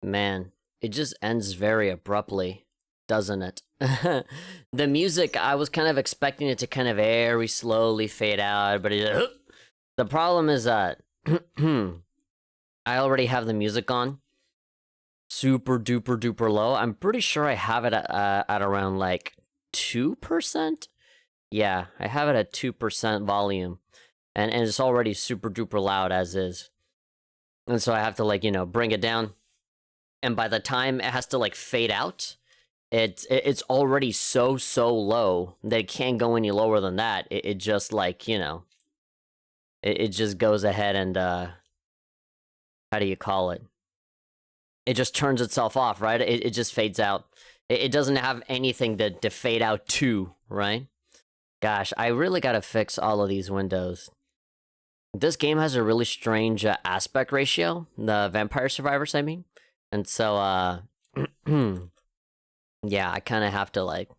Man, it just ends very abruptly, doesn't it? The music, I was kind of expecting it to kind of very slowly fade out, but the problem is that I already have the music on super duper duper low. I'm pretty sure I have it at around like 2%. Yeah, I have it at 2% volume, and it's already super duper loud as is. And so I have to, like, bring it down. And by the time it has to, like, fade out, it's already so low that it can't go any lower than that. It just, like, it just goes ahead and, how do you call it? It just turns itself off, right? It just fades out. It doesn't have anything to fade out to, right? Gosh, I really gotta fix all of these windows. This game has a really strange aspect ratio, the Vampire Survivors, I mean. And so, yeah, I kind of have to, like,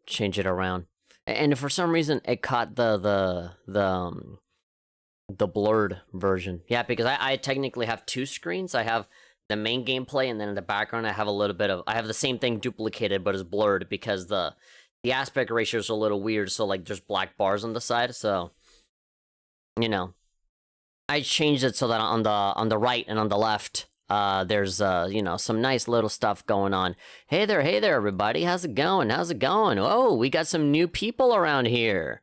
change it around. And for some reason, it caught the blurred version. Yeah, because I technically have two screens. I have the main gameplay, and then in the background, I have a little bit of... I have the same thing duplicated, but it's blurred because the aspect ratio is a little weird. So, like, there's black bars on the side, so... I changed it so that on the right and on the left, there's some nice little stuff going on. Hey there, everybody. How's it going? Oh, we got some new people around here.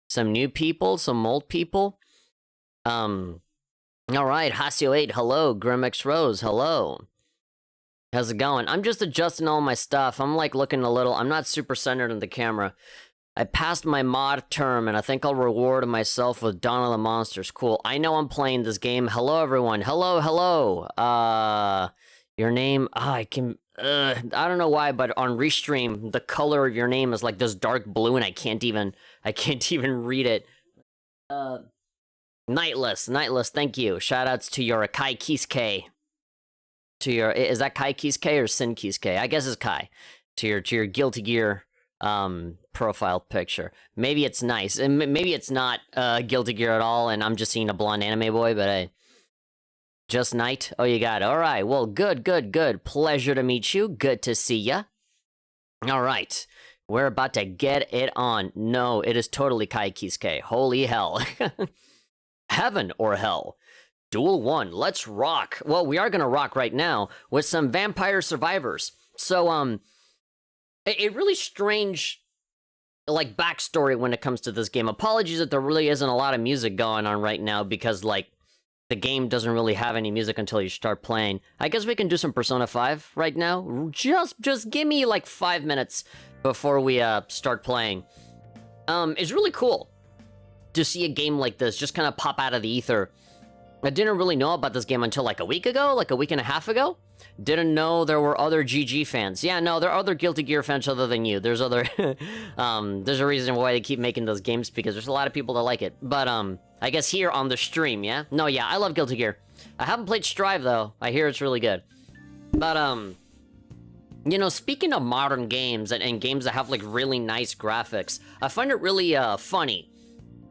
Some new people, some old people. All right, Hasio8, hello. Grimx Rose, hello. How's it going? I'm just adjusting all my stuff. I'm like looking a little... I'm not super centered in the camera. I passed my mod term, and I think I'll reward myself with Dawn of the Monsters. Cool. I know I'm playing this game. Hello, everyone. Hello. Your name... I don't know why, but on Restream, the color of your name is like this dark blue, and I can't even read it. Nightless, thank you. Shoutouts to your Kai Kiske. Is that Kai Kiske or Sin Kiske? I guess it's Kai. To your Guilty Gear profile picture. Maybe it's nice, and maybe it's not Guilty Gear at all, and I'm just seeing a blonde anime boy, but hey. Just Night? Oh, you got it. Alright, well, good. Pleasure to meet you. Good to see ya. Alright. We're about to get it on. No, it is totally Kai Kiske. Holy hell. Heaven or hell. Duel 1. Let's rock. Well, we are gonna rock right now with some Vampire Survivors. So, a really strange, like, backstory when it comes to this game. Apologies that there really isn't a lot of music going on right now, because, like, the game doesn't really have any music until you start playing. I guess we can do some Persona 5 right now. Just give me, like, 5 minutes before we, start playing. It's really cool to see a game like this just kind of pop out of the ether. I didn't really know about this game until, like, a week and a half ago. Didn't know there were other GG fans. Yeah, no, there are other Guilty Gear fans other than you. There's other... there's a reason why they keep making those games, because there's a lot of people that like it. But, I guess here on the stream, yeah? No, yeah, I love Guilty Gear. I haven't played Strive, though. I hear it's really good. But, speaking of modern games and games that have, like, really nice graphics, I find it really, funny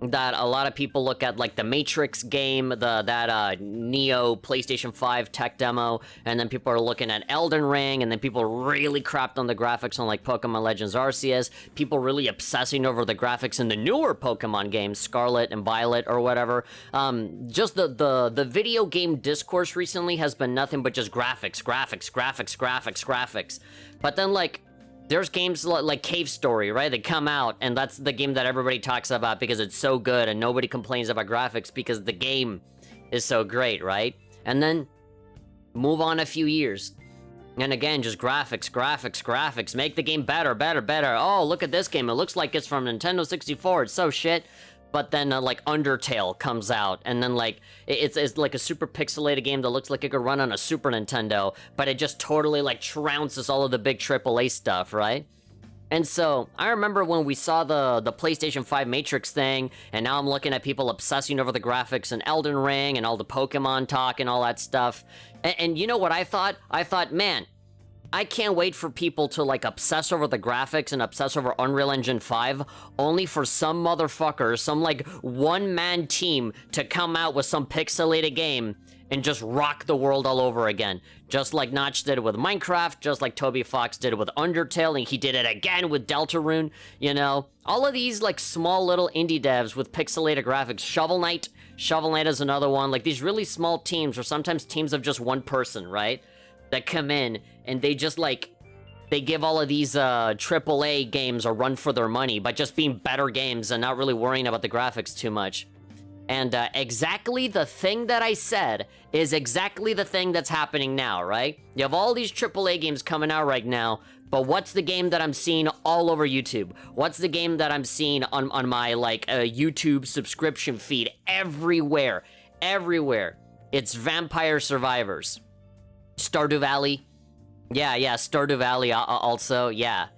that a lot of people look at, like, the Matrix game, that Neo PlayStation 5 tech demo, and then people are looking at Elden Ring, and then people really crapped on the graphics on, like, Pokemon Legends Arceus, people really obsessing over the graphics in the newer Pokemon games, Scarlet and Violet or whatever. Just the video game discourse recently has been nothing but just graphics. But then, like, there's games like Cave Story, right? They come out, and that's the game that everybody talks about because it's so good, and nobody complains about graphics because the game is so great, right? And then move on a few years, and again, just graphics. Make the game better. Oh, look at this game. It looks like it's from Nintendo 64. It's so shit. But then, like, Undertale comes out, and then, like, it's like a super pixelated game that looks like it could run on a Super Nintendo, but it just totally, like, trounces all of the big AAA stuff, right? And so, I remember when we saw the PlayStation 5 Matrix thing, and now I'm looking at people obsessing over the graphics in Elden Ring, and all the Pokemon talk and all that stuff, and you know what I thought? I thought, man, I can't wait for people to like obsess over the graphics and obsess over Unreal Engine 5 only for some motherfucker, some like one-man team to come out with some pixelated game and just rock the world all over again. Just like Notch did with Minecraft, just like Toby Fox did with Undertale, and he did it again with Deltarune, you know? All of these like small little indie devs with pixelated graphics. Shovel Knight is another one. Like these really small teams, or sometimes teams of just one person, right? That come in and they just like, they give all of these AAA games a run for their money by just being better games and not really worrying about the graphics too much. And exactly the thing that I said is exactly the thing that's happening now, right? You have all these AAA games coming out right now, but what's the game that I'm seeing all over YouTube? What's the game that I'm seeing on my, like, YouTube subscription feed everywhere? Everywhere. It's Vampire Survivors. Stardew Valley. Yeah, Stardew Valley also, yeah.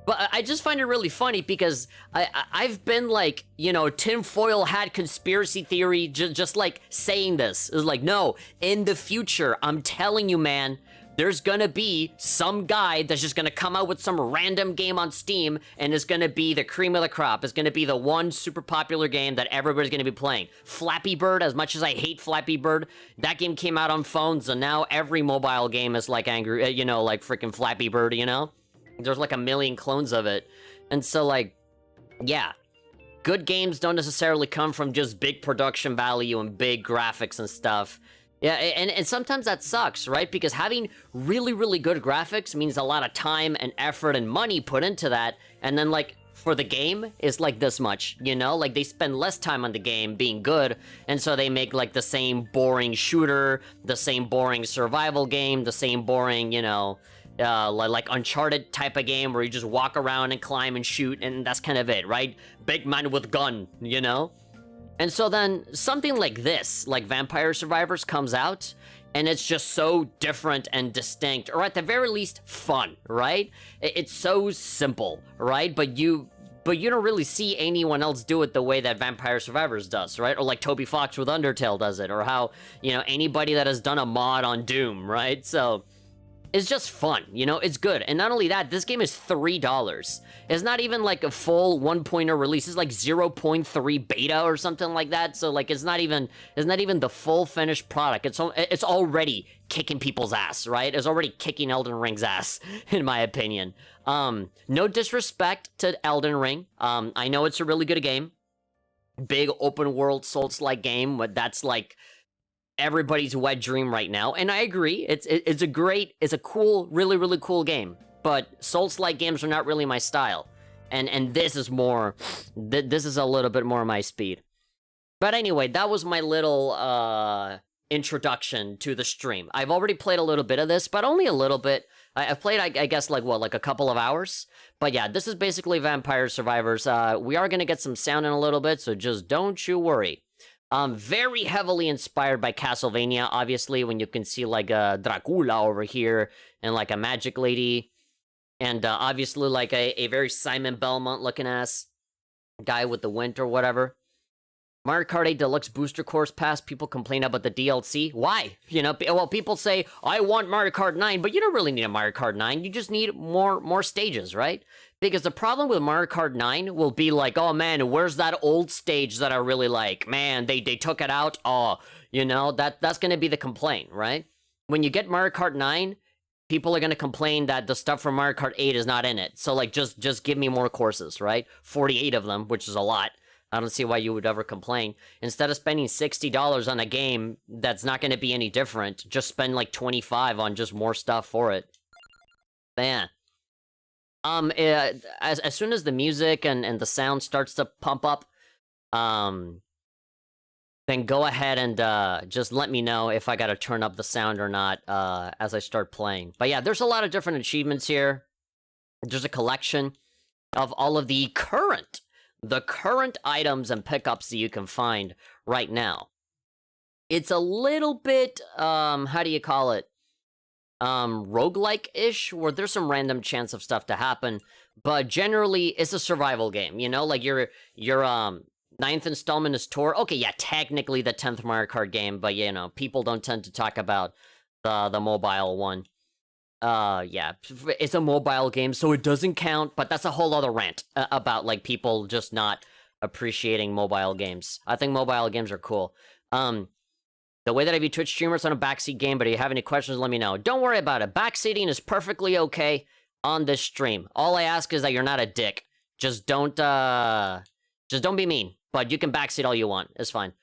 But I just find it really funny because I've been like, you know, tinfoil hat conspiracy theory, just like saying this. It's like, no, in the future, I'm telling you, man, there's gonna be some guy that's just gonna come out with some random game on Steam and it's gonna be the cream of the crop. It's gonna be the one super popular game that everybody's gonna be playing. Flappy Bird, as much as I hate Flappy Bird, that game came out on phones and now every mobile game is like angry, you know, like freaking Flappy Bird, you know? There's like a million clones of it. And so like, yeah, good games don't necessarily come from just big production value and big graphics and stuff. Yeah, and sometimes that sucks, right? Because having really, really good graphics means a lot of time and effort and money put into that. And then like, for the game is like this much, you know? Like they spend less time on the game being good, and so they make like the same boring shooter, the same boring survival game, the same boring, you know, like Uncharted type of game where you just walk around and climb and shoot, and that's kind of it, right? Big man with gun, you know? And so then something like this, like Vampire Survivors, comes out, and it's just so different and distinct, or at the very least, fun, right? It's so simple, right? But you don't really see anyone else do it the way that Vampire Survivors does, right? Or like Toby Fox with Undertale does it, or how, you know, anybody that has done a mod on Doom, right? So it's just fun, you know, it's good. And not only that, this game is $3. It's not even like a full 1.0 release. It's like 0.3 beta or something like that. So like, it's not even the full finished product. It's already kicking people's ass, right? It's already kicking Elden Ring's ass, in my opinion. No disrespect to Elden Ring. I know it's a really good game. Big open world Souls-like game, but that's like everybody's wet dream right now, and I agree. It's a cool, really, really cool game. But Souls-like games are not really my style, and this is more. This is a little bit more my speed. But anyway, that was my little introduction to the stream. I've already played a little bit of this, but only a little bit. I've played, I guess, like what, like a couple of hours. But yeah, this is basically Vampire Survivors. We are gonna get some sound in a little bit, so just don't you worry. Very heavily inspired by Castlevania, obviously, when you can see like a Dracula over here and like a magic lady, and obviously like a very Simon Belmont looking ass guy with the wint or whatever. Mario Kart 8 Deluxe Booster Course Pass, people complain about the DLC. Why? You know, well, people say, I want Mario Kart 9, but you don't really need a Mario Kart 9. You just need more stages, right? Because the problem with Mario Kart 9 will be like, oh man, where's that old stage that I really like? Man, they took it out. Oh, you know, that's gonna be the complaint, right? When you get Mario Kart 9, people are gonna complain that the stuff from Mario Kart 8 is not in it. So like, just give me more courses, right? 48 of them, which is a lot. I don't see why you would ever complain. Instead of spending $60 on a game that's not going to be any different, just spend like $25 on just more stuff for it. Man. As soon as the music and the sound starts to pump up, then go ahead and just let me know if I gotta turn up the sound or not as I start playing. But yeah, there's a lot of different achievements here. There's a collection of all of the current items and pickups that you can find right now. It's a little bit, how do you call it? Roguelike-ish, where there's some random chance of stuff to happen, but generally, it's a survival game, you know? Like, your ninth installment is Tour. Okay, yeah, technically the 10th Mario Kart game, but, you know, people don't tend to talk about the mobile one. Yeah, it's a mobile game, so it doesn't count, but that's a whole other rant about, like, people just not appreciating mobile games. I think mobile games are cool. The way that I view Twitch streamers on a backseat game, but if you have any questions, let me know. Don't worry about it. Backseating is perfectly okay on this stream. All I ask is that you're not a dick. Just don't be mean, but you can backseat all you want. It's fine.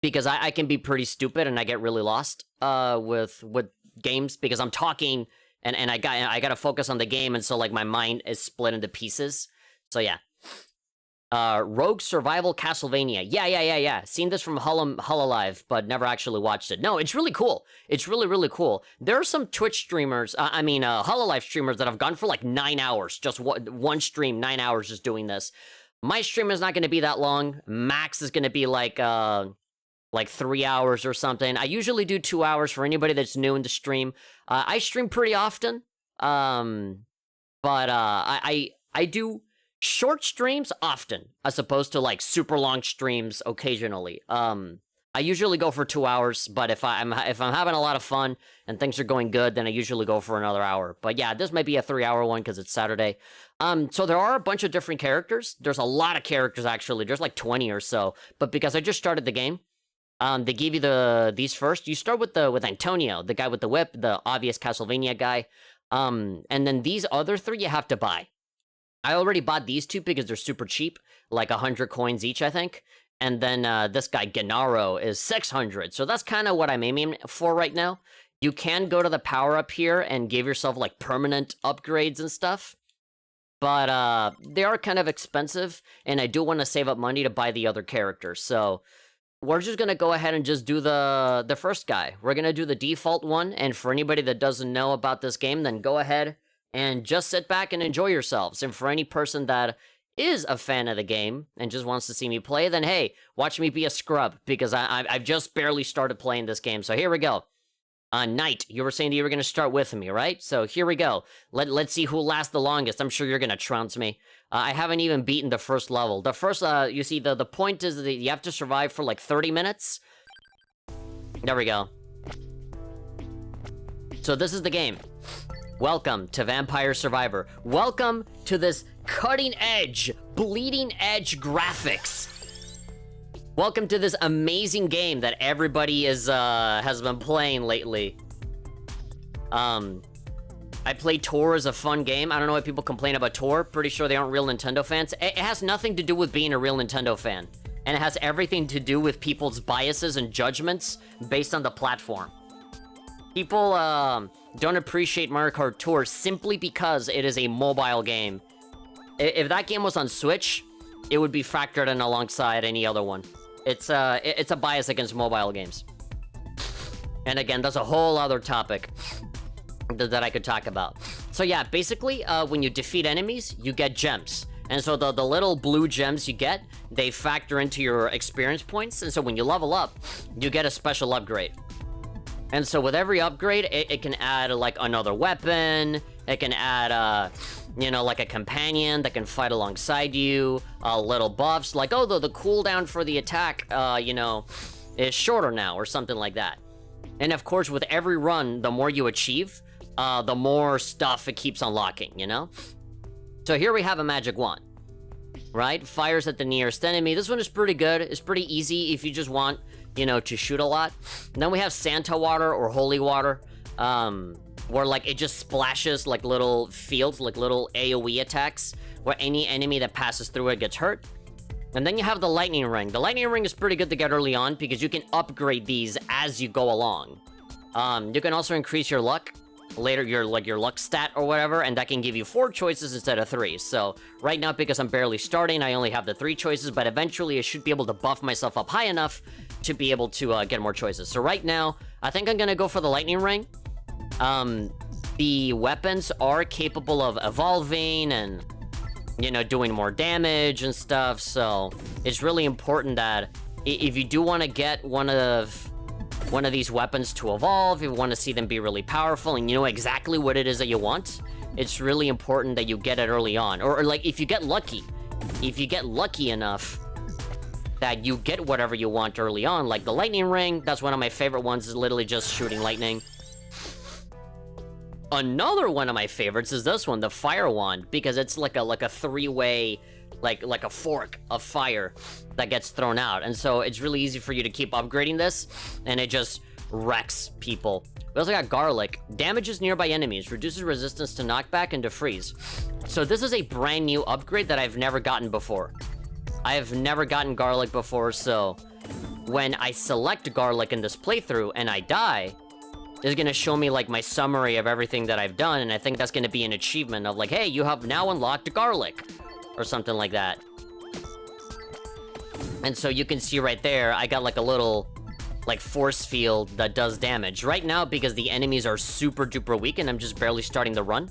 Because I can be pretty stupid and I get really lost with games because I'm talking and I gotta focus on the game, and so like my mind is split into pieces. So yeah. Rogue Survival Castlevania. Yeah. Seen this from Hololive, but never actually watched it. No, it's really cool. It's really cool. There are some Twitch streamers, Hololive streamers that have gone for like 9 hours. Just one stream, 9 hours just doing this. My stream is not going to be that long. Max is going to be like 3 hours or something. I usually do 2 hours for anybody that's new in the stream. I stream pretty often, but I do short streams often, as opposed to like super long streams occasionally. I usually go for 2 hours, but if I'm having a lot of fun and things are going good, then I usually go for another hour. But yeah, this might be a 3-hour one because it's Saturday. So there are a bunch of different characters. There's a lot of characters actually. There's like 20 or so. But because I just started the game, they give you these first. You start with Antonio, the guy with the whip, the obvious Castlevania guy. And then these other 3 you have to buy. I already bought these 2 because they're super cheap, like 100 coins each, I think. And then this guy, Gennaro, is 600. So that's kind of what I'm aiming for right now. You can go to the power-up here and give yourself, like, permanent upgrades and stuff. But they are kind of expensive, and I do want to save up money to buy the other characters. So we're just going to go ahead and just do the first guy. We're going to do the default one, and for anybody that doesn't know about this game, then go ahead and just sit back and enjoy yourselves. And for any person that is a fan of the game and just wants to see me play, then hey, watch me be a scrub, because I've just barely started playing this game. So here we go. Knight, you were saying that you were going to start with me, right? So here we go. Let's see who lasts the longest. I'm sure you're going to trounce me. I haven't even beaten the first level. The first, you see, the point is that you have to survive for like 30 minutes. There we go. So this is the game. Welcome to Vampire Survivor. Welcome to this cutting-edge, bleeding-edge graphics. Welcome to this amazing game that everybody has been playing lately. I play Tor as a fun game. I don't know why people complain about Tor. Pretty sure they aren't real Nintendo fans. It has nothing to do with being a real Nintendo fan. And it has everything to do with people's biases and judgments based on the platform. People don't appreciate Mario Kart Tour simply because it is a mobile game. If that game was on Switch, it would be factored in alongside any other one. It's a bias against mobile games. And again, that's a whole other topic that I could talk about. So yeah, basically, when you defeat enemies, you get gems. And so the little blue gems you get, they factor into your experience points. And so when you level up, you get a special upgrade. And so with every upgrade, it can add, like, another weapon. It can add, like a companion that can fight alongside you. Little buffs, like, oh, the cooldown for the attack, is shorter now, or something like that. And of course, with every run, the more you achieve, the more stuff it keeps unlocking, So here we have a magic wand, right? Fires at the nearest enemy. This one is pretty good. It's pretty easy if you just want to shoot a lot. And then we have Santa water or holy water, where like it just splashes like little fields, like little AoE attacks, where any enemy that passes through it gets hurt. And then you have the lightning ring. The lightning ring is pretty good to get early on because you can upgrade these as you go along. You can also increase your luck later, your luck stat or whatever, and that can give you 4 choices instead of 3. So right now, because I'm barely starting, I only have the 3 choices, but eventually I should be able to buff myself up high enough to be able to get more choices. So right now, I think I'm gonna go for the lightning ring. The weapons are capable of evolving and, doing more damage and stuff, so it's really important that if you do want to get one of these weapons to evolve, if you want to see them be really powerful and you know exactly what it is that you want, it's really important that you get it early on. Or like, if you get lucky enough that you get whatever you want early on, like the lightning ring, that's one of my favorite ones, is literally just shooting lightning. Another one of my favorites is this one, the Fire Wand, because it's like a three-way, like a fork of fire that gets thrown out. And so it's really easy for you to keep upgrading this, and it just wrecks people. We also got Garlic. Damages nearby enemies, reduces resistance to knockback and to freeze. So this is a brand new upgrade that I've never gotten before. I have never gotten Garlic before, so when I select Garlic in this playthrough and I die, it's gonna show me like my summary of everything that I've done, and I think that's gonna be an achievement of like, hey, you have now unlocked Garlic, or something like that. And so you can see right there, I got like a little like force field that does damage. Right now, because the enemies are super duper weak and I'm just barely starting the run,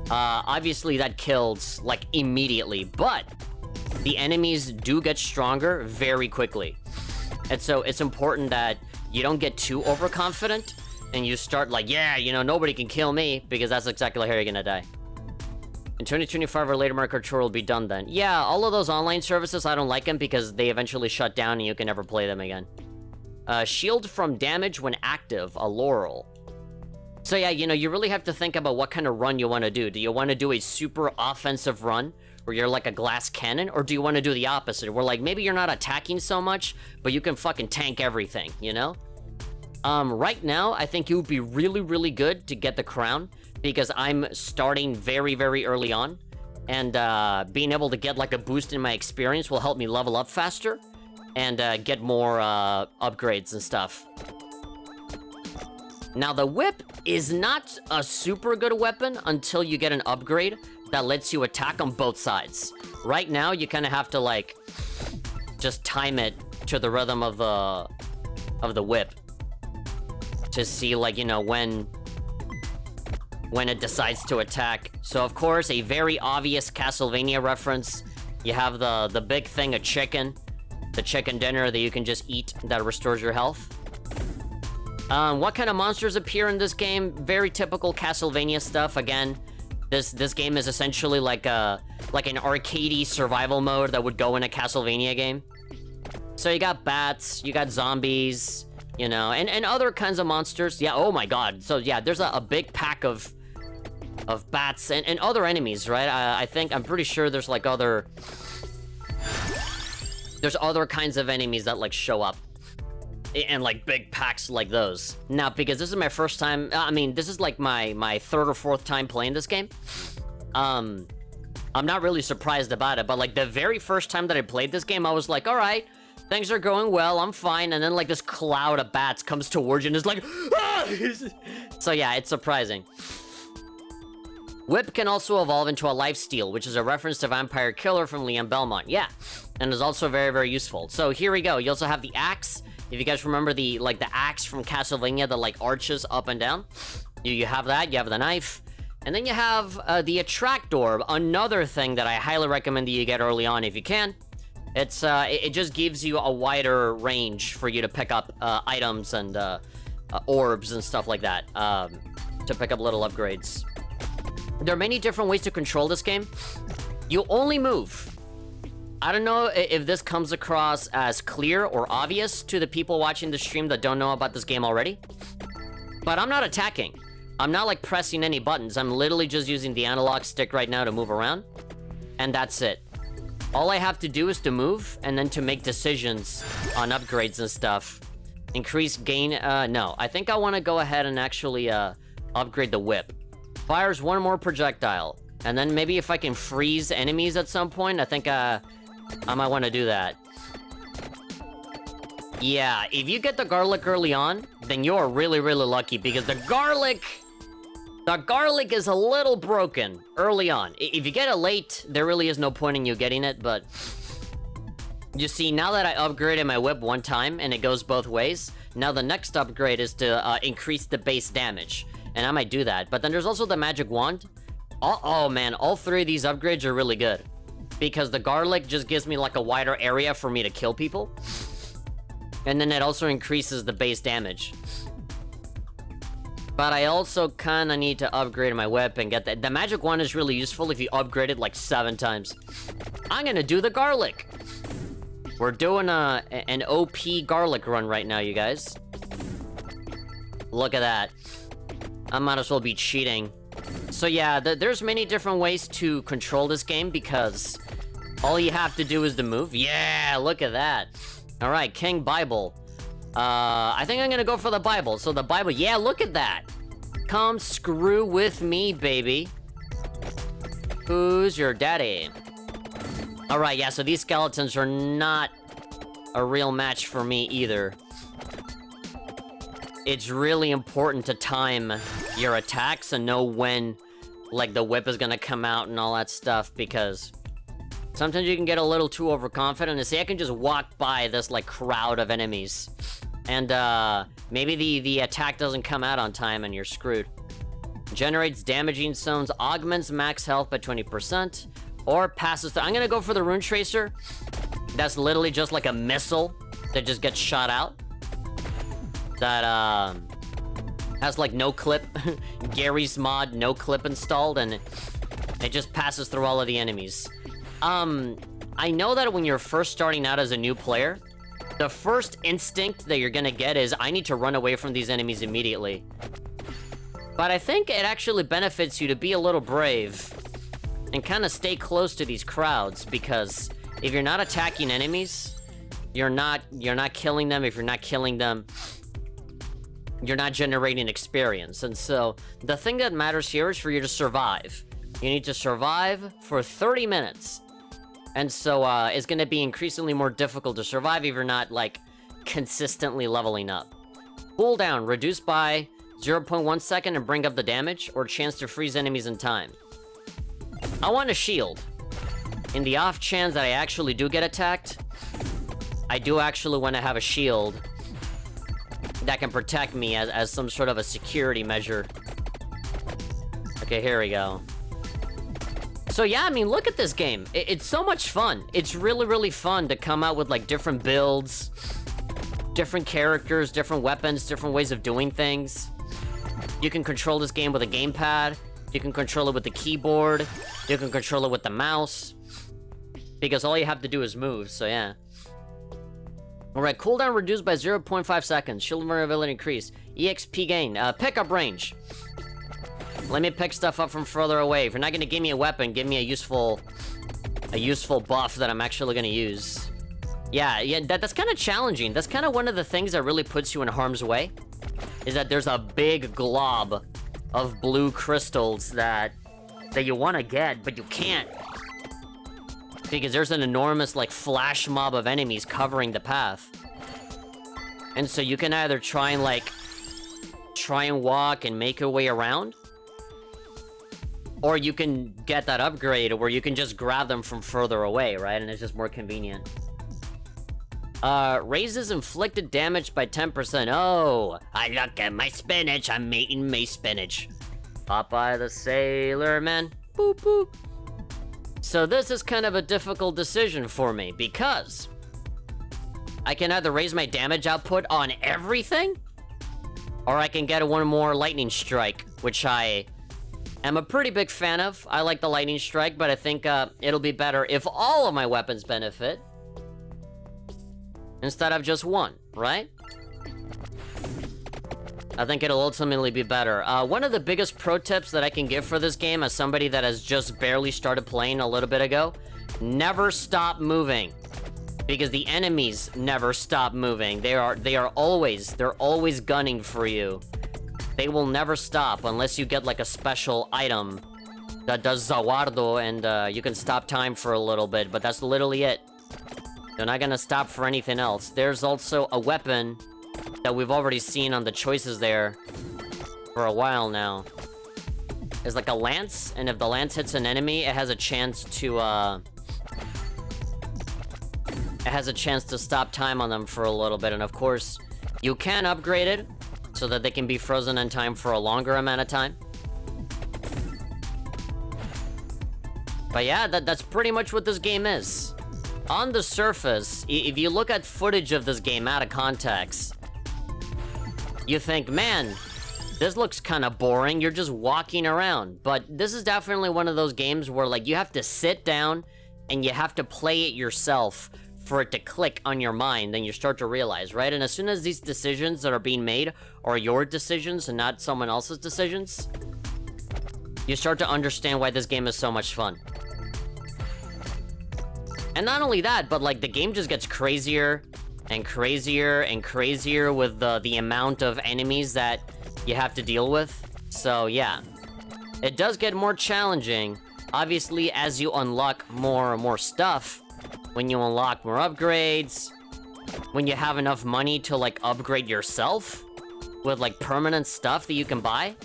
obviously that kills like immediately, but the enemies do get stronger very quickly. And so it's important that you don't get too overconfident and you start like, yeah, you know, nobody can kill me, because that's exactly how you're gonna die. In 2025 or later, Market Tour will be done then. Yeah, all of those online services, I don't like them because they eventually shut down and you can never play them again. Shield from damage when active, a laurel. So yeah, you know, you really have to think about what kind of run you want to do. Do you want to do a super offensive run where you're like a glass cannon, or do you want to do the opposite where like maybe you're not attacking so much, but you can fucking tank everything, you know? Right now, I think it would be really, really good to get the crown, because I'm starting very, very early on, and being able to get like a boost in my experience will help me level up faster and get more upgrades and stuff. Now, the whip is not a super good weapon until you get an upgrade that lets you attack on both sides. Right now, you kind of have to like just time it to the rhythm of the whip to see, like, you know, when it decides to attack. So of course, a very obvious Castlevania reference. You have the big thing of chicken, the chicken dinner that you can just eat that restores your health. What kind of monsters appear in this game? Very typical Castlevania stuff. Again, this game is essentially like an arcadey survival mode that would go in a Castlevania game. So you got bats, you got zombies, you know, and other kinds of monsters. Yeah, oh my god. So yeah, there's a big pack of bats and other enemies, right? I'm pretty sure there's like other kinds of enemies that like show up and like big packs like those. Now, because this is my first time, I mean, this is like my third or fourth time playing this game. I'm not really surprised about it, but like the very first time that I played this game, I was like, all right, things are going well, I'm fine. And then like this cloud of bats comes towards you and is like, ah! So yeah, it's surprising. Whip can also evolve into a lifesteal, which is a reference to Vampire Killer from Liam Belmont. Yeah, and is also very, very useful. So here we go. You also have the axe. If you guys remember the axe from Castlevania that like arches up and down, you have that. You have the knife, and then you have the attract orb. Another thing that I highly recommend that you get early on if you can. It just gives you a wider range for you to pick up items and orbs and stuff like that, to pick up little upgrades. There are many different ways to control this game. You only move. I don't know if this comes across as clear or obvious to the people watching the stream that don't know about this game already, but I'm not attacking. I'm not like pressing any buttons. I'm literally just using the analog stick right now to move around, and that's it. All I have to do is to move and then to make decisions on upgrades and stuff. Increase gain, no. I think I want to go ahead and actually upgrade the whip. Fires one more projectile, and then maybe if I can freeze enemies at some point, I think I might want to do that. Yeah, if you get the garlic early on, then you're really, really lucky, because the garlic is a little broken early on. If you get it late, there really is no point in you getting it, but you see, now that I upgraded my whip one time, and it goes both ways, now the next upgrade is to increase the base damage. And I might do that. But then there's also the magic wand. Oh man, all three of these upgrades are really good, because the garlic just gives me like a wider area for me to kill people. And then it also increases the base damage. But I also kind of need to upgrade my whip and get that. The magic wand is really useful if you upgrade it like 7 times. I'm gonna do the garlic. We're doing an OP garlic run right now, you guys. Look at that. I might as well be cheating. So yeah, there's many different ways to control this game because all you have to do is to move. Yeah, look at that. All right, King Bible. I think I'm gonna go for the Bible. So the Bible, yeah, look at that. Come screw with me, baby. Who's your daddy? All right, yeah, so these skeletons are not a real match for me either. It's really important to time your attacks and know when, like, the whip is gonna come out and all that stuff, because sometimes you can get a little too overconfident and say, I can just walk by this, like, crowd of enemies. And, maybe the attack doesn't come out on time and you're screwed. Generates damaging zones, augments max health by 20%, or passes through. I'm gonna go for the Rune Tracer. That's literally just like a missile that just gets shot out. That, has, like, no clip. Gary's mod, no clip installed, and it just passes through all of the enemies. I know that when you're first starting out as a new player, the first instinct that you're gonna get is, I need to run away from these enemies immediately. But I think it actually benefits you to be a little brave and kind of stay close to these crowds, because if you're not attacking enemies, you're not killing them. If you're not killing them, you're not generating experience. And so the thing that matters here is for you to survive. You need to survive for 30 minutes. And so it's going to be increasingly more difficult to survive if you're not, like, consistently leveling up. Cooldown reduced by 0.1 second and bring up the damage, or chance to freeze enemies in time. I want a shield. In the off chance that I actually do get attacked, I do actually want to have a shield that can protect me as some sort of a security measure. Okay, here we go. So yeah, I mean, look at this game. It's so much fun. It's really, really fun to come out with, like, different builds, different characters, different weapons, different ways of doing things. You can control this game with a gamepad. You can control it with the keyboard. You can control it with the mouse. Because all you have to do is move, so yeah. Alright, cooldown reduced by 0.5 seconds. Shield vulnerability increased. EXP gain. Pickup range. Let me pick stuff up from further away. If you're not gonna give me a weapon, give me a useful buff that I'm actually gonna use. Yeah, that's kind of challenging. That's kind of one of the things that really puts you in harm's way. Is that there's a big glob of blue crystals that you want to get, but you can't. Because there's an enormous, like, flash mob of enemies covering the path. And so you can either try and walk and make your way around, or you can get that upgrade where you can just grab them from further away, right? And it's just more convenient. Raises inflicted damage by 10%. Oh, I look at my spinach. I'm eating my spinach. Popeye the Sailor Man. Boop, boop. So this is kind of a difficult decision for me, because I can either raise my damage output on everything, or I can get one more lightning strike, which I am a pretty big fan of. I like the lightning strike, but I think it'll be better if all of my weapons benefit instead of just one, right? I think it'll ultimately be better. One of the biggest pro tips that I can give for this game as somebody that has just barely started playing a little bit ago, never stop moving. Because the enemies never stop moving. They're always gunning for you. They will never stop unless you get, like, a special item that does Zawardo and you can stop time for a little bit, but that's literally it. They're not gonna stop for anything else. There's also a weapon that we've already seen on the choices there for a while now. It's like a lance, and if the lance hits an enemy, it has a chance to stop time on them for a little bit. And of course, you can upgrade it so that they can be frozen in time for a longer amount of time. But yeah, that's pretty much what this game is. On the surface, if you look at footage of this game out of context, you think, man, this looks kind of boring. You're just walking around. But this is definitely one of those games where, like, you have to sit down and you have to play it yourself for it to click on your mind, then you start to realize, right? And as soon as these decisions that are being made are your decisions and not someone else's decisions, you start to understand why this game is so much fun. And not only that, but like the game just gets crazier and crazier and crazier with the amount of enemies that you have to deal with. So yeah, it does get more challenging, obviously, as you unlock more and more stuff. When you unlock more upgrades, when you have enough money to like upgrade yourself with like permanent stuff that you can buy,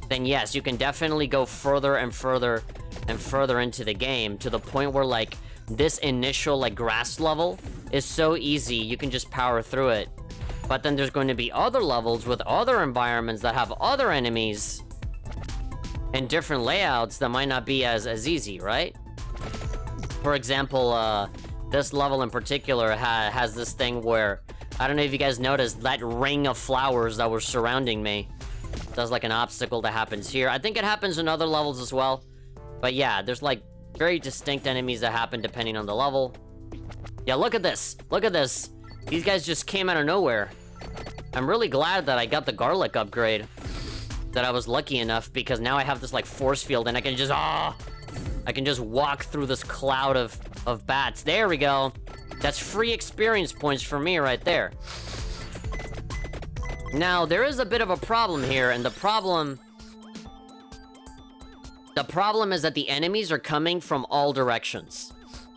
then yes, you can definitely go further and further and further into the game, to the point where like this initial like grass level is so easy, you can just power through it. But then there's going to be other levels with other environments that have other enemies and different layouts that might not be as easy, right? For example, this level in particular has this thing where, I don't know if you guys noticed, that ring of flowers that were surrounding me. There's like an obstacle that happens here. I think it happens in other levels as well. But yeah, there's like very distinct enemies that happen depending on the level. Yeah, look at this. Look at this. These guys just came out of nowhere. I'm really glad that I got the garlic upgrade. That I was lucky enough, because now I have this like force field and I can just, I can just walk through this cloud of bats. There we go. That's free experience points for me right there. Now, there is a bit of a problem here, and the problem is that the enemies are coming from all directions.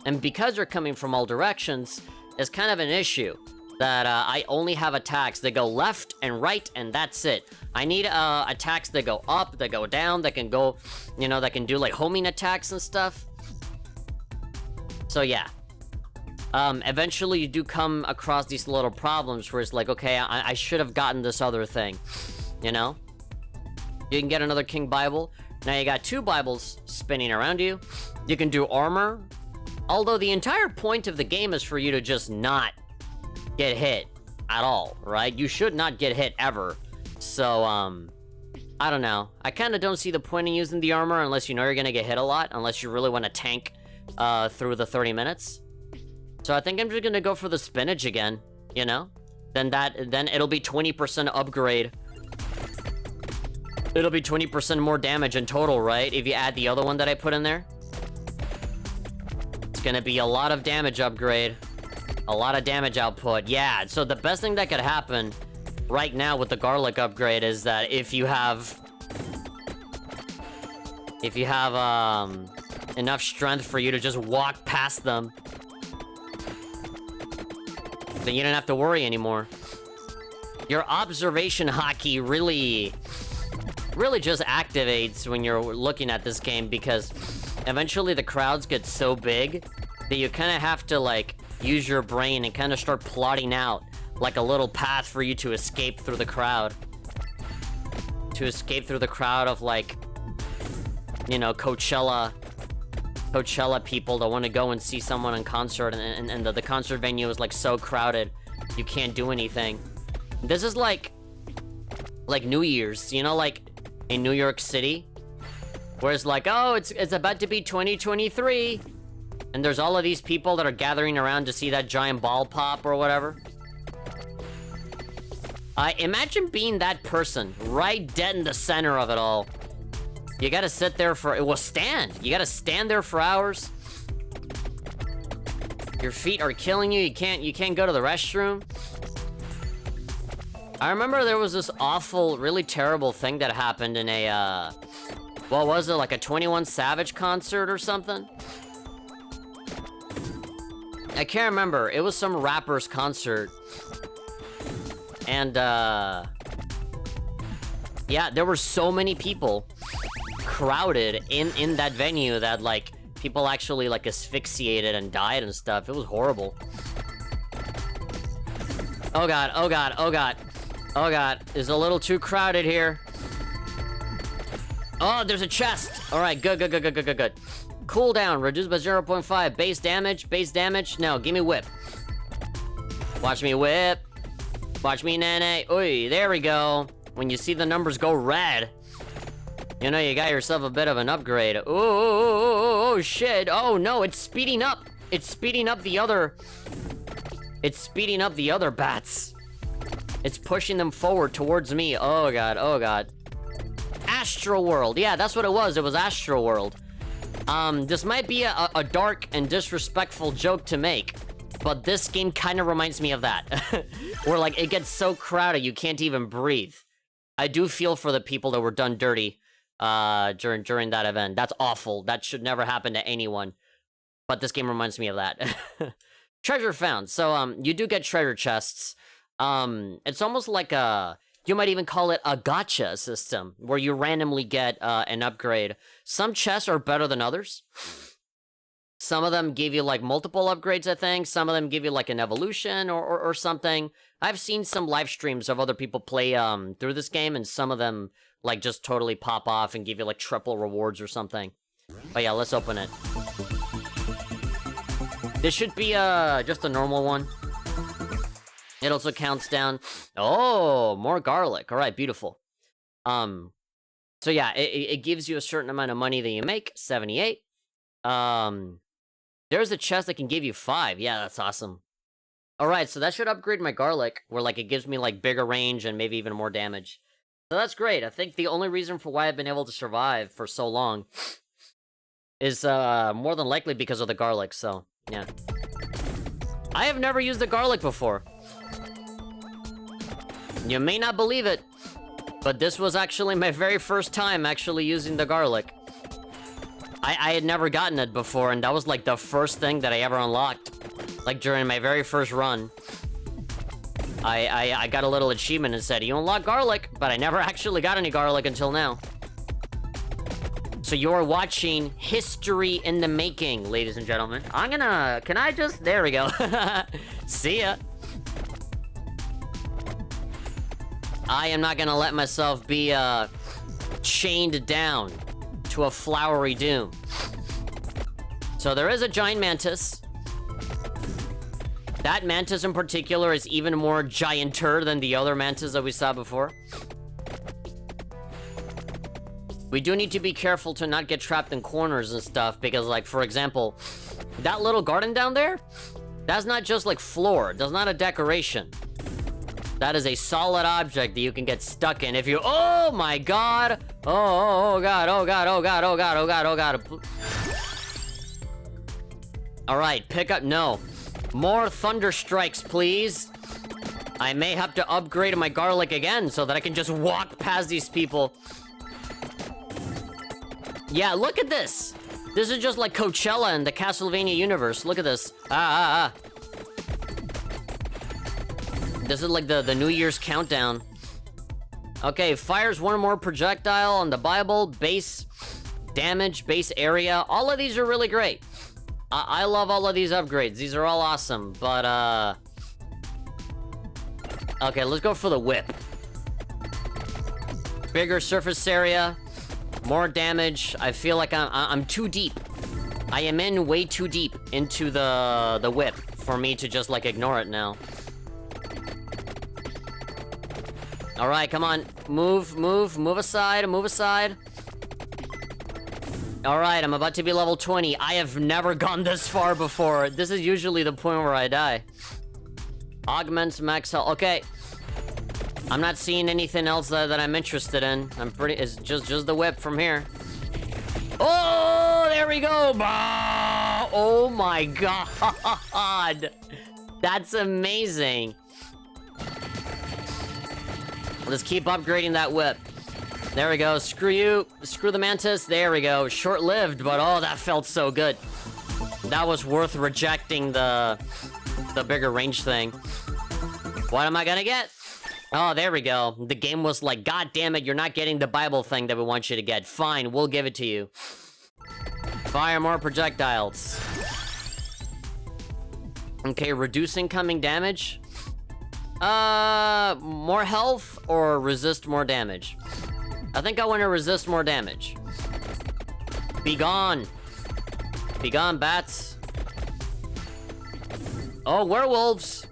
And because they're coming from all directions, it's kind of an issue. That I only have attacks that go left and right, and that's it. I need attacks that go up, that go down, that can go, you know, that can do like homing attacks and stuff. So yeah. Eventually you do come across these little problems where it's like, okay, I should have gotten this other thing, you know? You can get another King Bible. Now you got 2 Bibles spinning around you. You can do armor. Although the entire point of the game is for you to just not get hit at all, right? You should not get hit ever. So, I don't know. I kind of don't see the point in using the armor unless you know you're gonna get hit a lot, unless you really want to tank through the 30 minutes. So I think I'm just gonna go for the spinach again, you know? Then it'll be 20% upgrade. It'll be 20% more damage in total, right? If you add the other one that I put in there. It's gonna be a lot of damage upgrade. A lot of damage output. Yeah, so the best thing that could happen right now with the garlic upgrade is that if you have enough strength for you to just walk past them, then you don't have to worry anymore. Your observation hockey really just activates when you're looking at this game, because eventually the crowds get so big that you kind of have to like use your brain and kind of start plotting out like a little path for you to escape through the crowd. To escape through the crowd of like, you know, Coachella people that want to go and see someone in concert, and the concert venue is like so crowded you can't do anything. This is like New Year's, you know, like in New York City, where it's like, oh, it's about to be 2023. And there's all of these people that are gathering around to see that giant ball pop or whatever. Imagine being that person, right dead in the center of it all. You gotta sit there you gotta stand there for hours. Your feet are killing you, you can't go to the restroom. I remember there was this awful, really terrible thing that happened in a, what was it, like a 21 Savage concert or something? I can't remember. It was some rapper's concert. And, yeah, there were so many people crowded in that venue that, like, people actually, like, asphyxiated and died and stuff. It was horrible. Oh god, oh god, oh god. Oh god, it's a little too crowded here. Oh, there's a chest! Alright, good. Cooldown, reduced by 0.5. Base damage. No, give me whip. Watch me whip. Watch me nene. Oi, there we go. When you see the numbers go red, you know you got yourself a bit of an upgrade. Oh, shit. Oh, no, it's speeding up. It's speeding up the other... It's speeding up the other bats. It's pushing them forward towards me. Oh god, oh god. Astro World. Yeah, that's what it was. It was Astro World. This might be a dark and disrespectful joke to make, but this game kind of reminds me of that. Where, like, it gets so crowded you can't even breathe. I do feel for the people that were done dirty during that event. That's awful. That should never happen to anyone. But this game reminds me of that. Treasure found. So, you do get treasure chests. It's almost like you might even call it a gacha system, where you randomly get an upgrade. Some chests are better than others. Some of them give you, like, multiple upgrades, I think. Some of them give you, like, an evolution or something. I've seen some live streams of other people play through this game, and some of them, like, just totally pop off and give you, like, triple rewards or something. But yeah, let's open it. This should be just a normal one. It also counts down. Oh, more garlic. All right, beautiful. So yeah, it gives you a certain amount of money that you make, 78. There's a chest that can give you 5. Yeah, that's awesome. All right, so that should upgrade my garlic, where, like, it gives me, like, bigger range and maybe even more damage. So that's great. I think the only reason for why I've been able to survive for so long is more than likely because of the garlic, so yeah. I have never used the garlic before. You may not believe it, but this was actually my very first time actually using the garlic. I had never gotten it before, and that was, like, the first thing that I ever unlocked. Like, during my very first run. I got a little achievement and said, you unlock garlic, but I never actually got any garlic until now. So you're watching history in the making, ladies and gentlemen. Can I just, there we go. See ya. I am not gonna let myself be, chained down to a flowery doom. So there is a giant mantis. That mantis in particular is even more gianter than the other mantis that we saw before. We do need to be careful to not get trapped in corners and stuff, because, like, for example, that little garden down there, that's not just, like, floor. That's not a decoration. That is a solid object that you can get stuck in if you... Oh my god! Oh god, oh god, oh god, oh god, oh god, oh god. Alright, pick up... No. More thunder strikes, please. I may have to upgrade my garlic again so that I can just walk past these people. Yeah, look at this! This is just like Coachella in the Castlevania universe. Look at this. This is like the New Year's countdown. Okay, fires one more projectile on the Bible. Base damage, base area. All of these are really great. I love all of these upgrades. These are all awesome, but okay, let's go for the whip. Bigger surface area. More damage. I feel like I'm too deep. I am in way too deep into the whip for me to just, like, ignore it now. Alright, come on. Move aside, move aside. Alright, I'm about to be level 20. I have never gone this far before. This is usually the point where I die. Augments max health. Okay. I'm not seeing anything else that I'm interested in. It's just the whip from here. Oh, there we go. Bah! Oh my god. That's amazing. Let's keep upgrading that whip. There we go. Screw you. Screw the mantis. There we go. Short-lived, but oh, that felt so good. That was worth rejecting the bigger range thing. What am I gonna get? Oh, there we go. The game was like, God damn it, you're not getting the Bible thing that we want you to get. Fine, we'll give it to you. Fire more projectiles. Okay, reduce incoming damage. More health or resist more damage? I think I want to resist more damage. Be gone. Be gone, bats. Oh, werewolves.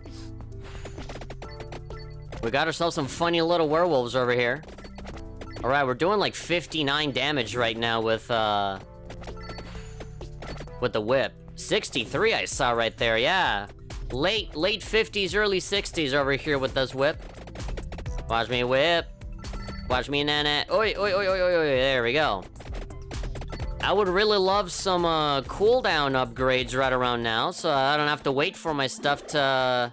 We got ourselves some funny little werewolves over here. Alright, we're doing like 59 damage right now with the whip. 63 I saw right there, yeah. Late 50s, early 60s over here with this whip. Watch me whip. Watch me nana. Oi, oi, oi, oi, oi, oi. There we go. I would really love some cooldown upgrades right around now, so I don't have to wait for my stuff to,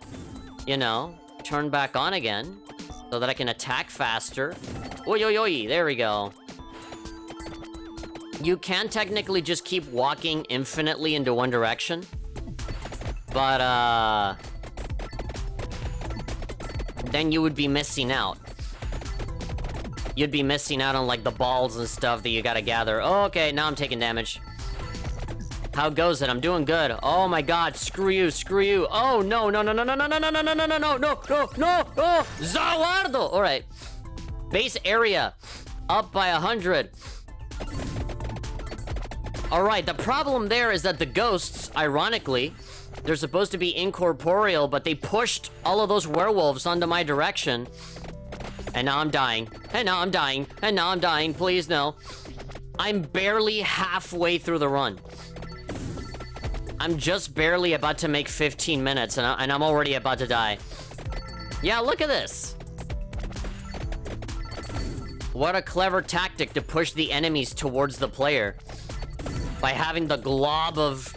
you know, turn back on again, so that I can attack faster. Oi, oi, oi. There we go. You can technically just keep walking infinitely into one direction. But, then you would be missing out. You'd be missing out on, like, the balls and stuff that you gotta gather. Oh, okay, now I'm taking damage. How goes it? I'm doing good. Oh my god, screw you, screw you. Oh, no, no, no, no, no, no, no, no, no, no, no, no, no, no, no, no, oh, Zawardo! Alright. Base area. Up by 100. Alright, the problem there is that the ghosts, ironically, they're supposed to be incorporeal, but they pushed all of those werewolves onto my direction. And now I'm dying. And now I'm dying. And now I'm dying. Please, no. I'm barely halfway through the run. I'm just barely about to make 15 minutes, and I'm already about to die. Yeah, look at this. What a clever tactic to push the enemies towards the player. By having the glob of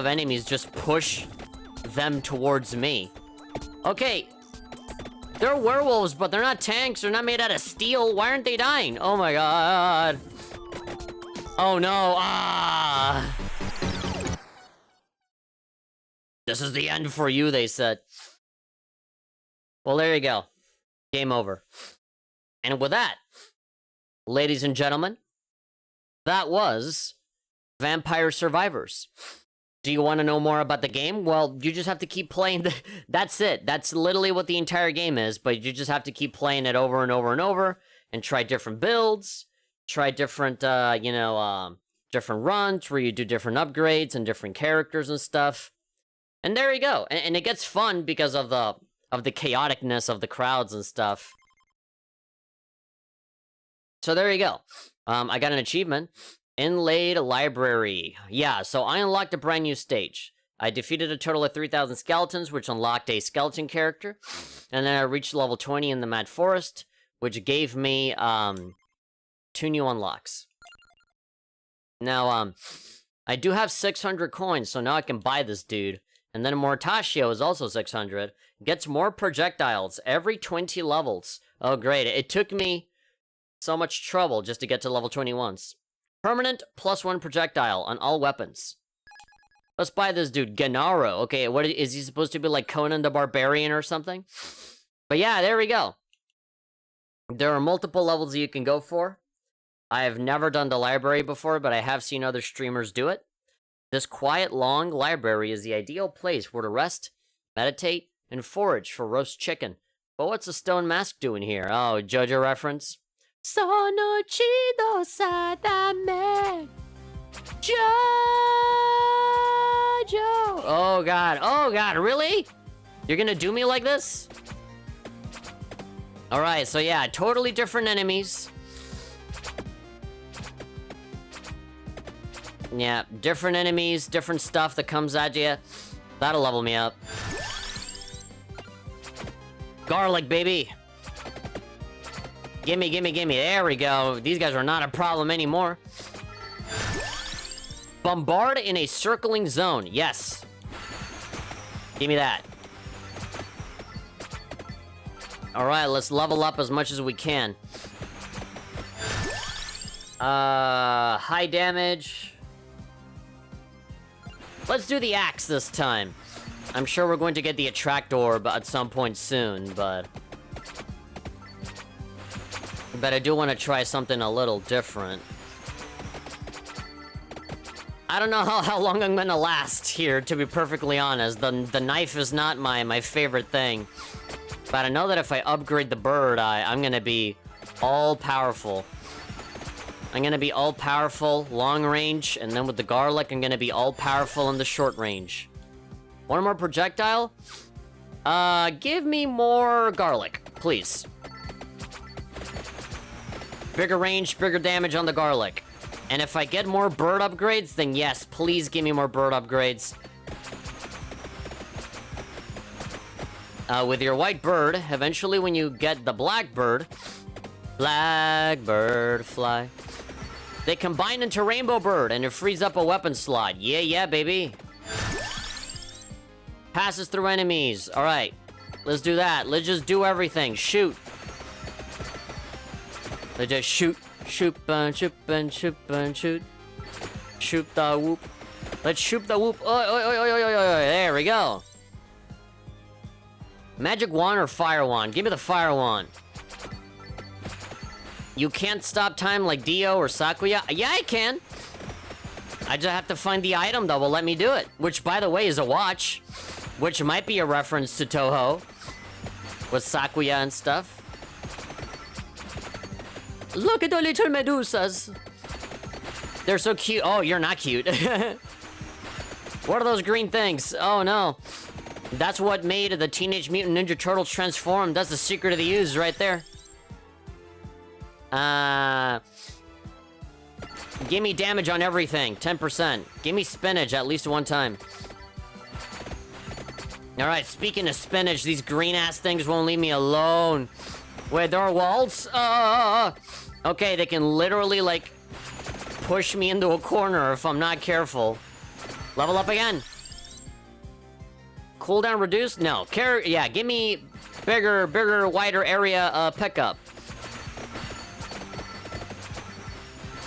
enemies just push them towards me. Okay. They're werewolves, but they're not tanks. They're not made out of steel. Why aren't they dying? Oh my god. Oh no. Ah. This is the end for you, they said. Well, there you go. Game over. And with that, ladies and gentlemen, that was Vampire Survivors. Do you want to know more about the game? Well, you just have to keep playing that's it. That's literally what the entire game is, but you just have to keep playing it over and over and over, and try different builds, try different, different runs where you do different upgrades and different characters and stuff. And there you go. And it gets fun because of the chaoticness of the crowds and stuff. So there you go. I got an achievement. Inlaid Library. Yeah, so I unlocked a brand new stage. I defeated a total of 3,000 skeletons, which unlocked a skeleton character. And then I reached level 20 in the Mad Forest, which gave me 2 new unlocks. Now, I do have 600 coins, so now I can buy this dude. And then Mortaccio is also 600. Gets more projectiles every 20 levels. Oh, great. It took me so much trouble just to get to level 21s. Permanent +1 projectile on all weapons. Let's buy this dude, Gennaro. Okay, what is he supposed to be, like Conan the Barbarian or something? But yeah, there we go. There are multiple levels you can go for. I have never done the library before, but I have seen other streamers do it. This quiet, long library is the ideal place where to rest, meditate, and forage for roast chicken. But what's the stone mask doing here? Oh, JoJo reference? Sono chido sadame. JoJo. Oh god, really? You're gonna do me like this? Alright, so yeah, totally different enemies. Yeah, different enemies, different stuff that comes at you. That'll level me up. Garlic, baby. Gimme, gimme, gimme. There we go. These guys are not a problem anymore. Bombard in a circling zone. Yes. Give me that. Alright, let's level up as much as we can. High damage. Let's do the axe this time. I'm sure we're going to get the attract orb at some point soon, but I do want to try something a little different. I don't know how long I'm gonna last here, to be perfectly honest. The knife is not my favorite thing. But I know that if I upgrade the bird, I'm gonna be all-powerful. I'm gonna be all-powerful, long range, and then with the garlic, I'm gonna be all-powerful in the short range. One more projectile? Give me more garlic, please. Bigger range, bigger damage on the garlic. And if I get more bird upgrades, then yes, please give me more bird upgrades. With your white bird, eventually when you get the black bird fly, they combine into rainbow bird and it frees up a weapon slot. Yeah, yeah, baby. Passes through enemies. All right, let's do that. Let's just do everything. Shoot. Let's just shoot. Shoot, shoot, shoot, shoot. Shoot the whoop. Let's shoot the whoop. There we go. Magic wand or fire wand? Give me the fire wand. You can't stop time like Dio or Sakuya? Yeah, I can. I just have to find the item that will let me do it. Which, by the way, is a watch. Which might be a reference to Toho. With Sakuya and stuff. Look at the little medusas. They're so cute. Oh, you're not cute. What are those green things? Oh, no. That's what made the Teenage Mutant Ninja Turtles transform. That's the secret of the use right there. Give me damage on everything. 10%. Give me spinach at least one time. Alright, speaking of spinach, these green-ass things won't leave me alone. Wait, there are walls? Okay, they can literally, like, push me into a corner if I'm not careful. Level up again. Cooldown reduced? No. Yeah, give me bigger, wider area pickup.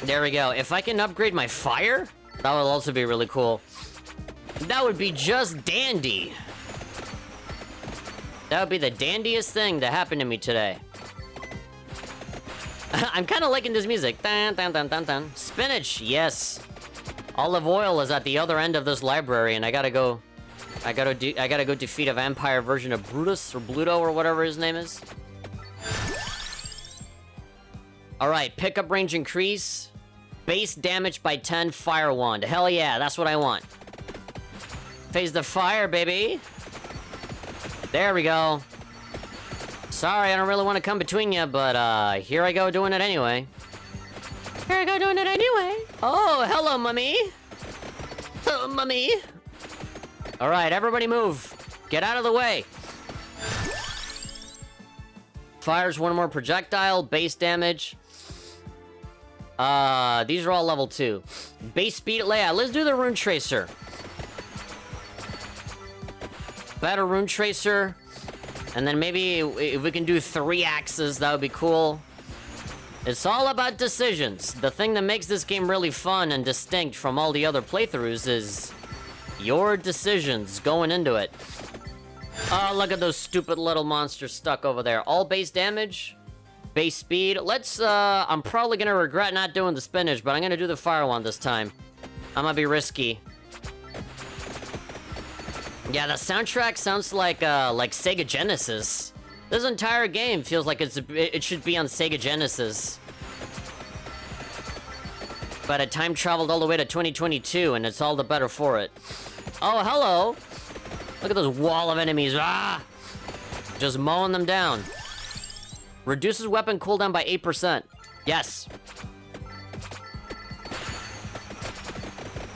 There we go. If I can upgrade my fire, that would also be really cool. That would be just dandy. That would be the dandiest thing that happened to me today. I'm kind of liking this music. Dun, dun, dun, dun, dun. Spinach, yes. Olive oil is at the other end of this library, and I gotta go defeat a vampire version of Brutus or Bluto or whatever his name is. Alright, pickup range increase. Base damage by 10, fire wand. Hell yeah, that's what I want. Phase the fire, baby. There we go. Sorry, I don't really want to come between you, but here I go doing it anyway. Here I go doing it anyway. Oh, hello, mummy. Hello, mummy. Alright, everybody move. Get out of the way. Fires one more projectile, base damage. These are all level 2. Base speed layout. Let's do the rune tracer. Better rune tracer. And then maybe if we can do 3 axes, that would be cool. It's all about decisions. The thing that makes this game really fun and distinct from all the other playthroughs is your decisions going into it. Oh, look at those stupid little monsters stuck over there. All base damage, base speed. Let's, I'm probably gonna regret not doing the spinach, but I'm gonna do the fire one this time. I'm gonna be risky. Yeah, the soundtrack sounds like Sega Genesis. This entire game feels like it should be on Sega Genesis. But it time traveled all the way to 2022, and it's all the better for it. Oh, hello! Look at those wall of enemies. Ah! Just mowing them down. Reduces weapon cooldown by 8%. Yes.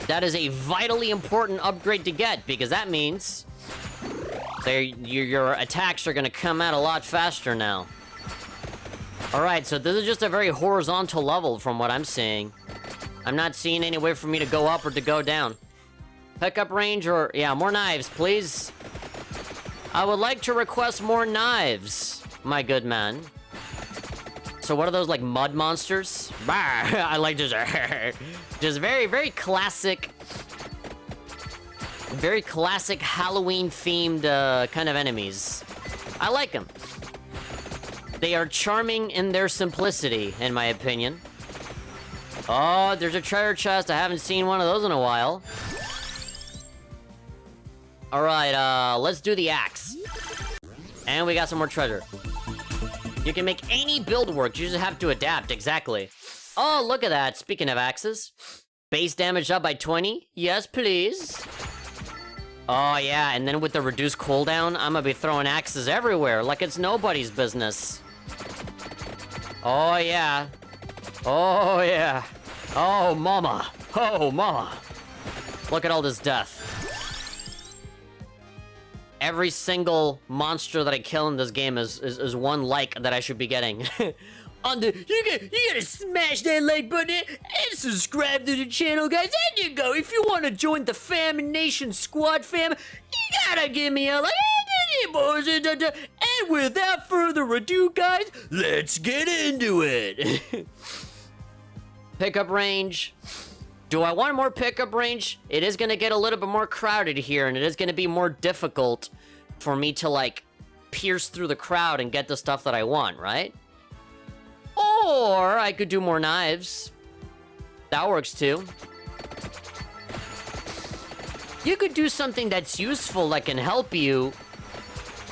That is a vitally important upgrade to get, because that means your attacks are gonna come out a lot faster now. Alright, so this is just a very horizontal level from what I'm seeing. I'm not seeing any way for me to go up or to go down. Pickup range or... yeah, more knives, please. I would like to request more knives, my good man. So what are those, like, mud monsters? I like just... just very, very classic... very classic Halloween-themed kind of enemies. I like them. They are charming in their simplicity, in my opinion. Oh, there's a treasure chest. I haven't seen one of those in a while. Alright, let's do the axe. And we got some more treasure. You can make any build work, you just have to adapt, exactly. Oh, look at that. Speaking of axes. Base damage up by 20? Yes, please. Oh, yeah, and then with the reduced cooldown, I'm gonna be throwing axes everywhere, like it's nobody's business. Oh, yeah. Oh, yeah. Oh, mama. Oh, mama. Look at all this death. Every single monster that I kill in this game is one like that I should be getting. You gotta smash that like button and subscribe to the channel, guys. There you go. If you want to join the Fam Nation Squad fam, you gotta give me a like. And without further ado, guys, let's get into it. Pickup range. Do I want more pickup range? It is gonna get a little bit more crowded here, and it is gonna be more difficult for me to, like, pierce through the crowd and get the stuff that I want, right? Or I could do more knives. That works too. You could do something that's useful that can help you,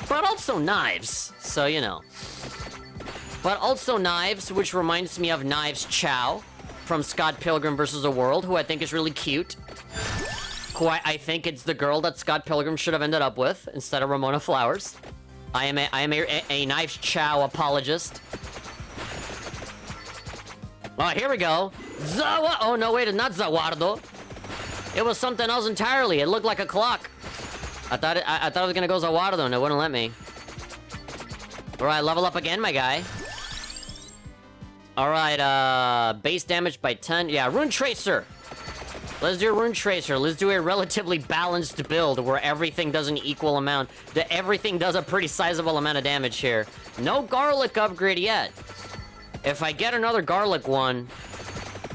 but also knives, so you know. But also knives, which reminds me of Knives Chow from Scott Pilgrim vs. the World, who I think is really cute. Who I think it's the girl that Scott Pilgrim should have ended up with instead of Ramona Flowers. I am a Knives Chow apologist. Oh, here we go. Oh, no, wait, it's not Zawardo. It was something else entirely. It looked like a clock. I thought it was gonna go Zawardo, and it wouldn't let me. All right, level up again, my guy. All right, base damage by 10. Yeah, Rune Tracer. Let's do Rune Tracer. Let's do a relatively balanced build where everything does an equal amount. Everything does a pretty sizable amount of damage here. No garlic upgrade yet. If I get another garlic one,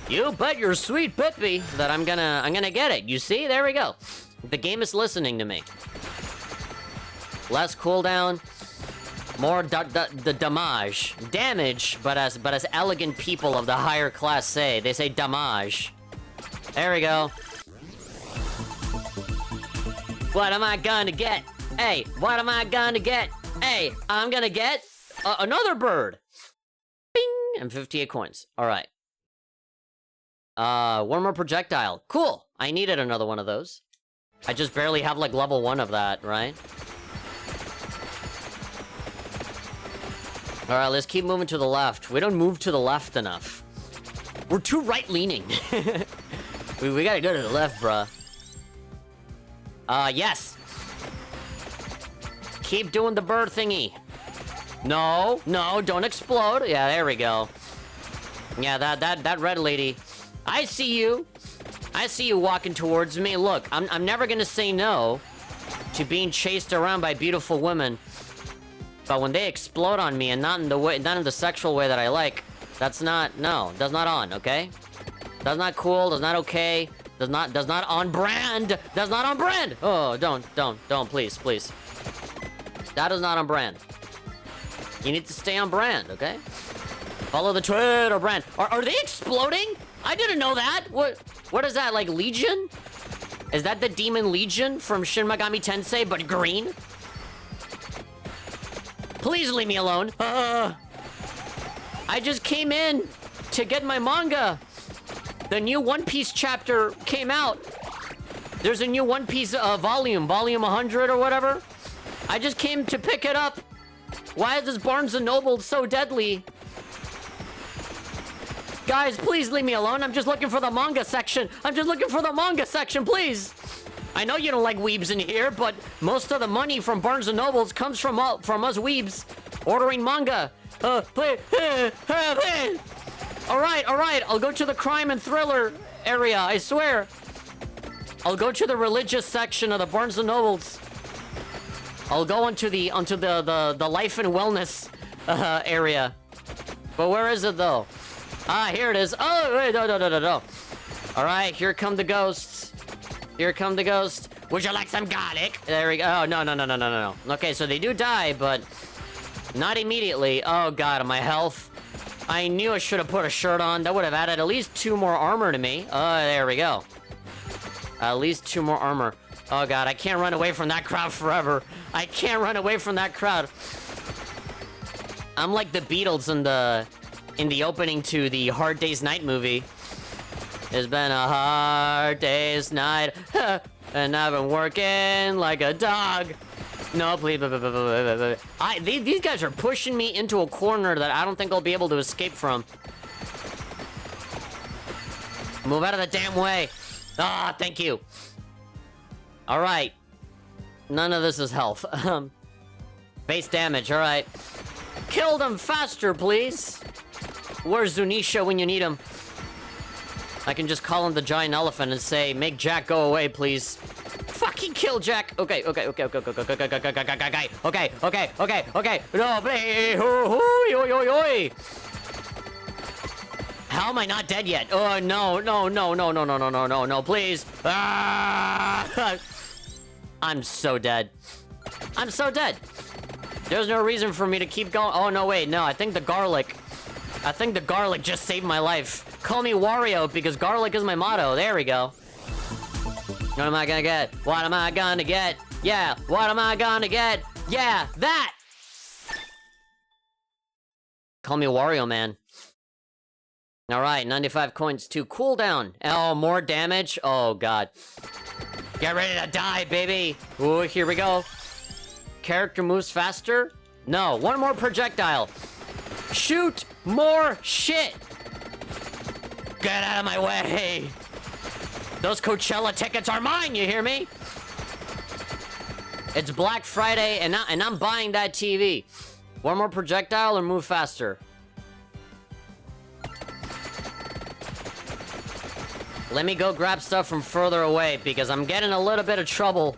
you bet your sweet Pippi that I'm gonna get it. You see? There we go. The game is listening to me. Less cooldown. More the damage. Damage, but as elegant people of the higher class say, they say damage. There we go. What am I gonna get? Hey, what am I gonna get? Hey, I'm gonna get another bird. Bing! And 58 coins. Alright. One more projectile. Cool. I needed another one of those. I just barely have, like, level 1 of that, right? Alright, let's keep moving to the left. We don't move to the left enough. We're too right-leaning. we gotta go to the left, bruh. Yes. Keep doing the bird thingy. No, don't explode. Yeah, there we go. Yeah, that red lady. I see you. I see you walking towards me. Look, I'm never gonna say no to being chased around by beautiful women. But when they explode on me and not in the sexual way that I like, that's not on, okay? That's not cool, that's not okay, does not on brand, that's not on brand! Oh, don't, please. That is not on brand. You need to stay on brand, okay? Follow the Twitter brand. Are they exploding? I didn't know that! What is that, like Legion? Is that the Demon Legion from Shin Megami Tensei, but green? Please leave me alone. I just came in to get my manga. The new One Piece chapter came out. There's a new One Piece volume 100 or whatever. I just came to pick it up. Why is this Barnes & Noble so deadly? Guys, please leave me alone. I'm just looking for the manga section. Please. I know you don't like weebs in here, but most of the money from Barnes & Nobles comes from us weebs ordering manga. Please. All right. I'll go to the crime and thriller area, I swear. I'll go to the religious section of the Barnes & Nobles. I'll go onto the life and wellness area. But where is it though? Ah, here it is. Oh, wait, no. All right, here come the ghosts. Would you like some garlic? There we go. Oh, no. Okay, so they do die, but not immediately. Oh, God, my health. I knew I should have put a shirt on. That would have added at least 2 more armor to me. Oh, there we go. At least 2 more armor. Oh, God, I can't run away from that crowd forever. I'm like the Beatles in the opening to the Hard Day's Night movie. It's been a hard day's night, and I've been working like a dog. No, please. These guys are pushing me into a corner that I don't think I'll be able to escape from. Move out of the damn way. Ah, thank you. All right. None of this is health. Base damage, all right. Kill them faster, please. Where's Zunisha when you need him? I can just call him the giant elephant and say, make Jack go away, please. Fucking kill Jack. Okay. No, please. How am I not dead yet? Oh, no, please. Ah! I'm so dead. I'm so dead. There's no reason for me to keep going. Oh, no, wait. No, I think the garlic just saved my life. Call me Wario because garlic is my motto. There we go. What am I gonna get? What am I gonna get? Yeah, what am I gonna get? Yeah, that! Call me Wario, man. Alright, 95 coins to cooldown. Oh, more damage? Oh, God. Get ready to die, baby! Ooh, here we go. Character moves faster? No, one more projectile. Shoot more shit! Get out of my way! Those Coachella tickets are mine, you hear me? It's Black Friday, and I'm buying that TV. One more projectile or move faster? Let me go grab stuff from further away, because I'm getting a little bit of trouble.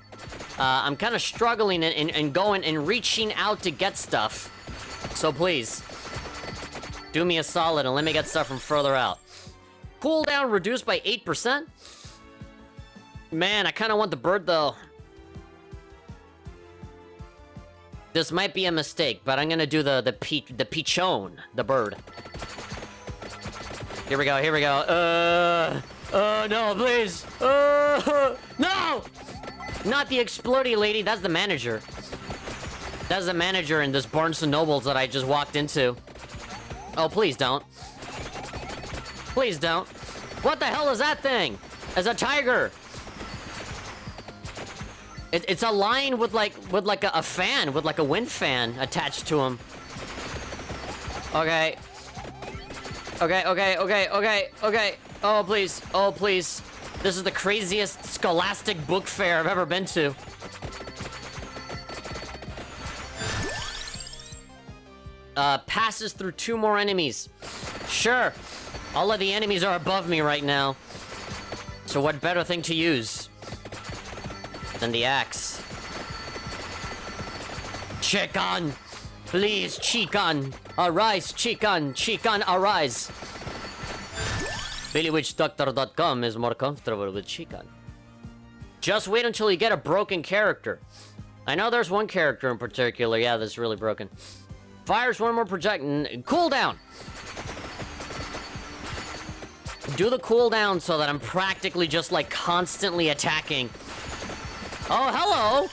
I'm kind of struggling and going and reaching out to get stuff. So please, do me a solid and let me get stuff from further out. Cooldown reduced by 8%? Man, I kind of want the bird, though. This might be a mistake, but I'm gonna do the pichon, the bird. Here we go, here we go. No, please. No! Not the explodey lady, that's the manager. That's the manager in this Barnes & Nobles that I just walked into. Oh, please don't. Please don't. What the hell is that thing? It's a tiger. It's a lion with like a fan, with like a wind fan attached to him. Okay. Okay. Oh, please. Oh, please. This is the craziest scholastic book fair I've ever been to. Passes through 2 more enemies. Sure. All of the enemies are above me right now. So what better thing to use than the axe? Chicken! Please, chicken! Arise, chicken! Chicken, arise! BillyWitchDoctor.com is more comfortable with chicken. Just wait until you get a broken character. I know there's one character in particular, yeah, that's really broken. Fires one more projectile. Cooldown! Do the cooldown so that I'm practically just like constantly attacking. Oh, hello!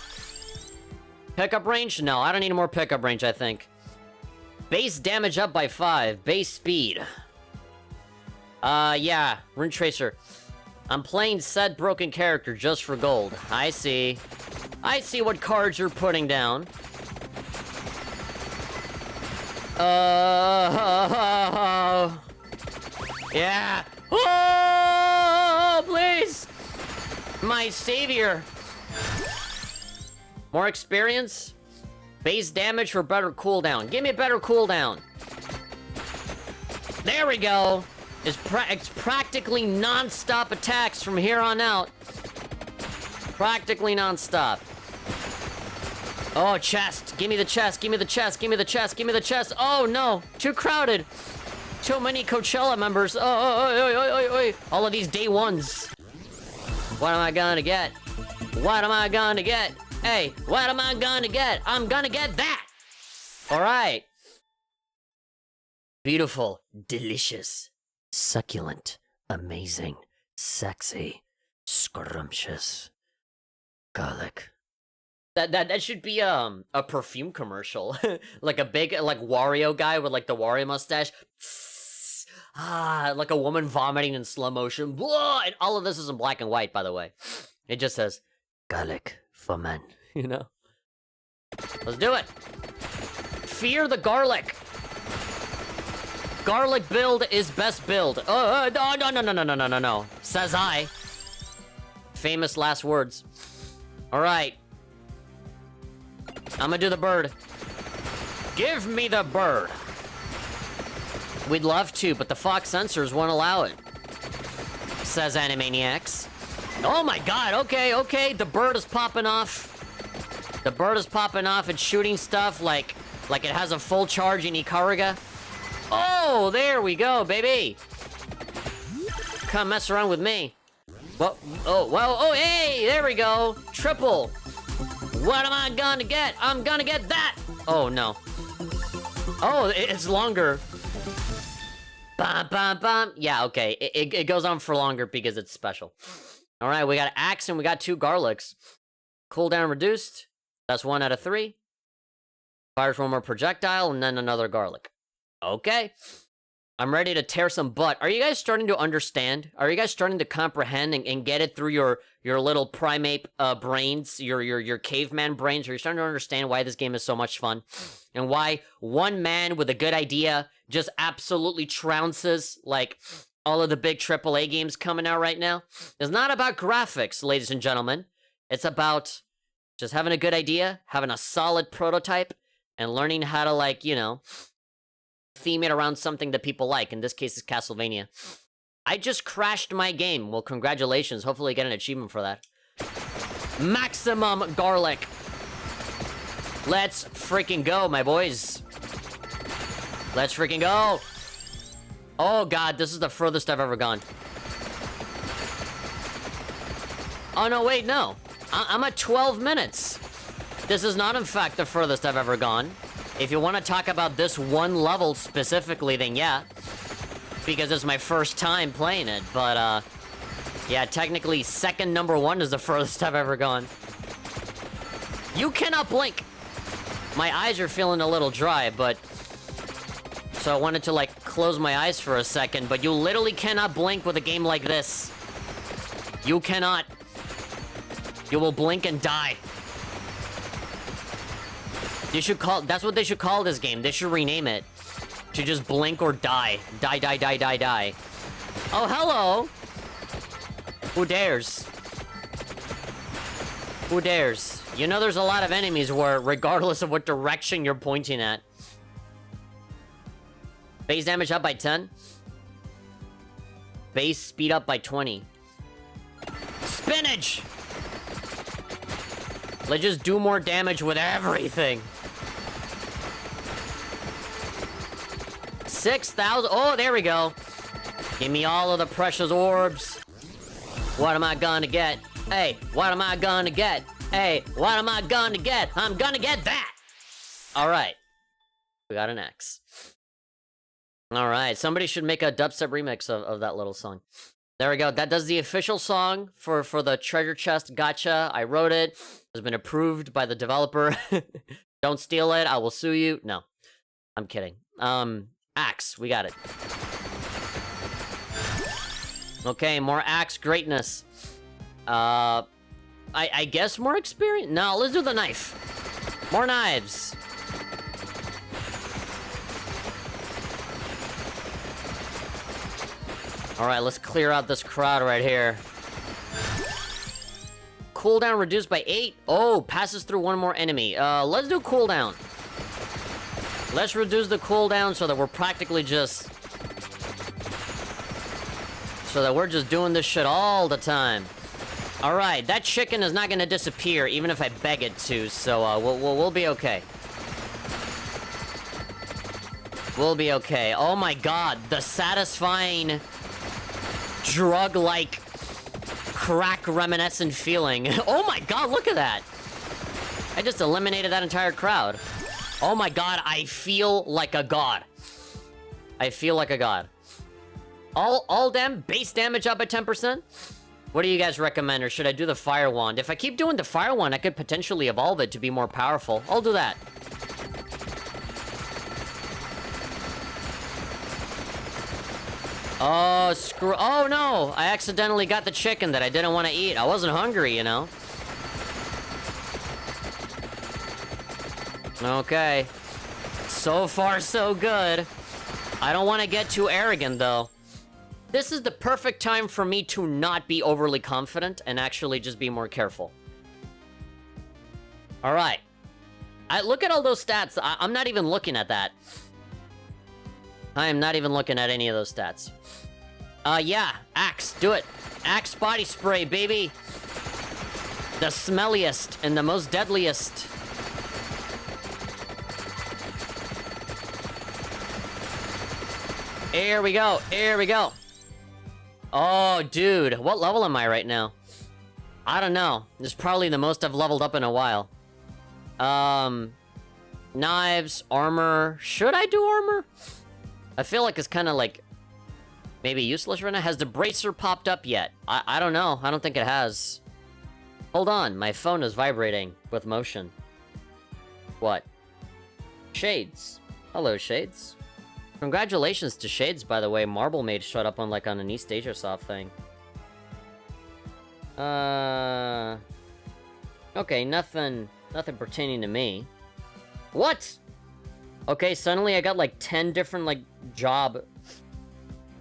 Pickup range? No, I don't need more pickup range, I think. Base damage up by 5. Base speed. Yeah. Rune Tracer. I'm playing said broken character just for gold. I see. I see what cards you're putting down. Yeah. Oh, please! My savior! More experience? Base damage for better cooldown. Give me a better cooldown. There we go. It's practically non-stop attacks from here on out. Practically non-stop. Oh, chest. Give me the chest. Give me the chest. Give me the chest. Give me the chest. Oh, no. Too crowded. Too many Coachella members. Oh. All of these day ones. What am I gonna get? What am I gonna get? Hey, what am I gonna get? I'm gonna get that! Alright. Beautiful. Delicious. Succulent. Amazing. Sexy. Scrumptious. Garlic. That should be a perfume commercial. Like a big like Wario guy with like the Wario mustache. Like a woman vomiting in slow motion. Blah! And all of this is in black and white, by the way. It just says garlic for men, you know? Let's do it. Fear the garlic. Garlic build is best build. No. Says I. Famous last words. Alright. I'm gonna do the bird. Give me the bird. We'd love to, but the Fox sensors won't allow it. Says Animaniacs. Oh my god, okay. The bird is popping off. The bird is popping off and shooting stuff like it has a full charge in Ikaruga. Oh, there we go, baby. Come mess around with me. Oh, hey, there we go. Triple. What am I gonna get? I'm gonna get that. Oh, no. Oh, it's longer. Bum, bum, bum. Yeah, okay. It goes on for longer because it's special. All right, we got an axe and we got 2 garlics. Cooldown reduced. That's 1 out of 3. Fires 1 more projectile and then another garlic. Okay. I'm ready to tear some butt. Are you guys starting to understand? Are you guys starting to comprehend and get it through your little primate brains, your caveman brains? Are you starting to understand why this game is so much fun? And why one man with a good idea just absolutely trounces like all of the big AAA games coming out right now? It's not about graphics, ladies and gentlemen. It's about just having a good idea, having a solid prototype, and learning how to, like, you know, theme it around something that people like. In this case, it's Castlevania. I just crashed my game. Well, congratulations. Hopefully I get an achievement for that. Maximum garlic. Let's freaking go, my boys. Let's freaking go. Oh, God. This is the furthest I've ever gone. Oh, no, wait, no. I'm at 12 minutes. This is not, in fact, the furthest I've ever gone. If you want to talk about this one level specifically, then yeah. Because it's my first time playing it. But, yeah, technically, second number 1 is the furthest I've ever gone. You cannot blink. My eyes are feeling a little dry, but... So I wanted to, like, close my eyes for a second, but you literally cannot blink with a game like this. You cannot. You will blink and die. You should call... That's what they should call this game. They should rename it. To just blink or die. Die, die, die, die, die. Oh, hello! Who dares? Who dares? You know there's a lot of enemies where, regardless of what direction you're pointing at... Base damage up by 10. Base speed up by 20. Spinach! Let's just do more damage with everything. 6,000. Oh, there we go. Give me all of the precious orbs. What am I gonna get? Hey, what am I gonna get? Hey, what am I gonna get? I'm gonna get that! Alright. We got an X. Alright, somebody should make a dubstep remix of that little song. There we go. That does the official song for the treasure chest gacha. I wrote it. It has been approved by the developer. Don't steal it. I will sue you. No. I'm kidding. Axe. We got it. Okay, more axe greatness. I guess more experience? No, let's do the knife. More knives. Alright, let's clear out this crowd right here. Cooldown reduced by 8. Oh, passes through 1 more enemy. Let's do cooldown. Let's reduce the cooldown so that we're practically just... So that we're just doing this shit all the time. Alright, that chicken is not gonna disappear even if I beg it to, so we'll be okay. We'll be okay. Oh my god, the satisfying... drug-like, crack-reminiscent feeling. Oh my god, look at that! I just eliminated that entire crowd. Oh my god, I feel like a god. I feel like a god. All base damage up by 10%? What do you guys recommend, or should I do the fire wand? If I keep doing the fire wand, I could potentially evolve it to be more powerful. I'll do that. Oh, screw... Oh, no! I accidentally got the chicken that I didn't want to eat. I wasn't hungry, you know? Okay. So far, so good. I don't want to get too arrogant, though. This is the perfect time for me to not be overly confident and actually just be more careful. Alright. Look at all those stats. I'm not even looking at that. I am not even looking at any of those stats. Yeah. Axe. Do it. Axe body spray, baby. The smelliest and the most deadliest. Here we go. Here we go. Oh, dude. What level am I right now? I don't know. This is probably the most I've leveled up in a while. Knives, armor. Should I do armor? I feel like it's kind of like maybe useless right now. Has the bracer popped up yet? I don't know. I don't think it has. Hold on. My phone is vibrating with motion. What? Shades. Hello, Shades. Congratulations to Shades, by the way. Marble Maid showed up on, like, on an East Asia Soft thing. Okay, nothing pertaining to me. What? Okay, suddenly I got, like, 10 different, like, job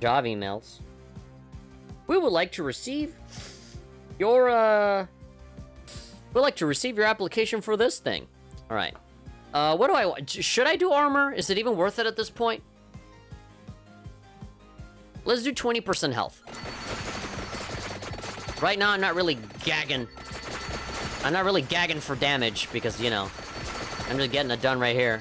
emails. We would like to receive your, we'd like to receive your application for this thing. Alright. What do I want? Should I do armor? Is it even worth it at this point? Let's do 20% health. Right now, I'm not really gagging. I'm not really gagging for damage because, you know, I'm just getting it done right here.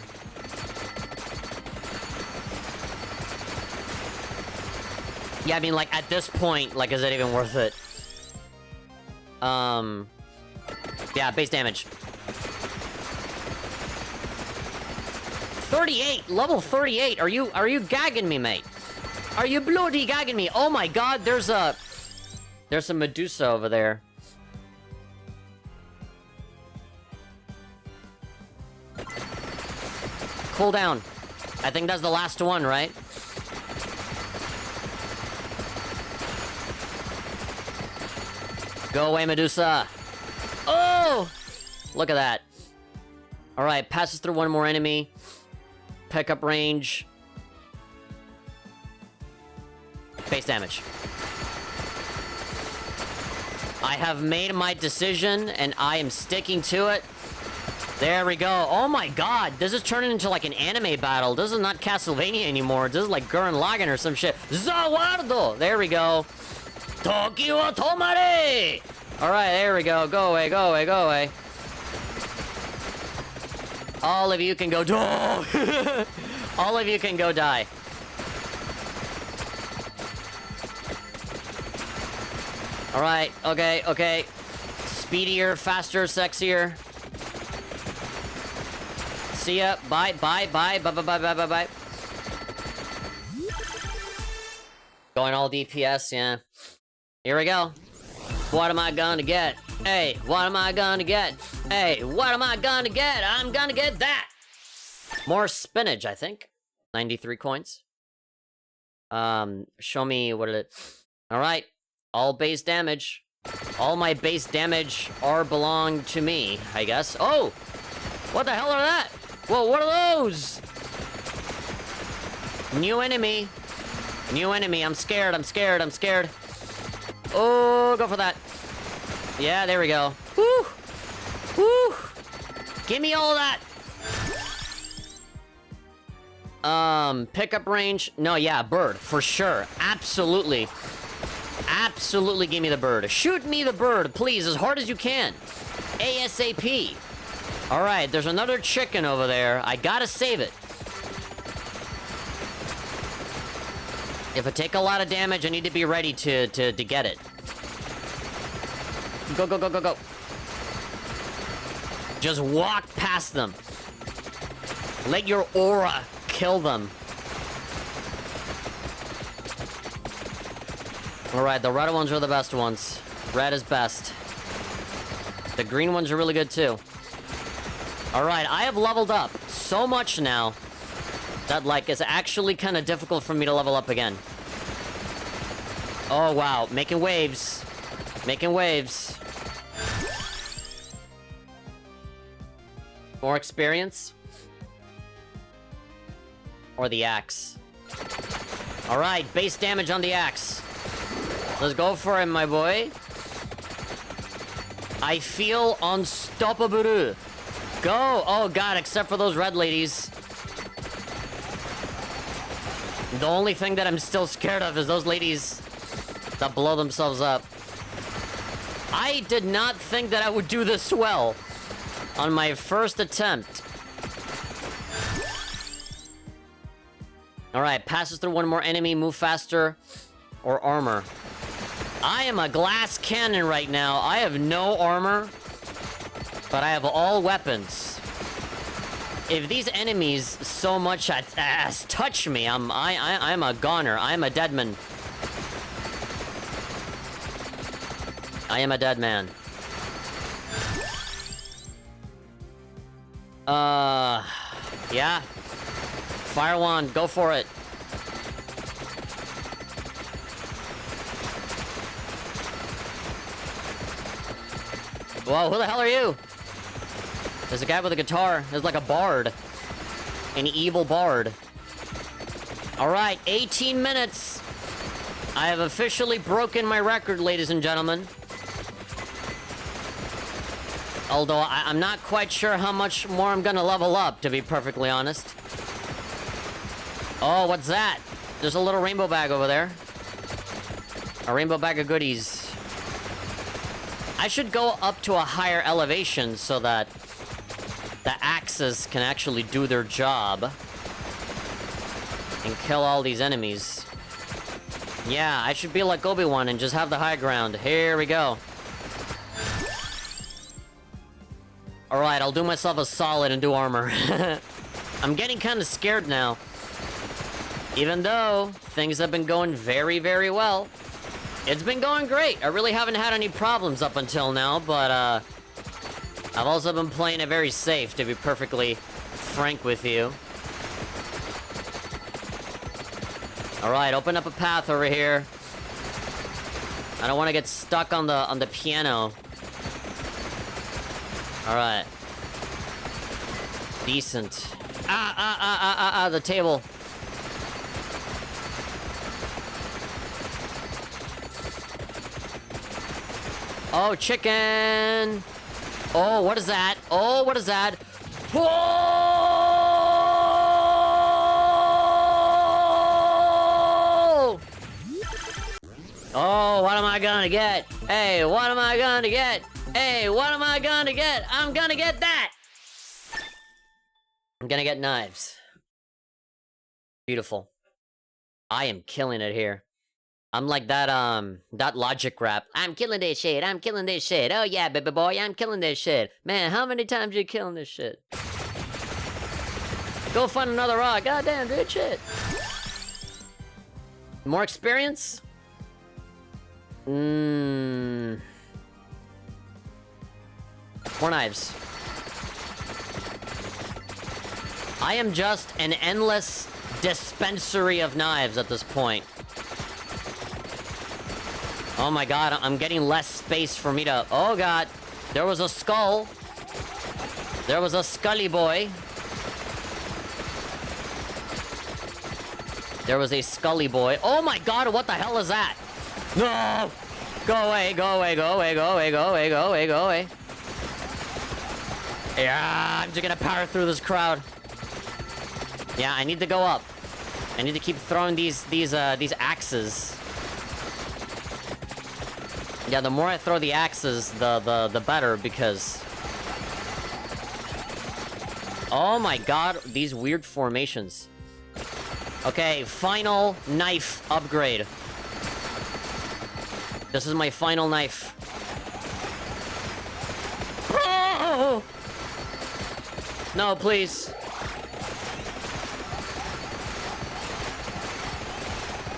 Yeah, I mean, like, at this point, like, is it even worth it? Yeah, base damage. 38! Level 38! Are you gagging me, mate? Are you bloody gagging me? Oh my god, there's a Medusa over there. Cool down. I think that's the last one, right? Go away, Medusa. Oh! Look at that. Alright, passes through one more enemy. Pickup range. Base damage. I have made my decision, and I am sticking to it. There we go. Oh my god, this is turning into like an anime battle. This is not Castlevania anymore. This is like Gurren Lagann or some shit. Zawardo! There we go. Toki wa tomare! Alright, there we go. Go away, go away, go away. All of you can go die. All of you can go die. Alright, okay, okay. Speedier, faster, sexier. See ya. Bye, bye, bye, bye, bye, bye, bye, bye, bye. Going all DPS, yeah. Here we go. What am I gonna get? Hey, what am I gonna get? Hey, what am I gonna get? I'm gonna get that! More spinach, I think. 93 coins. Show me what it is. Alright. All base damage. All my base damage belong to me, I guess. Oh! What the hell are that? Whoa, what are those? New enemy. New enemy. I'm scared, I'm scared, I'm scared. Oh, go for that. Yeah, there we go. Woo! Woo! Give me all of that! Pickup range. No, yeah, bird. For sure. Absolutely. Absolutely give me the bird. Shoot me the bird, please, as hard as you can. ASAP. Alright, there's another chicken over there. I gotta save it. If I take a lot of damage, I need to be ready to get it. Go, go, go, go, go. Just walk past them. Let your aura kill them. Alright, the red ones are the best ones. Red is best. The green ones are really good too. Alright, I have leveled up so much now that, like, it's actually kind of difficult for me to level up again. Oh, wow. Making waves. Making waves. More experience? Or the axe? Alright, base damage on the axe. Let's go for it, my boy. I feel unstoppable. Go! Oh god, except for those red ladies. The only thing that I'm still scared of is those ladies that blow themselves up. I did not think that I would do this well on my first attempt. Alright, passes through one more enemy, move faster, or armor. I am a glass cannon right now. I have no armor, but I have all weapons. If these enemies so much as touch me, I'm a goner. I'm a dead man. I am a dead man. Yeah. Fire wand, go for it. Whoa, who the hell are you? There's a guy with a guitar. There's like a bard. An evil bard. Alright, 18 minutes. I have officially broken my record, ladies and gentlemen. Although, I'm not quite sure how much more I'm gonna level up, to be perfectly honest. Oh, what's that? There's a little rainbow bag over there. A rainbow bag of goodies. I should go up to a higher elevation so that the axes can actually do their job and kill all these enemies. Yeah, I should be like Obi-Wan and just have the high ground. Here we go. Alright, I'll do myself a solid and do armor. I'm getting kind of scared now. Even though things have been going very, very well. It's been going great. I really haven't had any problems up until now, but I've also been playing it very safe, to be perfectly frank with you. Alright, open up a path over here. I don't want to get stuck on the piano. Alright. Decent. The table. Oh, chicken! Oh, what is that? Oh, what is that? Whoa! Oh, what am I gonna get? Hey, what am I gonna get? Hey, what am I gonna get? I'm gonna get that! I'm gonna get knives. Beautiful. I am killing it here. I'm like that Logic rap. I'm killing this shit, I'm killing this shit. Oh yeah, baby boy, I'm killing this shit. Man, how many times you killing this shit? Go find another rock. Goddamn, dude, shit. More experience? More knives. I am just an endless dispensary of knives at this point. Oh my god, I'm getting less space for me to... Oh god, there was a skull. There was a scully boy. There was a scully boy. Oh my god, what the hell is that? No! Go away, go away, go away, go away, go away, go away, go away. Yeah, I'm just gonna power through this crowd. Yeah, I need to go up. I need to keep throwing these axes. Yeah, the more I throw the axes, the better, because... Oh my god, these weird formations. Okay, final knife upgrade. This is my final knife. Oh! No, please.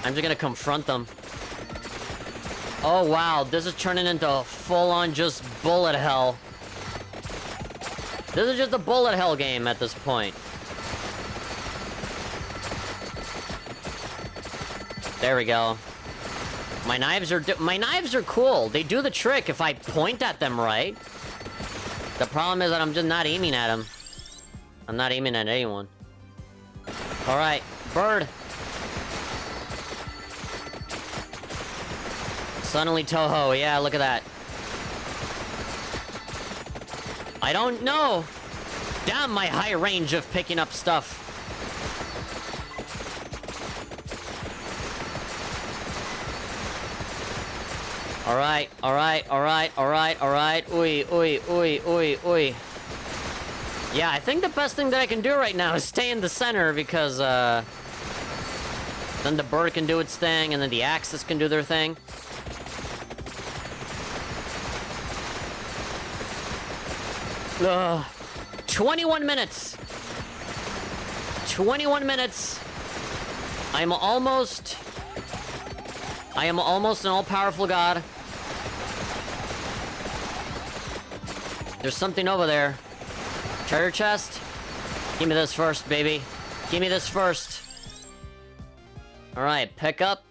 I'm just gonna confront them. Oh wow, this is turning into full-on just bullet hell. This is just a bullet hell game at this point. There we go. My knives are cool. They do the trick if I point at them right. The problem is that I'm just not aiming at them. I'm not aiming at anyone. Alright, bird. Suddenly Toho, yeah, look at that. I don't know. Damn my high range of picking up stuff. Alright, alright, alright, alright, alright. Oi, oi, oi, oi, oi. Yeah, I think the best thing that I can do right now is stay in the center because, then the bird can do its thing, and then the axes can do their thing. Ugh. 21 minutes! 21 minutes! I am almost an all-powerful god. There's something over there. Treasure chest? Give me this first, baby. Give me this first. Alright, pick up.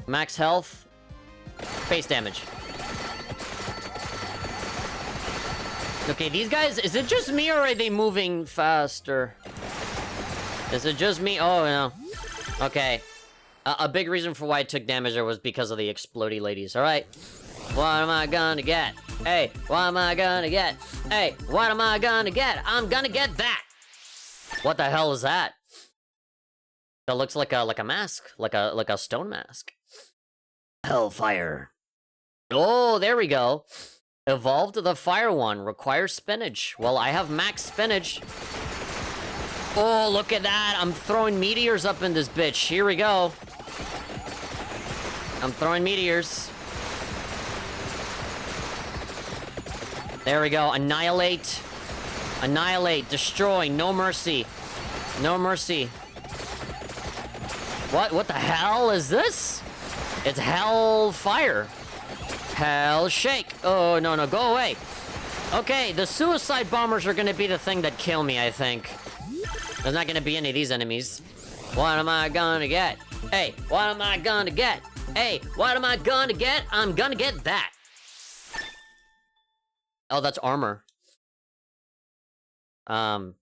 Max health. Base damage. Okay, these guys, is it just me or are they moving faster? Is it just me? Oh, no. Okay. A big reason for why I took damage there was because of the explodey ladies. Alright. What am I gonna get? Hey, what am I gonna get? Hey, what am I gonna get? I'm gonna get that! What the hell is that? That looks like a mask. Like a stone mask. Hellfire. Oh, there we go. Evolved the fire one. Requires spinach. Well, I have max spinach. Oh, look at that. I'm throwing meteors up in this bitch. Here we go. I'm throwing meteors. There we go. Annihilate. Annihilate. Destroy. No mercy. No mercy. What the hell is this? It's hellfire. Hell shake. Oh, no, no. Go away. Okay, the suicide bombers are gonna be the thing that kill me, I think. There's not gonna be any of these enemies. What am I gonna get? Hey, what am I gonna get? Hey, what am I gonna get? I'm gonna get that. Oh, that's armor. Yeah.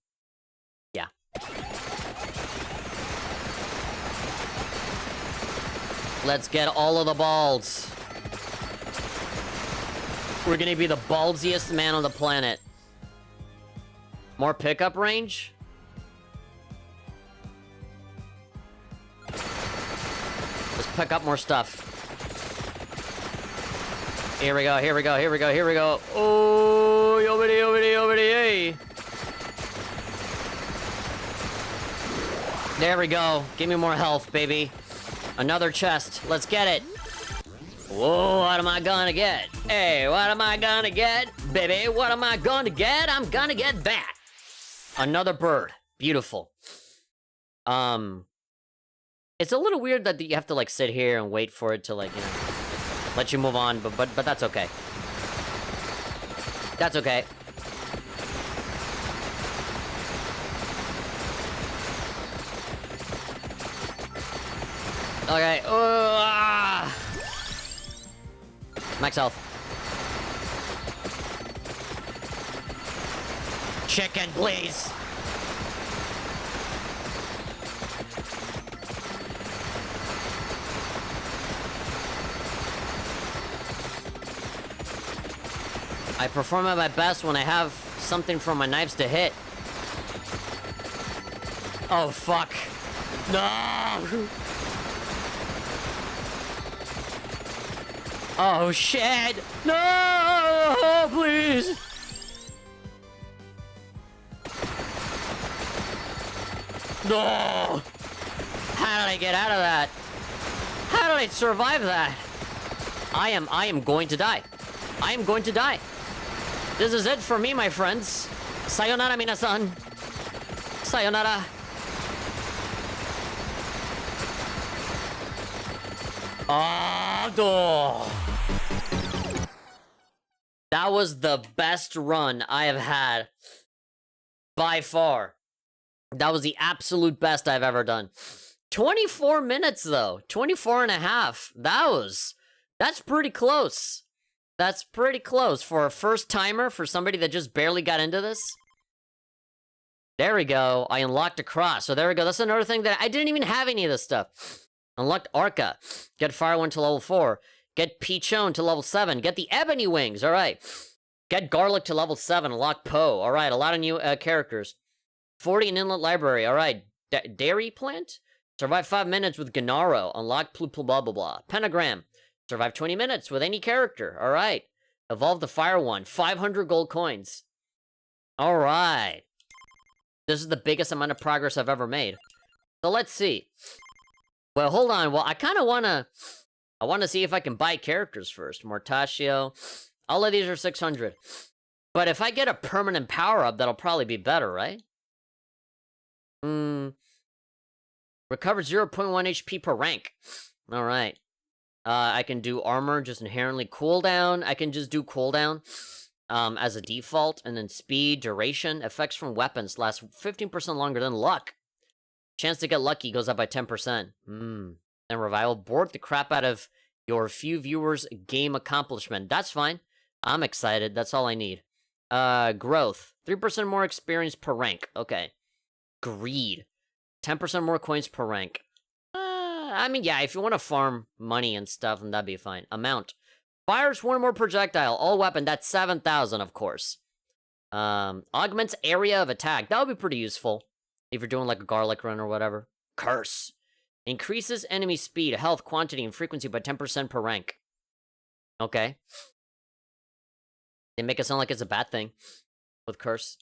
Let's get all of the balls. We're gonna be the ballsiest man on the planet. More pickup range? Let's pick up more stuff. Here we go, here we go, here we go, here we go. Oh, yobity, yobity, yobity, hey. There we go. Give me more health, baby. Another chest. Let's get it. Whoa, what am I gonna get? Hey, what am I gonna get? Baby, what am I gonna get? I'm gonna get that. Another bird. Beautiful. It's a little weird that you have to, like, sit here and wait for it to, like, you know, let you move on, but that's okay. That's okay. Okay. Max health. Chicken, please. I perform at my best when I have something for my knives to hit. Oh, fuck. No! Oh, shit! No! Please! No! How did I get out of that? How did I survive that? I am going to die. I am going to die. This is it for me, my friends. Sayonara, minasan. Sayonara. That was the best run I have had by far. That was the absolute best I've ever done. 24 minutes though. 24 and a half. That's pretty close. That's pretty close for a first timer, for somebody that just barely got into this. There we go. I unlocked a cross. So there we go. That's another thing that I didn't even have any of this stuff. Unlocked Arca. Get Fire 1 to level 4. Get Pichon to level 7. Get the Ebony Wings. All right. Get Garlic to level 7. Unlock Poe. All right. A lot of new characters. 40 in Inlet Library. All right. Dairy Plant. Survive 5 minutes with Gennaro. Unlock blah, blah, blah, blah. Pentagram. Survive 20 minutes with any character. All right. Evolve the Fire One. 500 gold coins. All right. This is the biggest amount of progress I've ever made. So let's see. Well, hold on. Well, I kind of want to... I want to see if I can buy characters first. Mortaccio. All of these are 600. But if I get a permanent power-up, that'll probably be better, right? Recover 0.1 HP per rank. Alright. I can do armor, just inherently cooldown. I can just do cooldown as a default. And then speed, duration, effects from weapons last 15% longer than luck. Chance to get lucky goes up by 10%. And revival. Board the crap out of your few viewers' game accomplishment. That's fine. I'm excited. That's all I need. Growth. 3% more experience per rank. Okay. Greed. 10% more coins per rank. I mean, yeah, if you want to farm money and stuff, then that'd be fine. Amount. Fires one more projectile. All weapon. That's 7,000, of course. Augments area of attack. That would be pretty useful. If you're doing like a garlic run or whatever. Curse. Increases enemy speed, health, quantity, and frequency by 10% per rank. Okay. They make it sound like it's a bad thing. With Curse.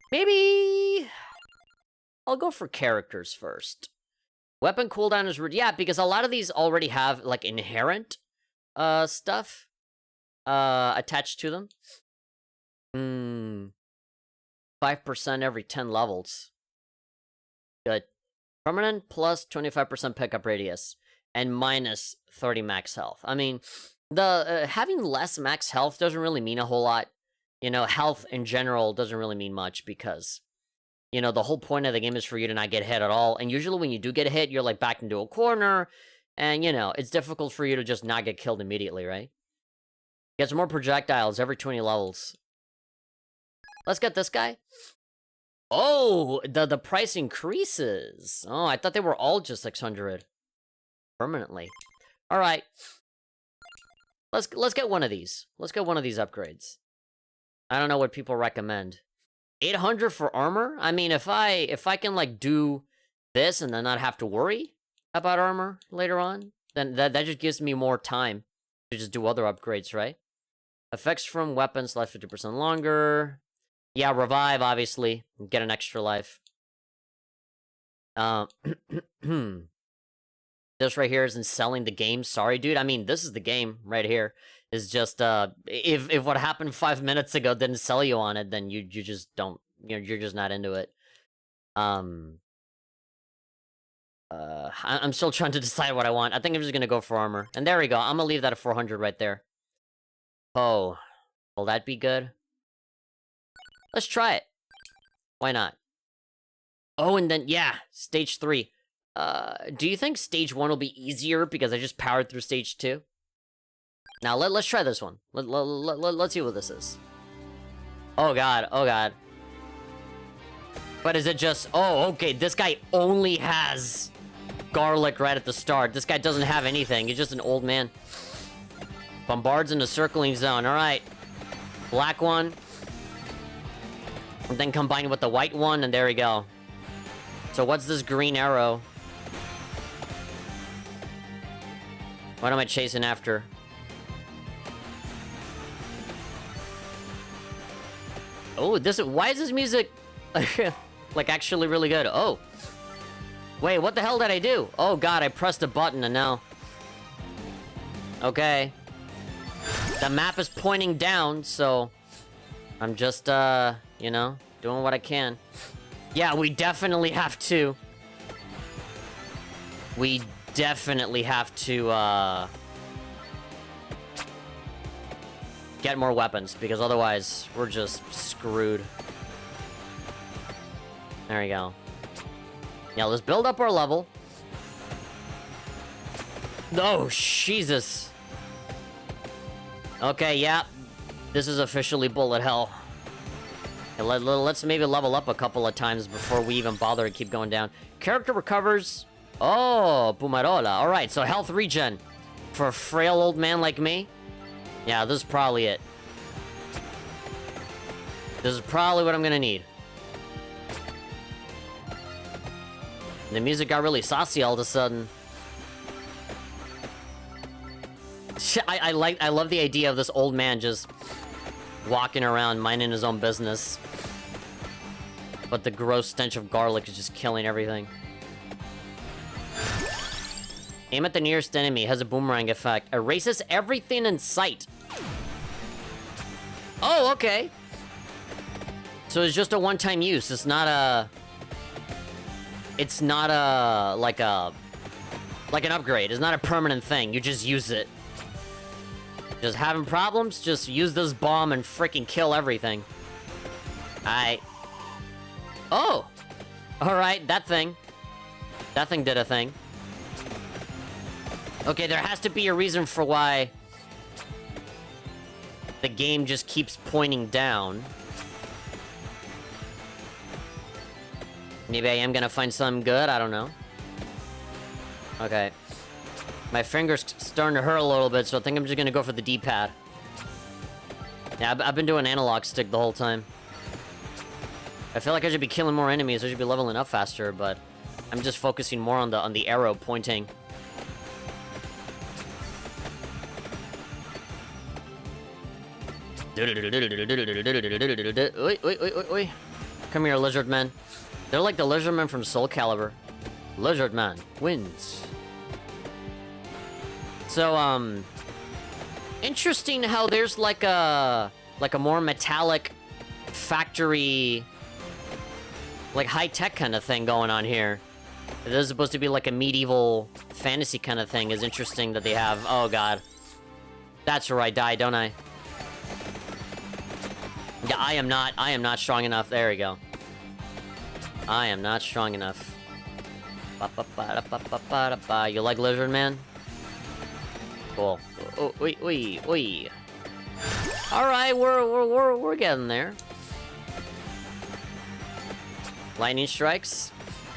Maybe... I'll go for characters first. Weapon cooldown is... Yeah, because a lot of these already have, like, inherent stuff attached to them. 5% every 10 levels. Good. Permanent plus 25% pickup radius. And minus 30 max health. I mean, the having less max health doesn't really mean a whole lot. You know, health in general doesn't really mean much because, you know, the whole point of the game is for you to not get hit at all. And usually when you do get hit, you're like backed into a corner. And, you know, it's difficult for you to just not get killed immediately, right? Get some more projectiles every 20 levels. Let's get this guy. Oh, the price increases. Oh, I thought they were all just 600. Permanently. Alright. Let's get one of these. Let's get one of these upgrades. I don't know what people recommend. 800 for armor? I mean, if I can, like, do this and then not have to worry about armor later on, then that just gives me more time to just do other upgrades, right? Effects from weapons last 50% longer. Yeah, revive, obviously. Get an extra life. This right here isn't selling the game. Sorry, dude. I mean, this is the game right here. It's just, if what happened 5 minutes ago didn't sell you on it, then you just don't, you're just not into it. I'm still trying to decide what I want. I think I'm just gonna go for armor. And there we go. I'm gonna leave that at 400 right there. Oh, will that be good? Let's try it. Why not? Oh, and then, yeah, stage 3. Do you think stage 1 will be easier because I just powered through stage 2? Now, let's try this one. Let's see what this is. Oh, God. Oh, God. But is it just... Oh, okay, this guy only has garlic right at the start. This guy doesn't have anything. He's just an old man. Bombards in the circling zone. All right. Black one. And then combine with the white one, and there we go. So what's this green arrow? What am I chasing after? Oh, why is this music like actually really good? Oh. Wait, what the hell did I do? Oh god, I pressed a button and now... Okay. The map is pointing down, so... I'm just, you know, doing what I can. Yeah, we definitely have to... We definitely have to, get more weapons, because otherwise, we're just screwed. There we go. Yeah, let's build up our level. Oh, Jesus. Okay, yeah. This is officially bullet hell. Okay, let's maybe level up a couple of times before we even bother to keep going down. Character recovers... Oh, Pumarola. Alright, so health regen. For a frail old man like me? Yeah, this is probably it. This is probably what I'm gonna need. The music got really saucy all of a sudden. I love the idea of this old man just walking around minding his own business. But the gross stench of garlic is just killing everything. Aim at the nearest enemy, has a boomerang effect. Erases everything in sight. Oh, okay. So it's just a one-time use. It's not a... It's not a... Like an upgrade. It's not a permanent thing. You just use it. Just having problems? Just use this bomb and freaking kill everything. Oh! Alright, that thing. That thing did a thing. Okay, there has to be a reason for why the game just keeps pointing down. Maybe I am gonna find something good, I don't know. Okay. My finger's starting to hurt a little bit, so I think I'm just gonna go for the D-pad. Yeah, I've been doing analog stick the whole time. I feel like I should be killing more enemies, I should be leveling up faster, but I'm just focusing more on the arrow pointing. Oi. Come here, lizard man. They're like the lizard man from Soul Calibur. Lizard man wins. So, interesting how there's like a more metallic factory, like high-tech kind of thing going on here. This is supposed to be like a medieval fantasy kind of thing. Is interesting that they have. Oh god, that's where I die, don't I? Yeah, I am not strong enough. There we go. I am not strong enough. You like Lizard Man? Cool. Oh, oi. Alright, we're getting there. Lightning strikes.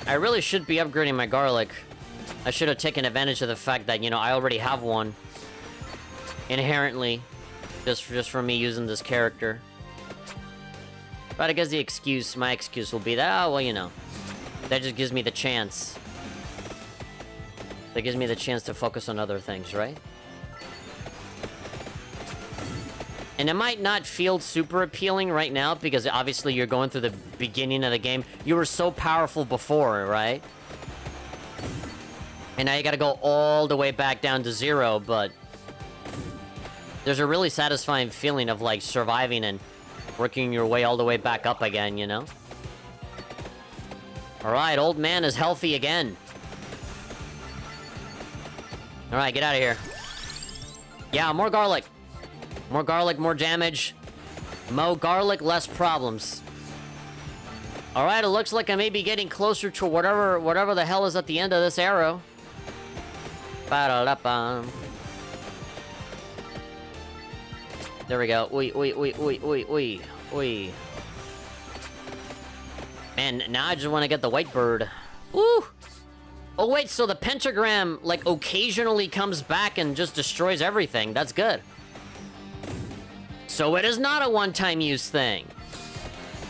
I really should be upgrading my garlic. I should have taken advantage of the fact that, you know, I already have one. Inherently. Just for me using this character. But I guess my excuse will be that, oh, well, you know. That just gives me the chance. That gives me the chance to focus on other things, right? And it might not feel super appealing right now, because obviously you're going through the beginning of the game. You were so powerful before, right? And now you gotta go all the way back down to 0, but... There's a really satisfying feeling of, like, surviving and working your way all the way back up again, you know? Alright, old man is healthy again. Alright, get out of here. Yeah, more garlic. More garlic, more damage. More garlic, less problems. Alright, it looks like I may be getting closer to whatever the hell is at the end of this arrow. Ba-da-da-bum. There we go. Oi. Man, now I just want to get the white bird. Woo! Oh wait, so the pentagram, like, occasionally comes back and just destroys everything. That's good. So it is not a one-time use thing.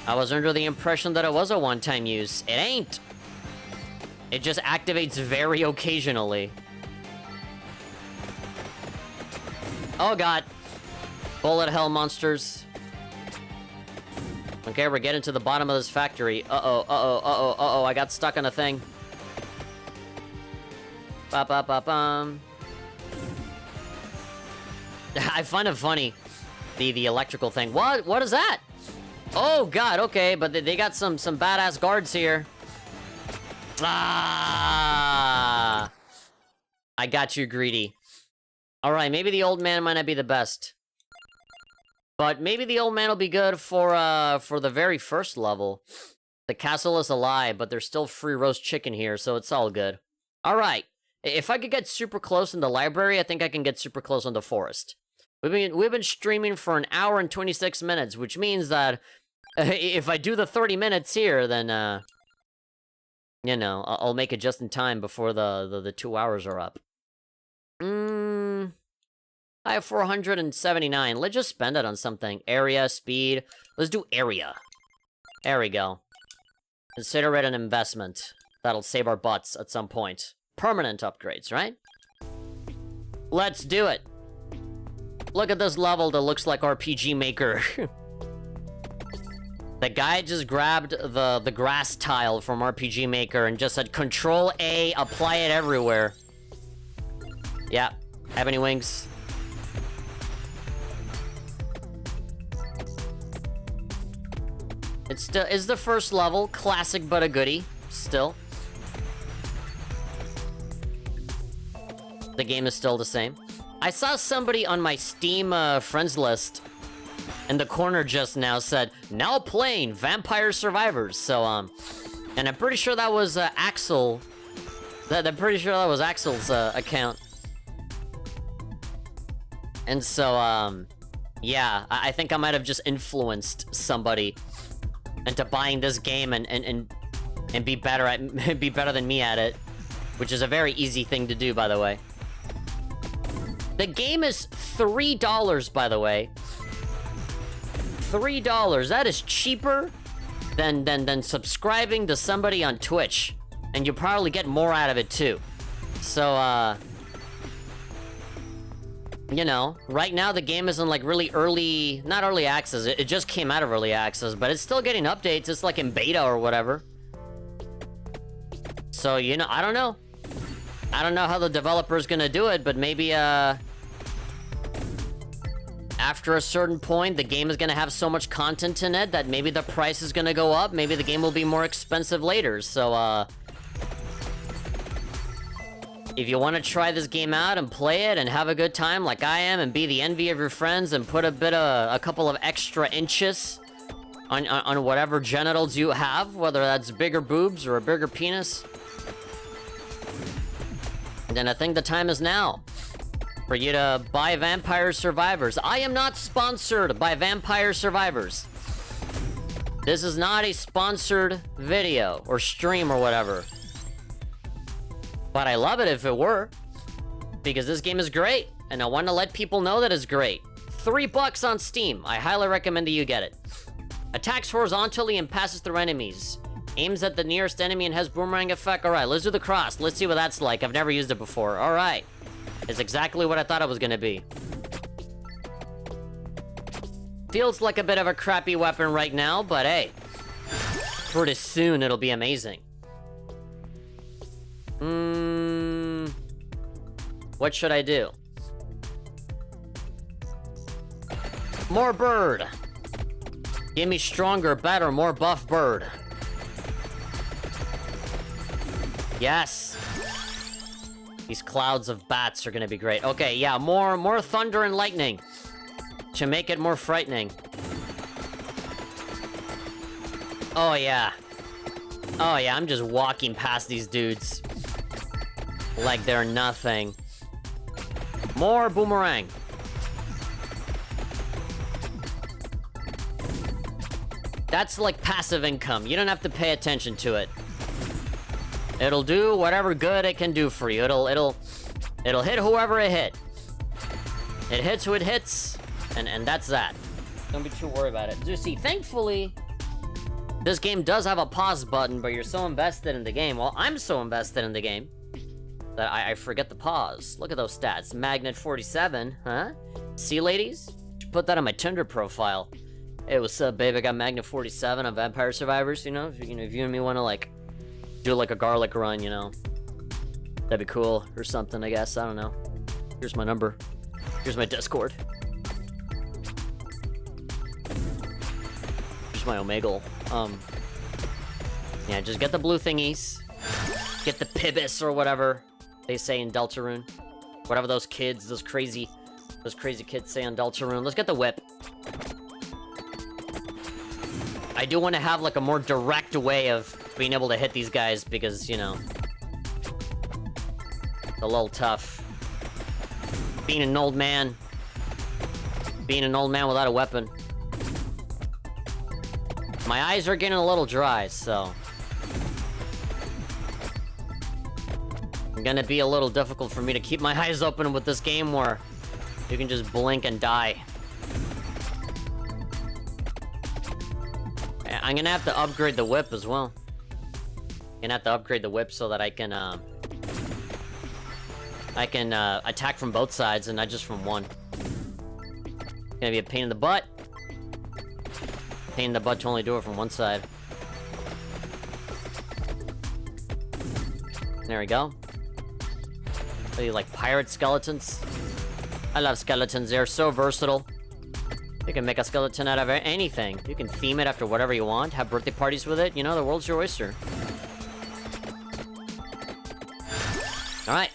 I was under the impression that it was a one-time use. It ain't. It just activates very occasionally. Oh god. Bullet hell monsters. Okay, we're getting to the bottom of this factory. Uh-oh, I got stuck on a thing. Ba-ba-ba-bum. I find it funny, the electrical thing. What is that? Oh god, okay, but they got some badass guards here. Ah! I got you, greedy. Alright, maybe the old man might not be the best. But maybe the old man will be good for the very first level. The castle is alive, but there's still free roast chicken here, so it's all good. Alright. If I could get super close in the library, I think I can get super close on the forest. We've been streaming for an hour and 26 minutes, which means that if I do the 30 minutes here, then you know, I'll make it just in time before the 2 hours are up. I have 479. Let's just spend it on something. Area, speed. Let's do area. There we go. Consider it an investment. That'll save our butts at some point. Permanent upgrades, right? Let's do it. Look at this level that looks like RPG Maker. The guy just grabbed the grass tile from RPG Maker and just said, Control A, apply it everywhere. Yeah. Have any wings? It's still is the first level, classic but a goodie, still. The game is still the same. I saw somebody on my Steam friends list in the corner just now said, now playing Vampire Survivors. So, and I'm pretty sure that was Axel. I'm pretty sure that was Axel's account. And so, yeah, I think I might have just influenced somebody into buying this game and be better at be better than me at it, which is a very easy thing to do, by the way. The game is $3, by the way. $3. That is cheaper than subscribing to somebody on Twitch, and you probably get more out of it too. So, you know, right now the game is in like really early, not early access, it just came out of early access, but it's still getting updates. It's like in beta or whatever. So, you know, I don't know how the developer's gonna do it, but maybe, after a certain point, the game is gonna have so much content in it that maybe the price is gonna go up. Maybe the game will be more expensive later. So, if you want to try this game out and play it and have a good time like I am and be the envy of your friends and put a couple of extra inches on whatever genitals you have, whether that's bigger boobs or a bigger penis, then I think the time is now for you to buy Vampire Survivors. I am not sponsored by Vampire Survivors. This is not a sponsored video or stream or whatever. But I love it if it were, because this game is great, and I want to let people know that it's great. $3 on Steam. I highly recommend that you get it. Attacks horizontally and passes through enemies. Aims at the nearest enemy and has boomerang effect. Alright, let's do the cross. Let's see what that's like. I've never used it before. Alright. It's exactly what I thought it was gonna be. Feels like a bit of a crappy weapon right now, but hey. Pretty soon it'll be amazing. What should I do? More bird. Give me stronger, better, more buff bird. Yes. These clouds of bats are gonna be great. Okay, yeah, more thunder and lightning to make it more frightening. Oh yeah. Oh yeah, I'm just walking past these dudes like they're nothing. More boomerang. That's like passive income. You don't have to pay attention to it. It'll do whatever good it can do for you. It'll hit whoever it hit. It hits who it hits, and that's that. Don't be too worried about it. Just see, thankfully, this game does have a pause button, but you're so invested in the game. Well, I'm so invested in the game that I forget the pause. Look at those stats. Magnet 47, huh? See, ladies? Should put that on my Tinder profile. Hey, what's up, babe? I got Magnet 47 on Vampire Survivors, you know? If you and me want to, like, do, like, a garlic run, you know? That'd be cool, or something, I guess. I don't know. Here's my number. Here's my Discord. Here's my Omegle. Yeah, just get the blue thingies. Get the Pibis or whatever they say in Deltarune. Whatever those kids, those crazy kids say on Deltarune. Let's get the whip. I do want to have, like, a more direct way of being able to hit these guys because, you know, it's a little tough. Being an old man. Being an old man without a weapon. My eyes are getting a little dry, so... Gonna be a little difficult for me to keep my eyes open with this game where you can just blink and die. I'm gonna have to upgrade the whip as well. Gonna have to upgrade the whip so that I can attack from both sides and not just from one. Gonna be a pain in the butt. Pain in the butt to only do it from one side. There we go. Are you like pirate skeletons? I love skeletons, they're so versatile. You can make a skeleton out of anything. You can theme it after whatever you want, have birthday parties with it, you know, the world's your oyster. Alright.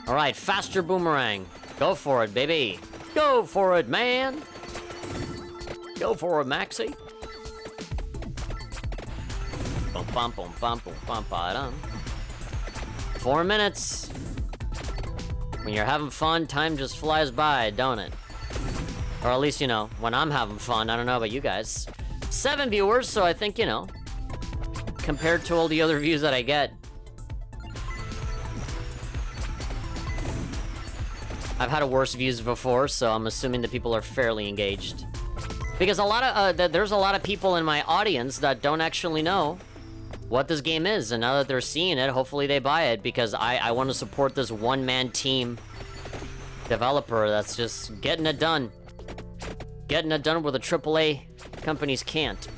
Alright, faster boomerang. Go for it, baby. Go for it, man. Go for it, Maxie. 4 minutes. When you're having fun, time just flies by, don't it? Or at least, you know, when I'm having fun. I don't know about you guys. 7 viewers, so I think, you know, compared to all the other views that I get, I've had worse views before, so I'm assuming that people are fairly engaged. Because a lot of there's a lot of people in my audience that don't actually know what this game is, and now that they're seeing it, hopefully they buy it, because I want to support this one-man team developer that's just getting it done. Getting it done where the AAA companies can't.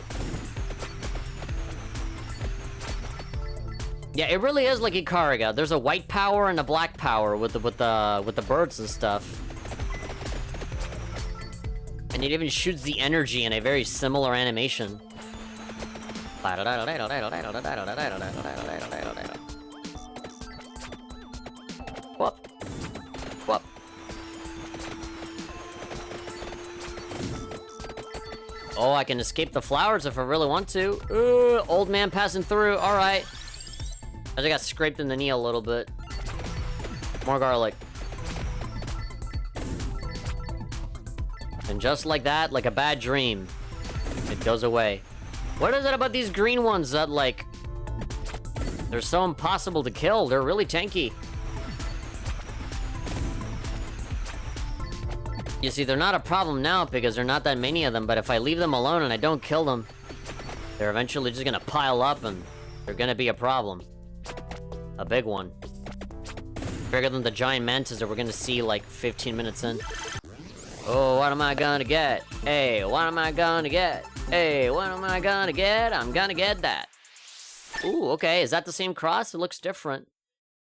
Yeah, it really is like Ikariga. There's a white power and a black power with the birds and stuff. And it even shoots the energy in a very similar animation. Whoop. Whoop. Oh, I can escape the flowers if I really want to. Old man passing through. Alright. I just got scraped in the knee a little bit. More garlic. And just like that, like a bad dream, it goes away. What is it about these green ones that, like, they're so impossible to kill? They're really tanky. You see, they're not a problem now because there are not that many of them, but if I leave them alone and I don't kill them, they're eventually just gonna pile up and they're gonna be a problem. A big one. Bigger than the giant mantis that we're gonna see like 15 minutes in. Oh, what am I gonna get? Hey, what am I gonna get? Hey, what am I gonna get? I'm gonna get that. Ooh, okay, is that the same cross? It looks different.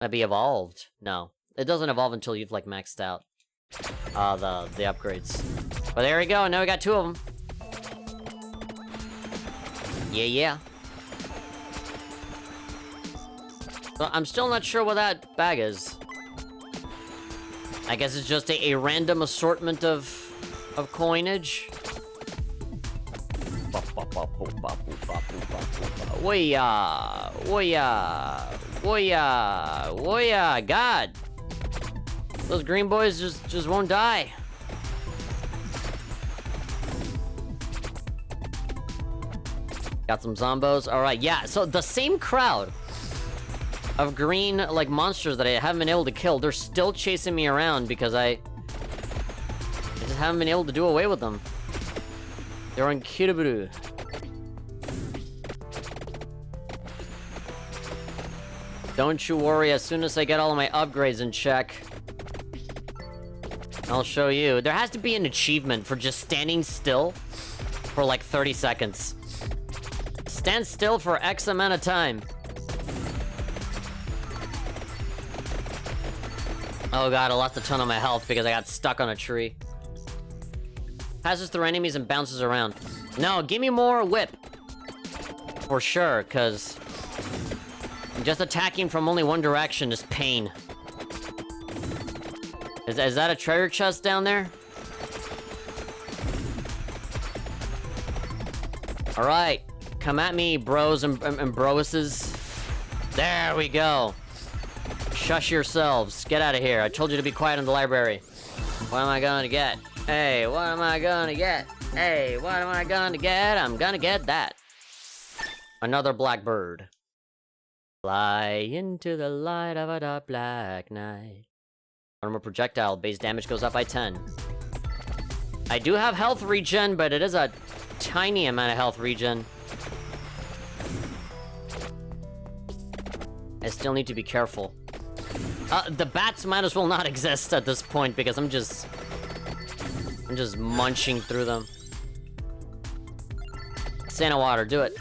Might be evolved. No, it doesn't evolve until you've like maxed out the upgrades. But there we go, now we got 2 of them. Yeah. So I'm still not sure what that bag is. I guess it's just a random assortment of coinage. Woya, God. Those green boys just won't die. Got some zombos. Alright, yeah, so the same crowd of green, like, monsters that I haven't been able to kill, they're still chasing me around because I just haven't been able to do away with them. They're on Kiriburu. Don't you worry, as soon as I get all of my upgrades in check, I'll show you. There has to be an achievement for just standing still for like 30 seconds. Stand still for X amount of time. Oh god, I lost a ton of my health because I got stuck on a tree. Passes through enemies and bounces around. No, give me more whip. For sure, because just attacking from only one direction is pain. Is that a treasure chest down there? Alright, come at me, bros and broesses. There we go. Shush yourselves. Get out of here. I told you to be quiet in the library. What am I gonna get? Hey, what am I gonna get? Hey, what am I gonna get? I'm gonna get that. Another black bird. Fly into the light of a dark black night. Armor projectile, base damage goes up by 10. I do have health regen, but it is a tiny amount of health regen. I still need to be careful. The bats might as well not exist at this point because I'm just munching through them. Santa water, do it.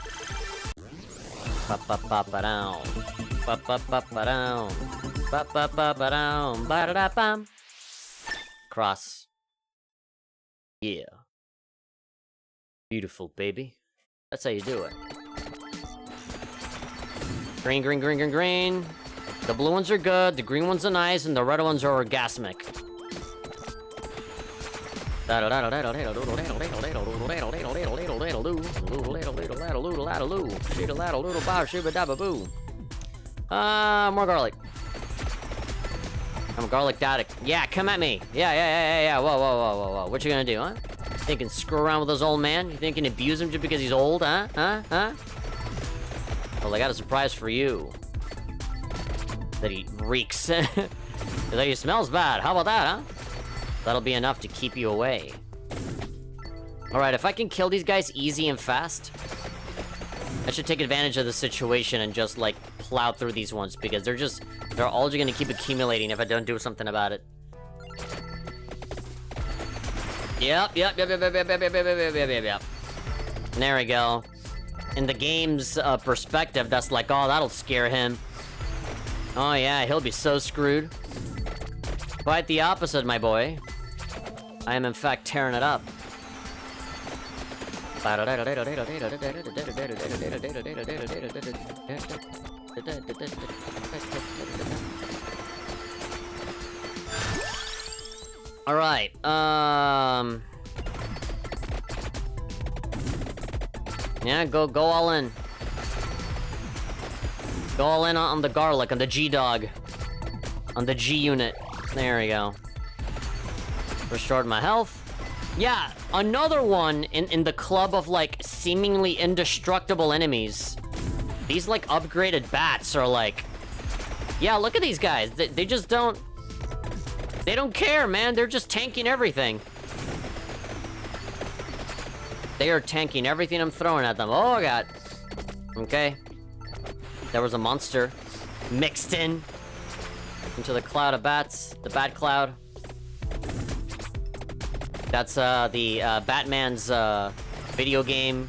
Ba-ba-ba-ba-down. Ba-ba-ba-ba-down. Ba-ba-ba-ba-down. Ba-da-da-bam. Cross. Yeah. Beautiful, baby. That's how you do it. Green, green, green, green, green. The blue ones are good, the green ones are nice, and the red ones are orgasmic. More garlic. I'm a garlic addict. Yeah, come at me. Yeah. Whoa, whoa, whoa, whoa, whoa. What you gonna do, huh? Thinking screw around with this old man? You thinking abuse him just because he's old, huh? Huh? Well, I got a surprise for you. That he reeks. That he smells bad. How about that, huh? That'll be enough to keep you away. Alright, if I can kill these guys easy and fast, I should take advantage of the situation and just, like, plow through these ones, because they're all just gonna keep accumulating if I don't do something about it. Yep. There we go. In the game's perspective, that's like, oh, that'll scare him. Oh yeah, he'll be so screwed. Quite the opposite, my boy. I am in fact tearing it up. Alright, yeah, go all in. Go all in on the garlic, on the G-Dog. On the G-Unit. There we go. Restored my health. Yeah, another one in the club of, like, seemingly indestructible enemies. These, like, upgraded bats are like... Yeah, look at these guys. They just don't... They don't care, man. They're just tanking everything. They are tanking everything I'm throwing at them. Oh, God. Okay. There was a monster mixed in into the cloud of bats. The bat cloud. That's the Batman's video game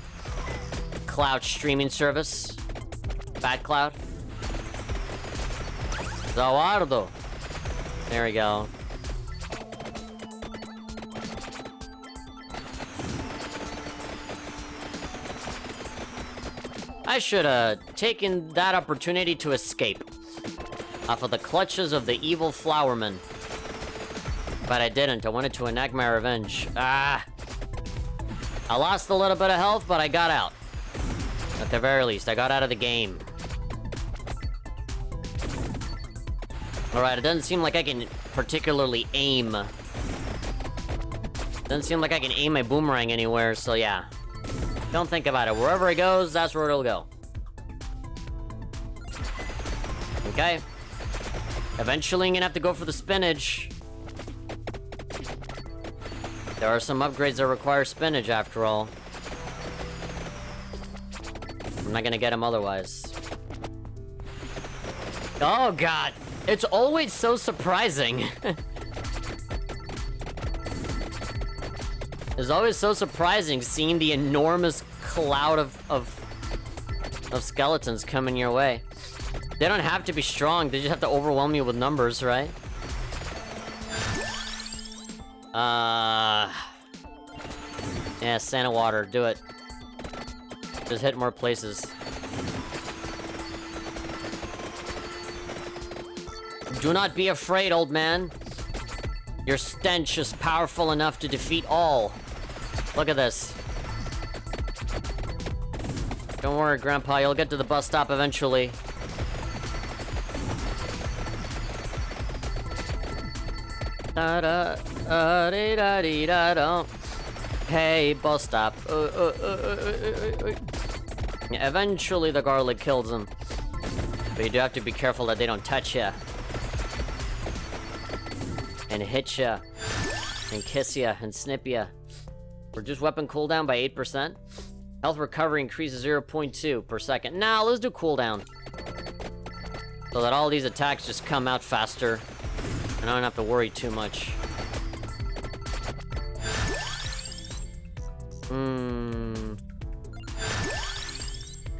cloud streaming service. Bat Cloud. Zawardo. There we go. I should have taken that opportunity to escape off of the clutches of the evil flowerman. But I didn't. I wanted to enact my revenge. I lost a little bit of health, but I got out. At the very least, I got out of the game. Alright, it doesn't seem like I can particularly aim. Doesn't seem like I can aim my boomerang anywhere, so yeah. Don't think about it. Wherever it goes, that's where it'll go. Okay. Eventually, I'm gonna have to go for the spinach. There are some upgrades that require spinach, after all. I'm not gonna get them otherwise. Oh, God. It's always so surprising. It's always so surprising seeing the enormous cloud of skeletons coming your way. They don't have to be strong, they just have to overwhelm you with numbers, right? Yeah, Santa water, do it. Just hit more places. Do not be afraid, old man. Your stench is powerful enough to defeat all. Look at this. Don't worry, Grandpa, you'll get to the bus stop eventually. Da-da-dee-da-dee-da-dum. Hey, bus stop. Yeah, eventually the garlic kills him. But you do have to be careful that they don't touch you. And hit you. And kiss you. And snip you. Reduce weapon cooldown by 8%. Health recovery increases 0.2 per second. Nah, let's do cooldown. So that all these attacks just come out faster. And I don't have to worry too much.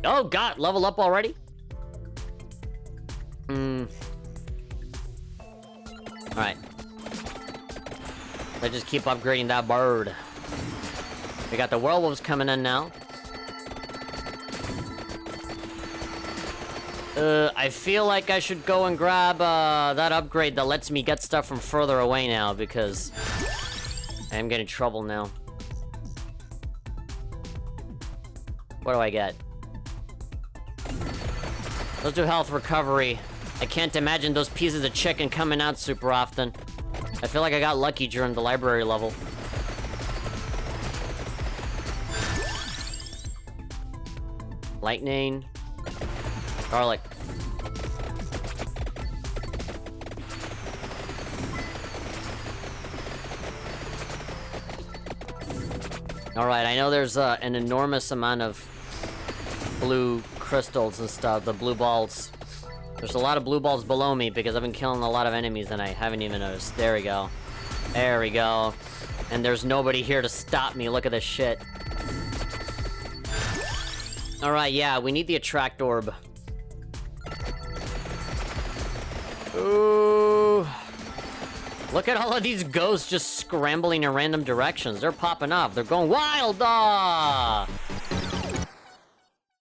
Oh god, level up already? Alright. Let's just keep upgrading that bird. We got the werewolves coming in now. I feel like I should go and grab that upgrade that lets me get stuff from further away now, because I am getting trouble now. What do I get? Let's do health recovery. I can't imagine those pieces of chicken coming out super often. I feel like I got lucky during the library level. Lightning. Garlic. Alright, I know there's an enormous amount of blue crystals and stuff, the blue balls. There's a lot of blue balls below me because I've been killing a lot of enemies and I haven't even noticed. There we go. There we go. And there's nobody here to stop me. Look at this shit. Alright, yeah, we need the attract orb. Ooh. Look at all of these ghosts just scrambling in random directions. They're popping off. They're going wild. Ah!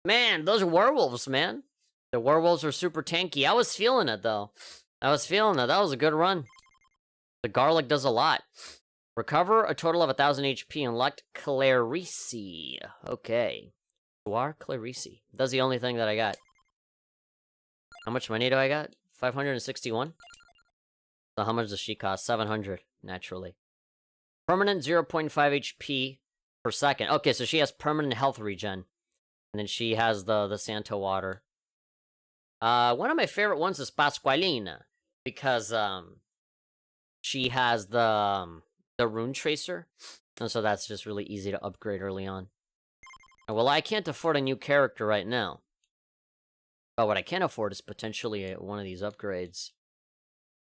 Man, those are werewolves, man. The werewolves are super tanky. I was feeling it, though. I was feeling it. That was a good run. The garlic does a lot. Recover a total of 1,000 HP and elect Clarice. Okay. Noir Clarice. That's the only thing that I got. How much money do I got? 561? So how much does she cost? 700, naturally. Permanent 0.5 HP per second. Okay, so she has permanent health regen. And then she has the Santo water. One of my favorite ones is Pasqualina. Because, she has the rune tracer. And so that's just really easy to upgrade early on. Well, I can't afford a new character right now. But what I can afford is potentially one of these upgrades.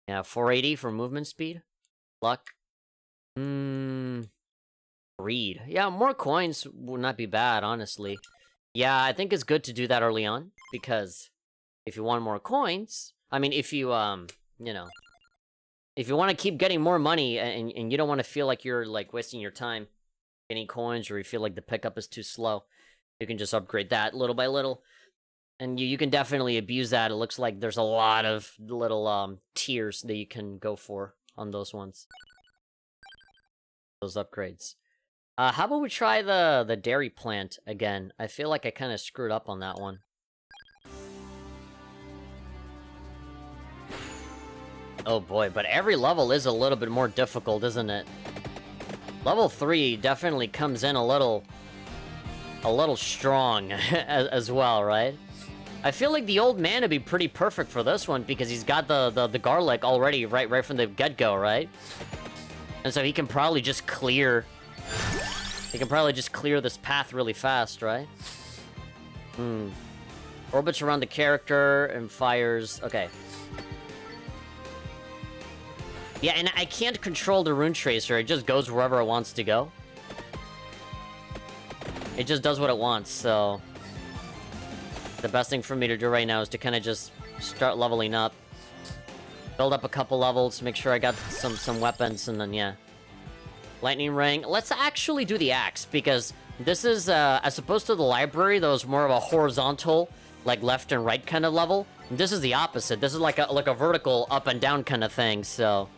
Yeah, 480 for movement speed. Luck. Greed. Yeah, more coins would not be bad, honestly. Yeah, I think it's good to do that early on. Because if you want more coins... I mean, if you, you know... If you want to keep getting more money and you don't want to feel like you're, like, wasting your time getting coins, or you feel like the pickup is too slow, you can just upgrade that little by little. And you can definitely abuse that. It looks like there's a lot of little tiers that you can go for on those ones. Those upgrades. How about we try the dairy plant again? I feel like I kind of screwed up on that one. Oh boy, but every level is a little bit more difficult, isn't it? Level 3 definitely comes in a little strong as well, right? I feel like the old man would be pretty perfect for this one because he's got the garlic already right from the get-go, right? And so he can probably just clear... He can probably just clear this path really fast, right? Orbits around the character and fires... Okay. Yeah, and I can't control the rune tracer. It just goes wherever it wants to go. It just does what it wants, so... The best thing for me to do right now is to kind of just start leveling up. Build up a couple levels, make sure I got some weapons, and then, yeah. Lightning Ring. Let's actually do the axe, because this is, as opposed to the library, that was more of a horizontal, like left and right kind of level. This is the opposite. This is like a vertical up and down kind of thing, so...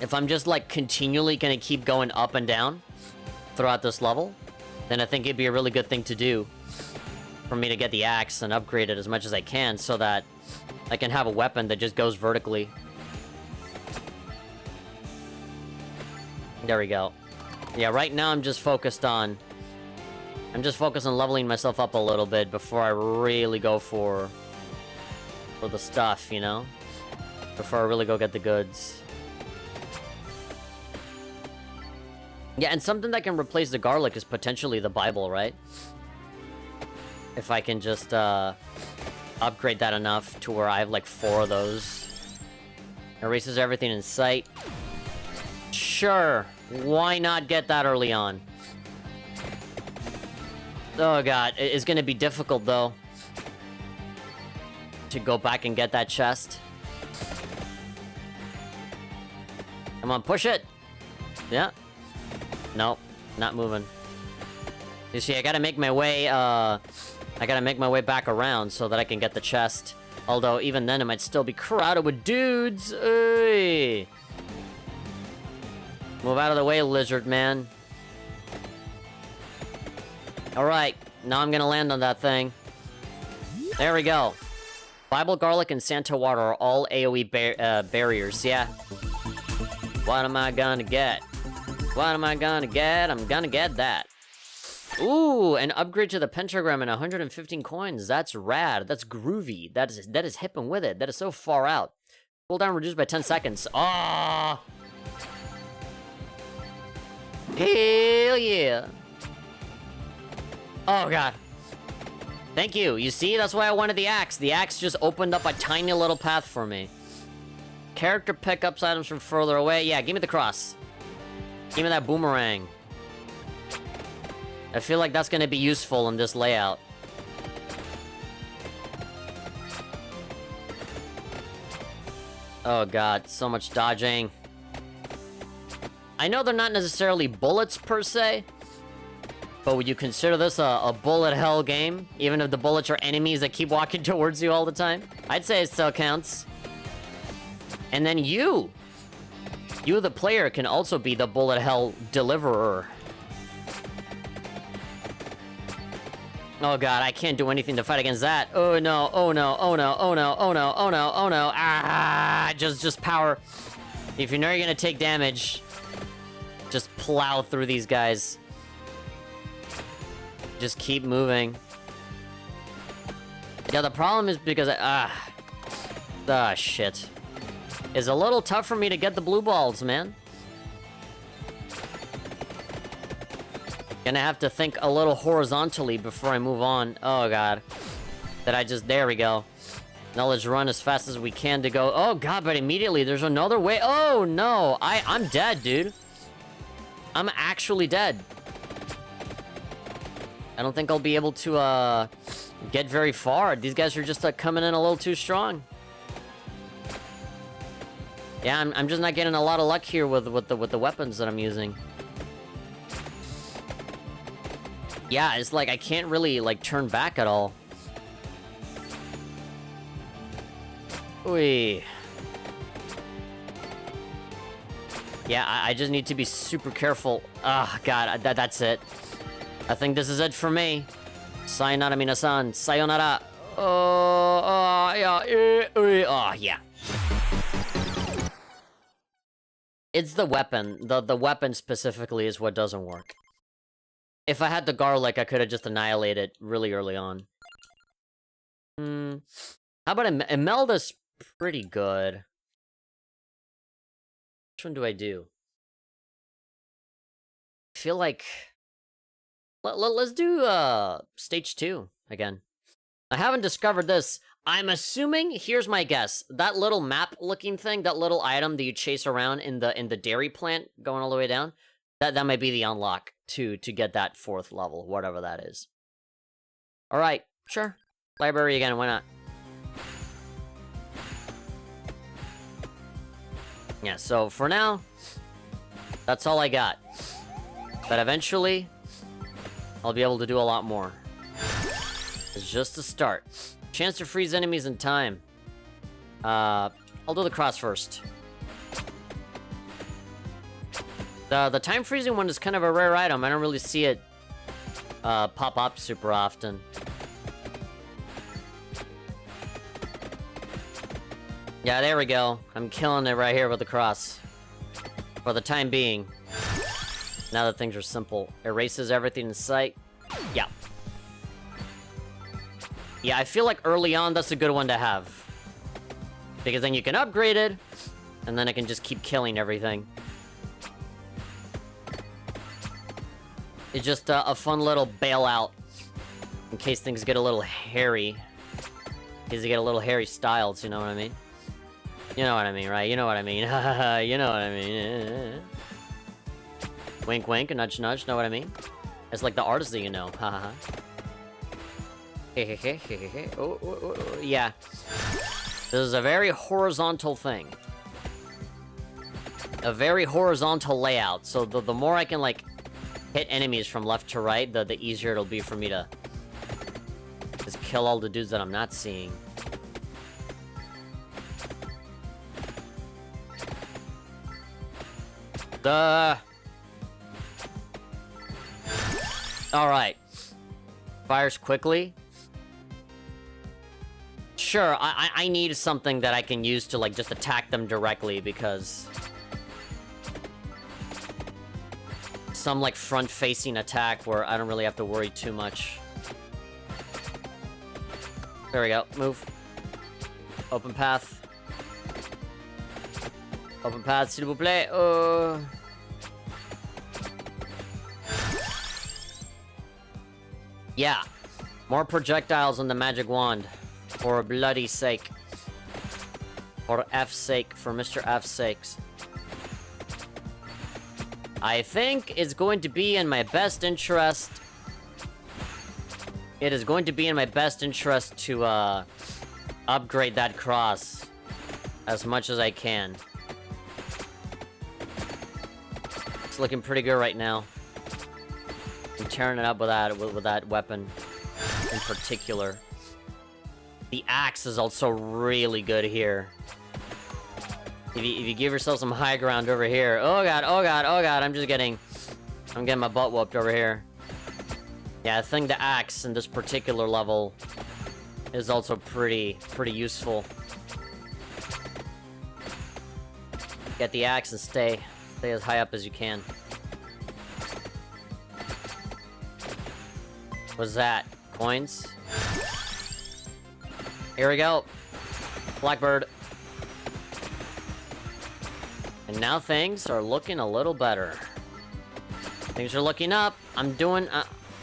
If I'm just, like, continually gonna keep going up and down throughout this level, then I think it'd be a really good thing to do for me to get the axe and upgrade it as much as I can so that I can have a weapon that just goes vertically. There we go. Yeah, right now I'm just focused on I'm just focused on leveling myself up a little bit before I really go for the stuff, you know? Before I really go get the goods. Yeah, and something that can replace the garlic is potentially the Bible, right? If I can just, upgrade that enough to where I have, like, 4 of those. Erases everything in sight. Sure, why not get that early on? Oh god, it's gonna be difficult, though. To go back and get that chest. Come on, push it! Yeah. Nope, not moving. You see, I gotta make my way, I gotta make my way back around so that I can get the chest. Although, even then, it might still be crowded with dudes! Hey! Move out of the way, lizard man. Alright, now I'm gonna land on that thing. There we go. Bible, garlic, and Santa water are all AoE barriers, yeah. What am I gonna get? What am I gonna get? I'm gonna get that. Ooh, an upgrade to the pentagram and 115 coins. That's rad. That's groovy. That is hip and with it. That is so far out. Cooldown reduced by 10 seconds. Ah! Hell yeah! Oh god. Thank you. You see, that's why I wanted the axe. The axe just opened up a tiny little path for me. Character pickups items from further away. Yeah, give me the cross. Give me that boomerang. I feel like that's gonna be useful in this layout. Oh god, so much dodging. I know they're not necessarily bullets per se, but would you consider this a bullet hell game? Even if the bullets are enemies that keep walking towards you all the time? I'd say it still counts. And then you, the player, can also be the bullet hell deliverer. Oh god, I can't do anything to fight against that. Oh no, oh no, oh no, oh no, oh no, oh no, oh no. Ah, just power. If you know you're gonna take damage, just plow through these guys. Just keep moving. Yeah, the problem is because shit. It's a little tough for me to get the blue balls, man. Gonna have to think a little horizontally before I move on. Oh god. There we go. Now let's run as fast as we can to go. Oh god, but immediately there's another way. Oh no, I'm dead, dude. I'm actually dead. I don't think I'll be able to, get very far. These guys are just, coming in a little too strong. Yeah, I'm just not getting a lot of luck here with the weapons that I'm using. Yeah, it's like I can't really, like, turn back at all. Ooh. Yeah, I just need to be super careful. Ah, god, that's it. I think this is it for me. Sayonara minasan. Sayonara. Yeah. It's the weapon. The weapon specifically is what doesn't work. If I had the garlic, I could have just annihilated it really early on. How about Imelda's pretty good. Which one do I do? I feel like... Let's do, stage 2 again. I haven't discovered this. I'm assuming, here's my guess, that little map-looking thing, that little item that you chase around in the dairy plant, going all the way down, that might be the unlock to get that 4th level, whatever that is. Alright, sure. Library again, why not? Yeah, so for now, that's all I got. But eventually, I'll be able to do a lot more. It's just a start. Chance to freeze enemies in time. I'll do the cross first. The time freezing one is kind of a rare item. I don't really see it pop up super often. Yeah, there we go. I'm killing it right here with the cross. For the time being. Now that things are simple. Erases everything in sight. Yeah. Yeah, I feel like early on, that's a good one to have. Because then you can upgrade it, and then it can just keep killing everything. It's just a fun little bailout. In case things get a little hairy. In case they get a little hairy styles, you know what I mean? You know what I mean, right? You know what I mean. You know what I mean. Wink, wink, nudge, nudge. Know what I mean? It's like the artist that you know. Haha. Oh, yeah. This is a very horizontal thing. A very horizontal layout. So the more I can, like, hit enemies from left to right, the easier it'll be for me to just kill all the dudes that I'm not seeing. Alright. Fires quickly. Sure, I need something that I can use to, like, just attack them directly, because some, like, front-facing attack where I don't really have to worry too much. There we go. Move. Open path. Open path, s'il vous plaît. Yeah. More projectiles on the magic wand. For bloody sake. For F's sake. For Mr. F's sakes. I think it's going to be in my best interest. It is going to be in my best interest to, upgrade that cross as much as I can. It's looking pretty good right now. I'm tearing it up with that weapon in particular. The axe is also really good here. If you give yourself some high ground over here. Oh god, oh god, oh god, I'm getting my butt whooped over here. Yeah, I think the axe in this particular level is also pretty useful. Get the axe and stay as high up as you can. What's that? Coins? Here we go. Blackbird. And now things are looking a little better. Things are looking up. I'm doing,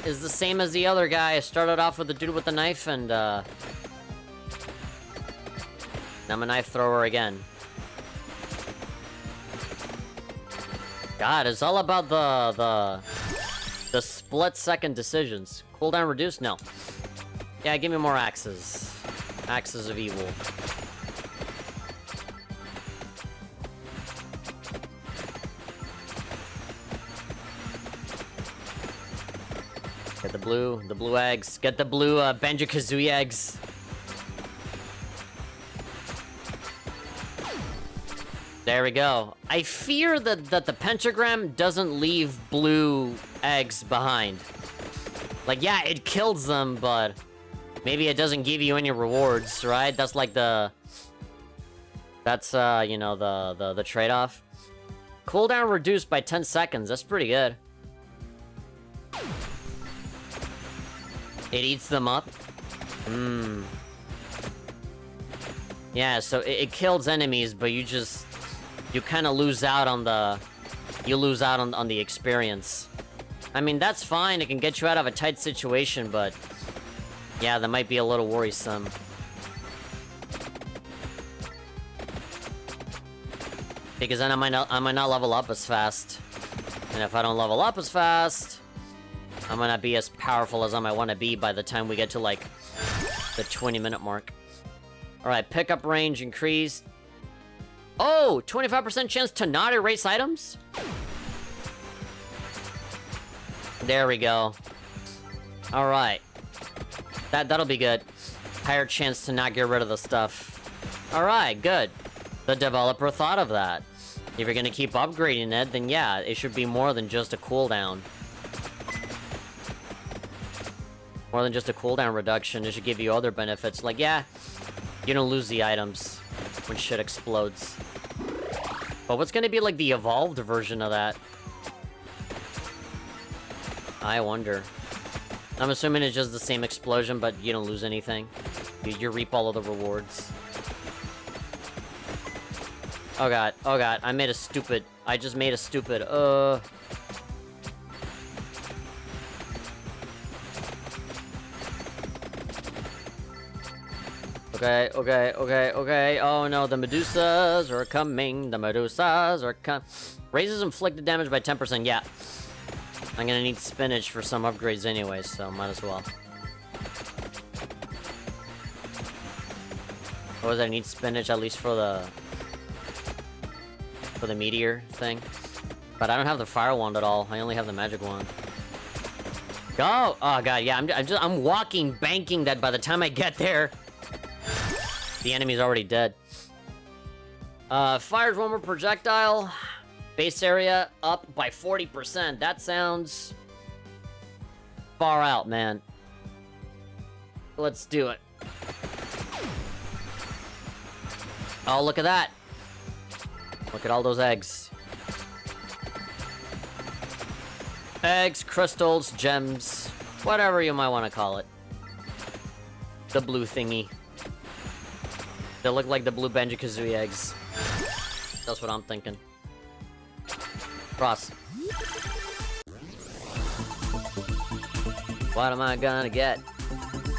is the same as the other guy. I started off with the dude with the knife, and, now I'm a knife thrower again. God, it's all about the split-second decisions. Cooldown reduced? No. Yeah, give me more axes. Axes of evil. Get the blue eggs. Get the blue, Banjo-Kazooie eggs. There we go. I fear that the pentagram doesn't leave blue eggs behind. Like, yeah, it kills them, but maybe it doesn't give you any rewards, right? That's like that's, you know, the trade-off. Cooldown reduced by 10 seconds. That's pretty good. It eats them up. Yeah, so it kills enemies, but you kind of lose out on the... You lose out on the experience. I mean, that's fine. It can get you out of a tight situation, but... Yeah, that might be a little worrisome. Because then I might not level up as fast. And if I don't level up as fast... I might not be as powerful as I might want to be by the time we get to, like, the 20-minute mark. Alright, pickup range increased. Oh! 25% chance to not erase items? There we go. Alright. That'll be good. Higher chance to not get rid of the stuff. Alright, good. The developer thought of that. If you're gonna keep upgrading it, then yeah, it should be more than just a cooldown. More than just a cooldown reduction, it should give you other benefits. Like, yeah, you don't lose the items when shit explodes. But what's gonna be, like, the evolved version of that? I wonder. I'm assuming it's just the same explosion, but you don't lose anything. You reap all of the rewards. Oh god, I made a stupid... I just made a stupid, Okay. Oh no, the Medusas are coming. Raises inflicted damage by 10%, yeah. I'm gonna need spinach for some upgrades anyway, so might as well. What was I need spinach at least for the meteor thing? But I don't have the fire wand at all. I only have the magic wand. Go! Oh god, yeah, I'm walking, banking that by the time I get there, the enemy's already dead. Fires one more projectile. Base area up by 40%. That sounds far out, man. Let's do it. Oh, look at that. Look at all those eggs. Eggs, crystals, gems, whatever you might want to call it. The blue thingy. They look like the blue Banjo-Kazooie eggs. That's what I'm thinking. Cross. What am I gonna get?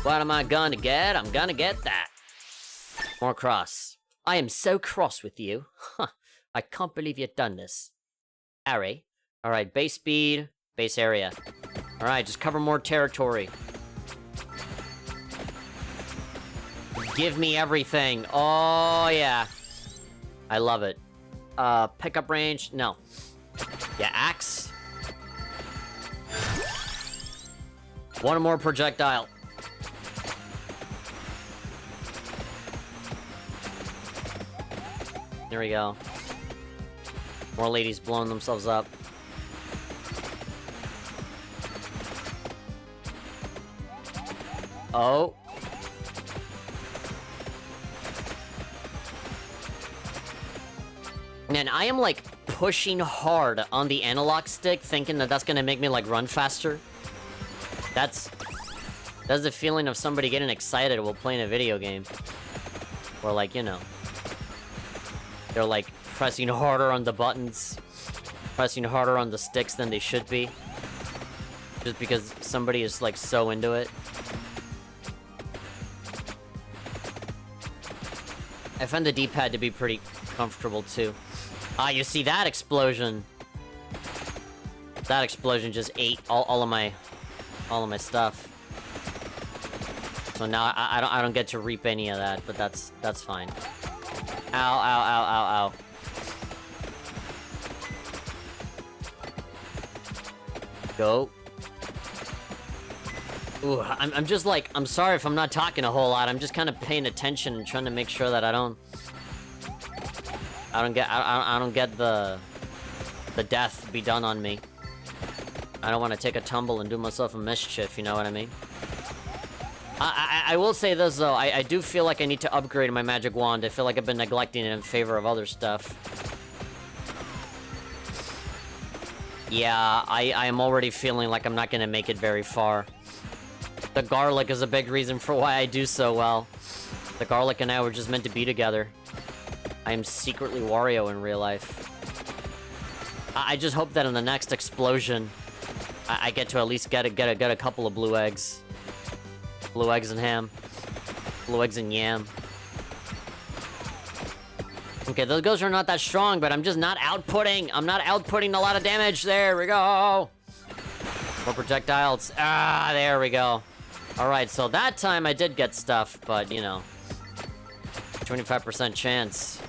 What am I gonna get? I'm gonna get that. More cross. I am so cross with you. Huh. I can't believe you've done this. Array. Alright, base speed, base area. Alright, just cover more territory. Give me everything. Oh, yeah. I love it. Pickup range? No. Yeah, axe. One more projectile. There we go. More ladies blowing themselves up. Oh. Man, I am like pushing hard on the analog stick, thinking that that's gonna make me like run faster. That's the feeling of somebody getting excited while playing a video game. Or like, you know, they're like pressing harder on the buttons, pressing harder on the sticks than they should be. Just because somebody is like so into it. I find the D-pad to be pretty comfortable too. Ah, you see that explosion? That explosion just ate all of my stuff. So now I don't get to reap any of that, but that's fine. Ow, ow, ow, ow, ow. Go. Ooh, I'm just like, I'm sorry if I'm not talking a whole lot. I'm just kind of paying attention and trying to make sure that I don't get the death be done on me. I don't want to take a tumble and do myself a mischief, you know what I mean? I will say this though, I do feel like I need to upgrade my magic wand. I feel like I've been neglecting it in favor of other stuff. Yeah, I am already feeling like I'm not gonna make it very far. The garlic is a big reason for why I do so well. The garlic and I were just meant to be together. I am secretly Wario in real life. I just hope that in the next explosion, I get to at least get a couple of blue eggs. Blue eggs and ham. Blue eggs and yam. Okay, those ghosts are not that strong, but I'm just not outputting. I'm not outputting a lot of damage. There we go. More projectiles. Ah, there we go. Alright, so that time I did get stuff, but, you know. 25% chance.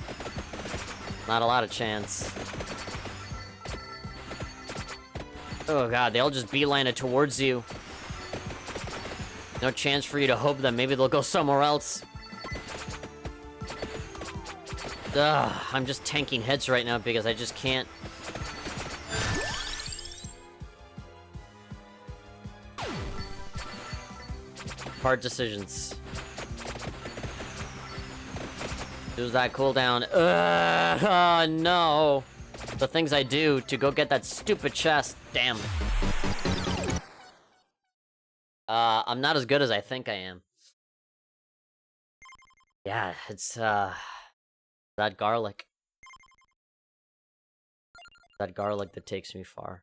Not a lot of chance. Oh god, they all just beeline it towards you. No chance for you to hope that maybe they'll go somewhere else. Ugh, I'm just tanking hits right now because I just can't. Hard decisions. Use that cooldown. Oh no! The things I do to go get that stupid chest. Damn. I'm not as good as I think I am. Yeah, it's, that garlic. That garlic that takes me far.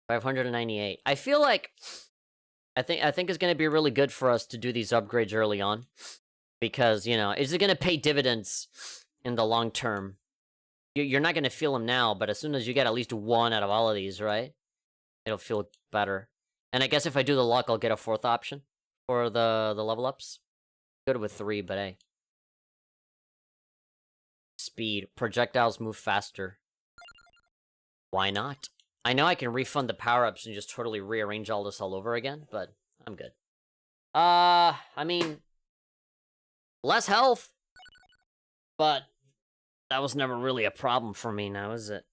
598. I feel like... I think it's gonna be really good for us to do these upgrades early on. Because, you know, is it gonna pay dividends in the long term? You're not gonna feel them now, but as soon as you get at least one out of all of these, right? It'll feel better. And I guess if I do the luck, I'll get a fourth option for the level ups. Good with 3, but hey. Speed. Projectiles move faster. Why not? I know I can refund the power-ups and just totally rearrange all this all over again, but I'm good. I mean... less health! But... that was never really a problem for me now, is it?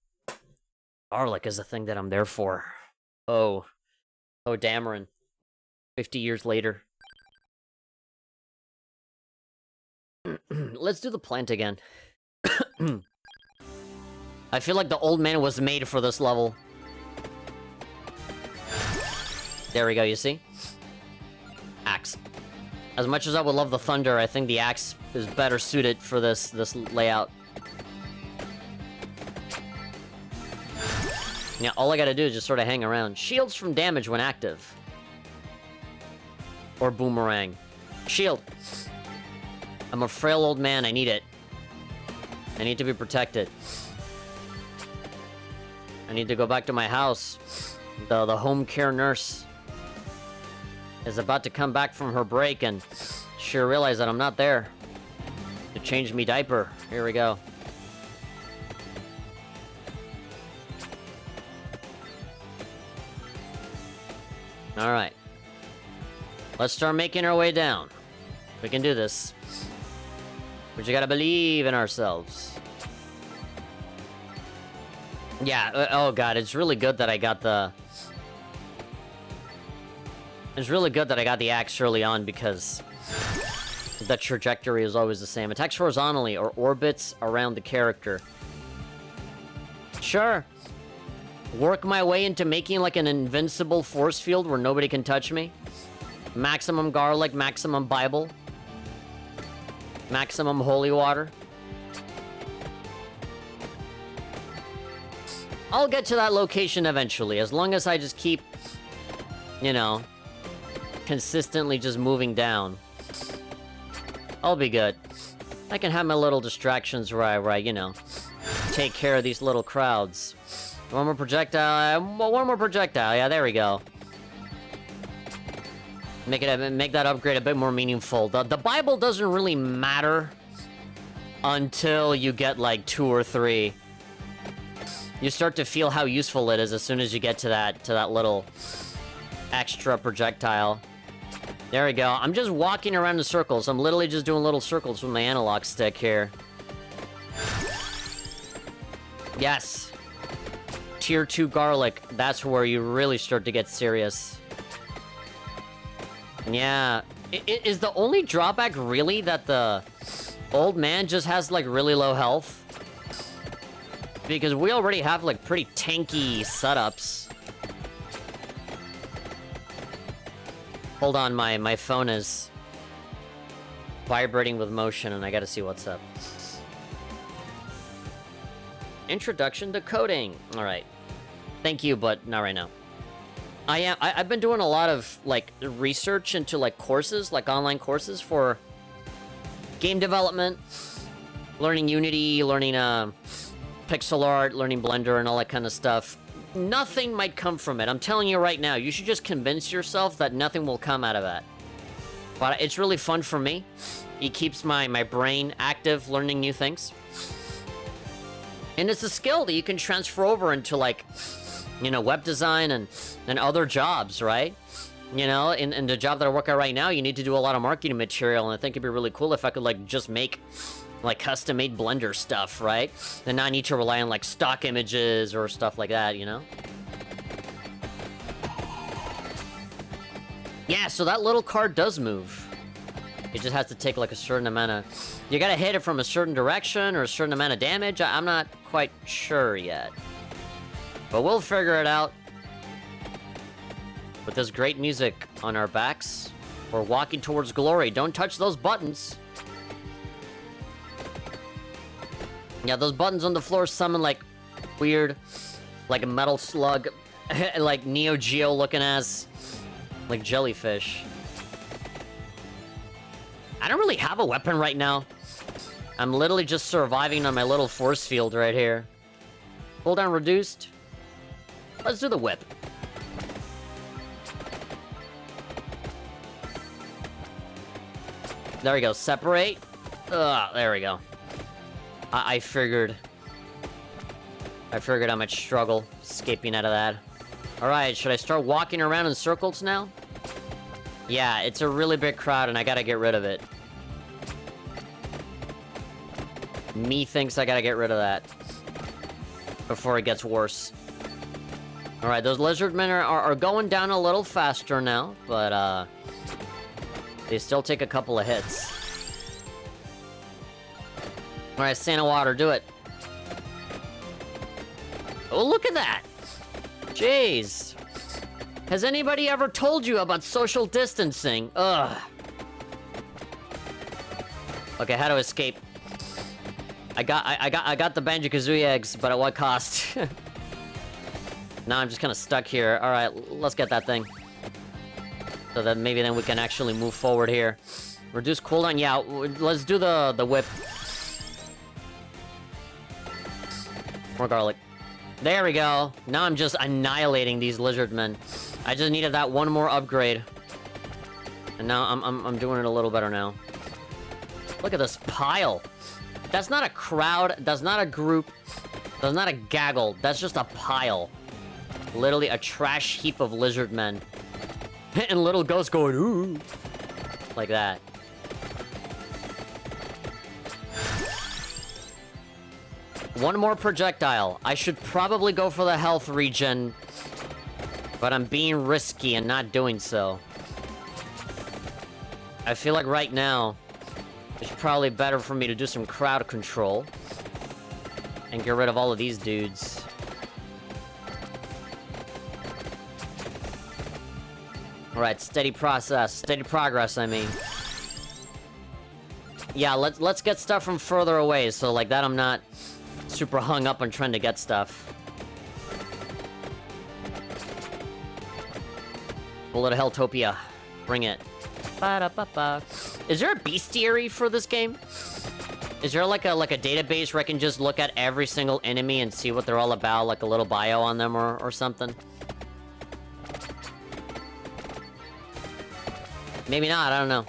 Garlic is the thing that I'm there for. Oh. Oh, Dameron. 50 years later. Let's do the plant again. I feel like the old man was made for this level. There we go, you see? Axe. As much as I would love the thunder, I think the axe is better suited for this layout. Yeah, all I gotta do is just sort of hang around. Shields from damage when active. Or boomerang. Shield. I'm a frail old man, I need it. I need to be protected. I need to go back to my house. The home care nurse is about to come back from her break and she'll realize that I'm not there to change me diaper. Here we go. Alright. Let's start making our way down. We can do this. But you gotta believe in ourselves. Yeah, oh god, it's really good that I got the... It's really good that I got the axe early on because... the trajectory is always the same. Attacks horizontally or orbits around the character. Sure. Work my way into making like an invincible force field where nobody can touch me. Maximum garlic, maximum Bible. Maximum holy water. I'll get to that location eventually, as long as I just keep, you know, consistently just moving down. I'll be good. I can have my little distractions where I, you know, take care of these little crowds. One more projectile, one more projectile, yeah, there we go. Make that upgrade a bit more meaningful. The Bible doesn't really matter until you get like 2 or 3. You start to feel how useful it is as soon as you get to that little extra projectile. There we go. I'm just walking around in circles. I'm literally just doing little circles with my analog stick here. Yes. Tier 2 garlic. That's where you really start to get serious. Yeah. Is the only drawback really that the old man just has like really low health? Because we already have like pretty tanky setups. Hold on, my phone is vibrating with motion and I gotta see what's up. Introduction to coding. Alright. Thank you, but not right now. I've been doing a lot of like research into like courses, like online courses for game development, learning Unity, learning pixel art, learning Blender and all that kind of stuff. Nothing might come from it. I'm telling you right now, you should just convince yourself that nothing will come out of that. But it's really fun for me. It keeps my brain active, learning new things. And it's a skill that you can transfer over into like, you know, web design and other jobs, right? You know, in the job that I work at right now, you need to do a lot of marketing material, and I think it'd be really cool if I could like just make like custom-made Blender stuff, right? And not need to rely on like stock images or stuff like that, you know? Yeah, so that little card does move. It just has to take like a certain amount of... You gotta hit it from a certain direction or a certain amount of damage. I'm not quite sure yet. But we'll figure it out. With this great music on our backs, we're walking towards glory. Don't touch those buttons. Yeah, those buttons on the floor summon like weird, like a metal slug, like Neo Geo looking ass, like jellyfish. I don't really have a weapon right now. I'm literally just surviving on my little force field right here. Cooldown reduced. Let's do the whip. There we go. Separate. Ugh, there we go. I figured I might struggle escaping out of that. Alright, should I start walking around in circles now? Yeah, it's a really big crowd and I gotta get rid of it. Me thinks I gotta get rid of that before it gets worse. Alright, those lizard men are going down a little faster now, but they still take a couple of hits. Alright, Santa Water, do it. Oh, look at that! Jeez. Has anybody ever told you about social distancing? Ugh. Okay, how to escape? I got the Banjo-Kazooie eggs, but at what cost? Now I'm just kind of stuck here. Alright, let's get that thing. So that maybe then we can actually move forward here. Reduce cooldown, yeah, let's do the whip. More garlic. There we go. Now I'm just annihilating these lizard men. I just needed that one more upgrade. And now I'm doing it a little better now. Look at this pile. That's not a crowd, that's not a group, that's not a gaggle, that's just a pile. Literally a trash heap of lizard men. And little ghosts going, ooh. Like that. One more projectile. I should probably go for the health regen, but I'm being risky and not doing so. I feel like right now, it's probably better for me to do some crowd control and get rid of all of these dudes. Alright, steady process. Steady progress, I mean. Yeah, let's get stuff from further away, so like that I'm not super hung up on trying to get stuff. Bullet of Helltopia. Bring it. Ba-da-ba-ba. Is there a bestiary for this game? Is there like a database where I can just look at every single enemy and see what they're all about, like a little bio on them or something? Maybe not, I don't know.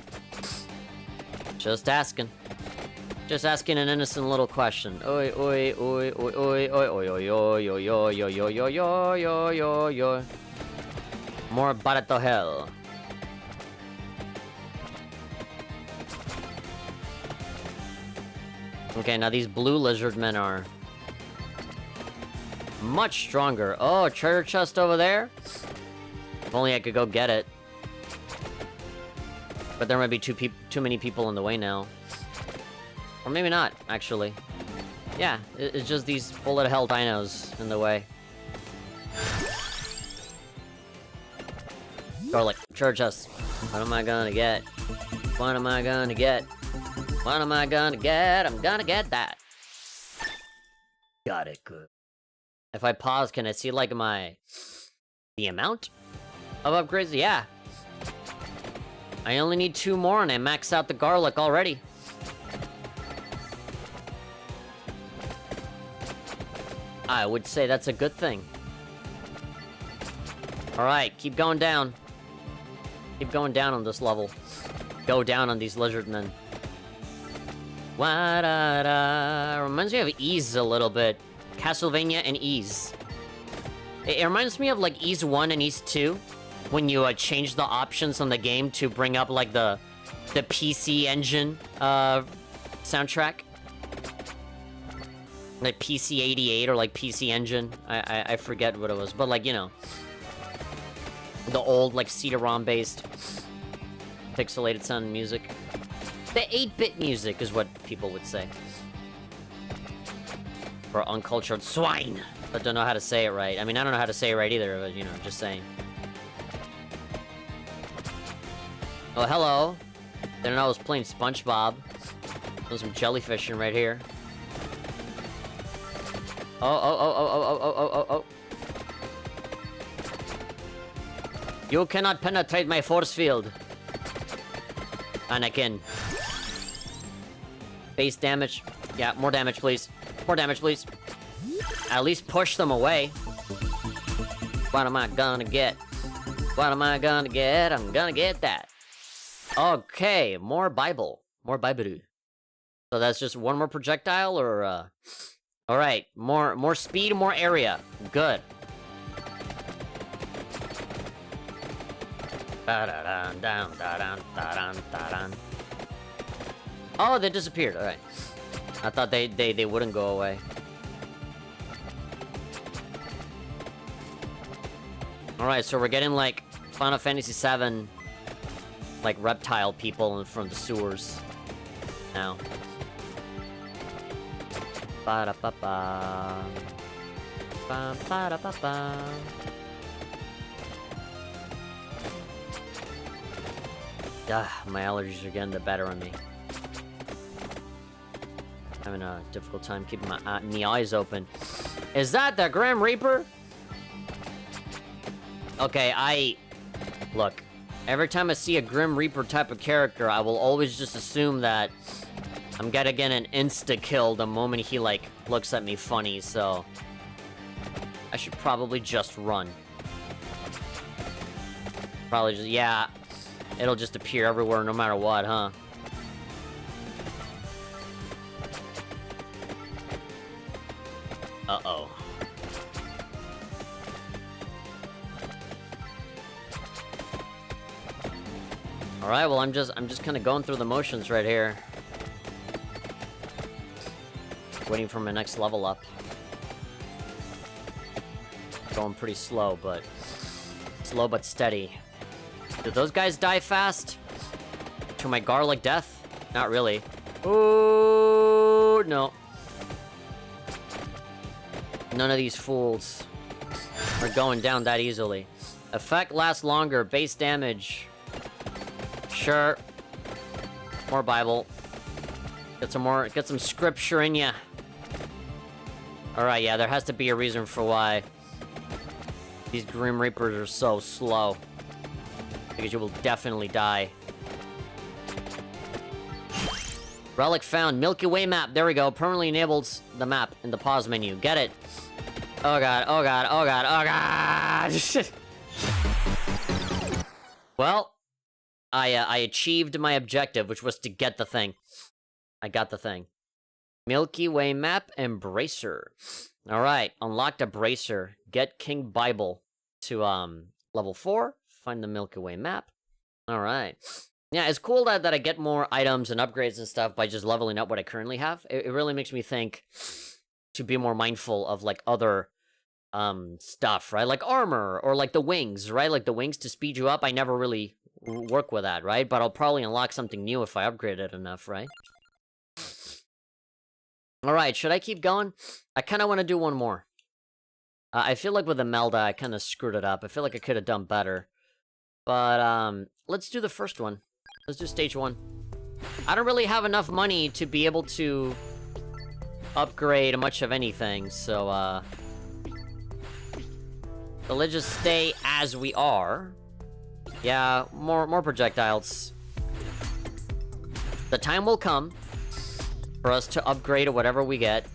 Just asking. Just asking an innocent little question. Oi, oi, oi, oi, oi, oi, oi, oi, oi, oi, oi, oi, oi, oi, oi, oi, oi. More barato hell. Okay, now these blue lizard men are much stronger. Oh, treasure chest over there? If only I could go get it. But there might be too many people in the way now. Or maybe not, actually. Yeah, it's just these bullet hell dinos in the way. Garlic, treasure chest. What am I gonna get? What am I gonna get? What am I gonna get? I'm gonna get that. Got it, good. If I pause, can I see, like, the amount of upgrades? Yeah. I only need 2 more and I max out the garlic already. I would say that's a good thing. Alright, keep going down. Keep going down on this level. Go down on these lizard men. Wa-da-da. Reminds me of Ys a little bit. Castlevania and Ys. It reminds me of like Ys 1 and Ys 2. When you change the options on the game to bring up like the PC engine soundtrack. Like PC 88 or like PC engine. I forget what it was. But like, you know. The old like CD-ROM based pixelated sound music. The 8-bit music is what people would say. For uncultured swine that don't know how to say it right. I mean, I don't know how to say it right either, but you know, just saying. Oh, hello. Didn't know I was playing SpongeBob. There's some jellyfish in right here. Oh. You cannot penetrate my force field. Anakin. Base damage. Yeah, more damage, please. More damage, please. At least push them away. What am I gonna get? What am I gonna get? I'm gonna get that. Okay, more Bible. More Bible. So that's just one more projectile, or, Alright, more speed, more area. Good. Oh, they disappeared. Alright. I thought they wouldn't go away. Alright, so we're getting, like, Final Fantasy VII, like, reptile people from the sewers now. Ba-da-ba-ba. Ba-ba-da-ba-ba. My allergies are getting the better of me. Having a difficult time keeping my eyes open. Is that the Grim Reaper? Okay, look, every time I see a Grim Reaper type of character, I will always just assume that I'm gonna get an insta-kill the moment he, like, looks at me funny, so I should probably just run. Probably just, yeah, it'll just appear everywhere no matter what, huh? Uh-oh. Alright, well, I'm just kind of going through the motions right here. Waiting for my next level up. Going pretty slow, but steady. Did those guys die fast? To my garlic death? Not really. Ooh, no. None of these fools are going down that easily. Effect lasts longer. Base damage. Sure. More Bible. Get some scripture in ya. Alright, yeah, there has to be a reason for why these Grim Reapers are so slow. Because you will definitely die. Relic found. Milky Way map. There we go. Permanently enables the map in the pause menu. Get it. Oh god, oh god, oh god, oh god! Well, I achieved my objective, which was to get the thing. I got the thing. Milky Way map and bracer. Alright, unlocked a bracer. Get King Bible to, level 4. Find the Milky Way map. Alright. Yeah, it's cool that I get more items and upgrades and stuff by just leveling up what I currently have. It really makes me think to be more mindful of, like, other, stuff, right? Like armor, or like the wings, right? Like the wings to speed you up, I never really work with that, right? But I'll probably unlock something new if I upgrade it enough, right? Alright, should I keep going? I kind of want to do one more. I feel like with the Melda, I kind of screwed it up. I feel like I could have done better. But, let's do the first one. Let's do stage 1. I don't really have enough money to be able to upgrade much of anything, so, so let's just stay as we are. Yeah, more projectiles. The time will come for us to upgrade whatever we get.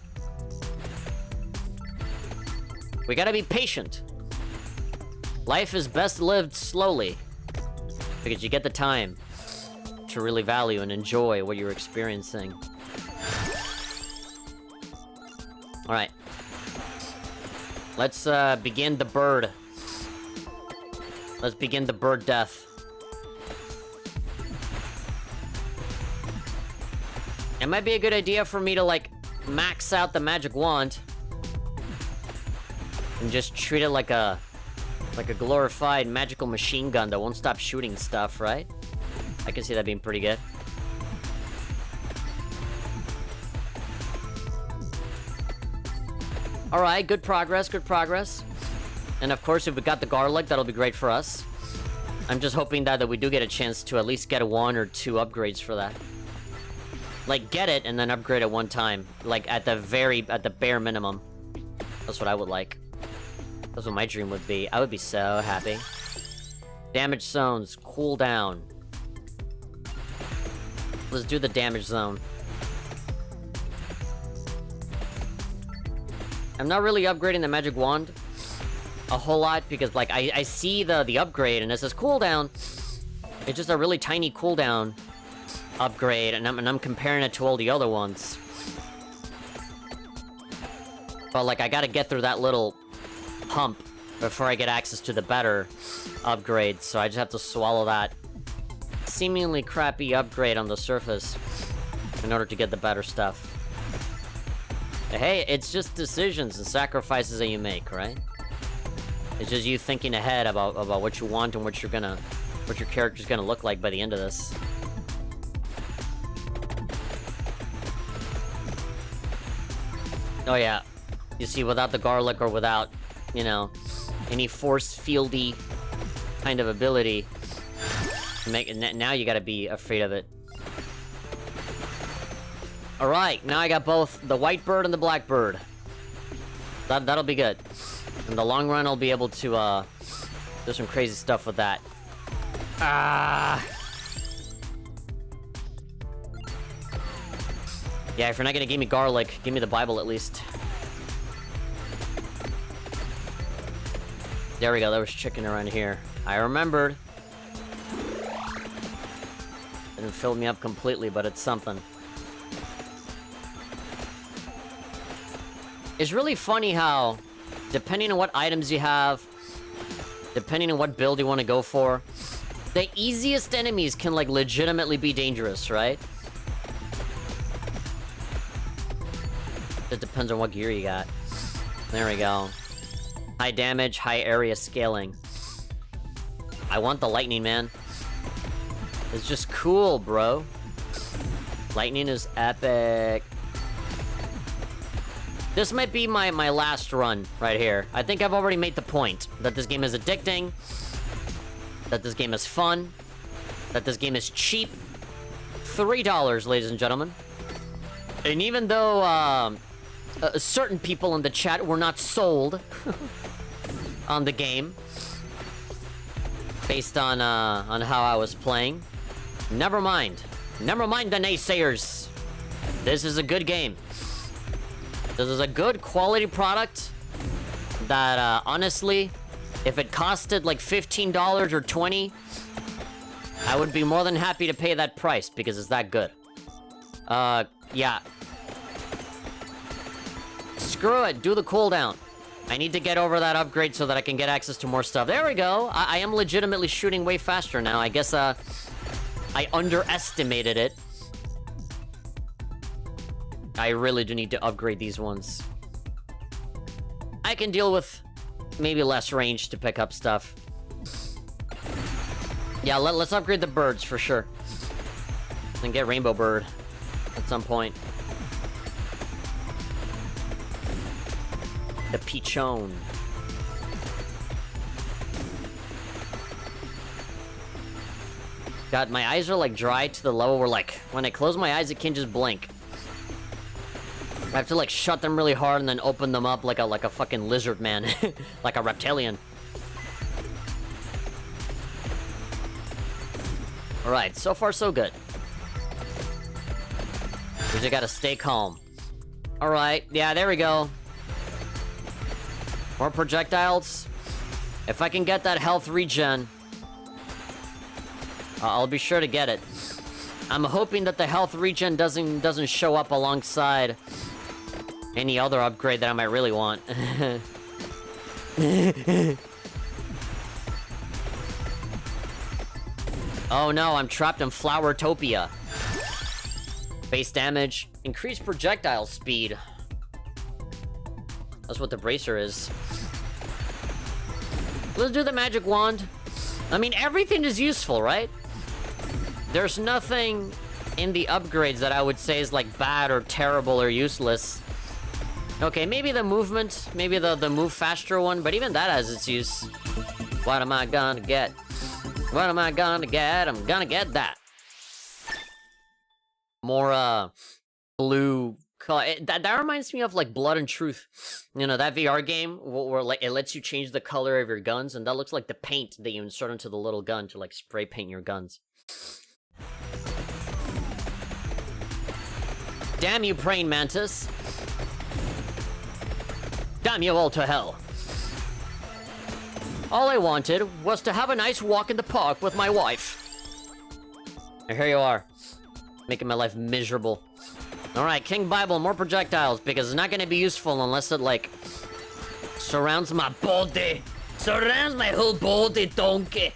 We gotta be patient. Life is best lived slowly, because you get the time to really value and enjoy what you're experiencing. Alright. Let's begin the bird. Let's begin the bird death. It might be a good idea for me to, like, max out the magic wand and just treat it like a glorified magical machine gun that won't stop shooting stuff, right? I can see that being pretty good. Alright, good progress, good progress. And of course, if we got the garlic, that'll be great for us. I'm just hoping that we do get a chance to at least get 1 or 2 upgrades for that. Like, get it and then upgrade it one time. Like, at the bare minimum. That's what I would like. That's what my dream would be. I would be so happy. Damage zones, cooldown. Let's do the damage zone. I'm not really upgrading the magic wand a whole lot because, like, I see the upgrade and it says cooldown. It's just a really tiny cooldown upgrade, and I'm comparing it to all the other ones. But, like, I gotta get through that little hump before I get access to the better upgrade, so I just have to swallow that seemingly crappy upgrade on the surface in order to get the better stuff. Hey, it's just decisions and sacrifices that you make, right? It's just you thinking ahead about what you want and what your character's gonna look like by the end of this. Oh yeah, you see, without the garlic or without, you know, any force fieldy kind of ability, now you gotta be afraid of it. Alright, now I got both the white bird and the black bird. That'll be good. In the long run, I'll be able to, do some crazy stuff with that. Ah! Yeah, if you're not gonna give me garlic, give me the Bible at least. There we go, there was chicken around here. I remembered. Didn't fill me up completely, but it's something. It's really funny how, depending on what items you have, depending on what build you want to go for, the easiest enemies can, like, legitimately be dangerous, right? It depends on what gear you got. There we go. High damage, high area scaling. I want the lightning, man. It's just cool, bro. Lightning is epic. This might be my last run right here. I think I've already made the point that this game is addicting, that this game is fun, that this game is cheap. $3, ladies and gentlemen. And even though certain people in the chat were not sold on the game based on how I was playing, never mind. Never mind the naysayers. This is a good game. This is a good quality product that, honestly, if it costed like $15 or $20, I would be more than happy to pay that price because it's that good. Yeah. Screw it, do the cooldown. I need to get over that upgrade so that I can get access to more stuff. There we go. I am legitimately shooting way faster now. I guess, I underestimated it. I really do need to upgrade these ones. I can deal with maybe less range to pick up stuff. Yeah, let's upgrade the birds for sure. And get Rainbow Bird at some point. The Pichon. God, my eyes are like dry to the level where, like, when I close my eyes, it can just blink. I have to, like, shut them really hard and then open them up like a fucking lizard man. Like a reptilian. Alright, so far so good. We just gotta stay calm. Alright, yeah, there we go. More projectiles. If I can get that health regen, I'll be sure to get it. I'm hoping that the health regen doesn't show up alongside any other upgrade that I might really want. Oh no, I'm trapped in Flowertopia. Base damage, increased projectile speed. That's what the bracer is. Let's do the magic wand. I mean, everything is useful, right? There's nothing in the upgrades that I would say is, like, bad or terrible or useless. Okay, maybe the movement, maybe the move faster one, but even that has its use. What am I gonna get? What am I gonna get? I'm gonna get that. More, blue color. That reminds me of, like, Blood and Truth. You know, that VR game where, like, it lets you change the color of your guns, and that looks like the paint that you insert into the little gun to, like, spray paint your guns. Damn you, praying mantis. Damn you all to hell. All I wanted was to have a nice walk in the park with my wife. And here you are, making my life miserable. Alright, King Bible, more projectiles, because it's not gonna be useful unless it, like, surrounds my body. Surrounds my whole body, donkey.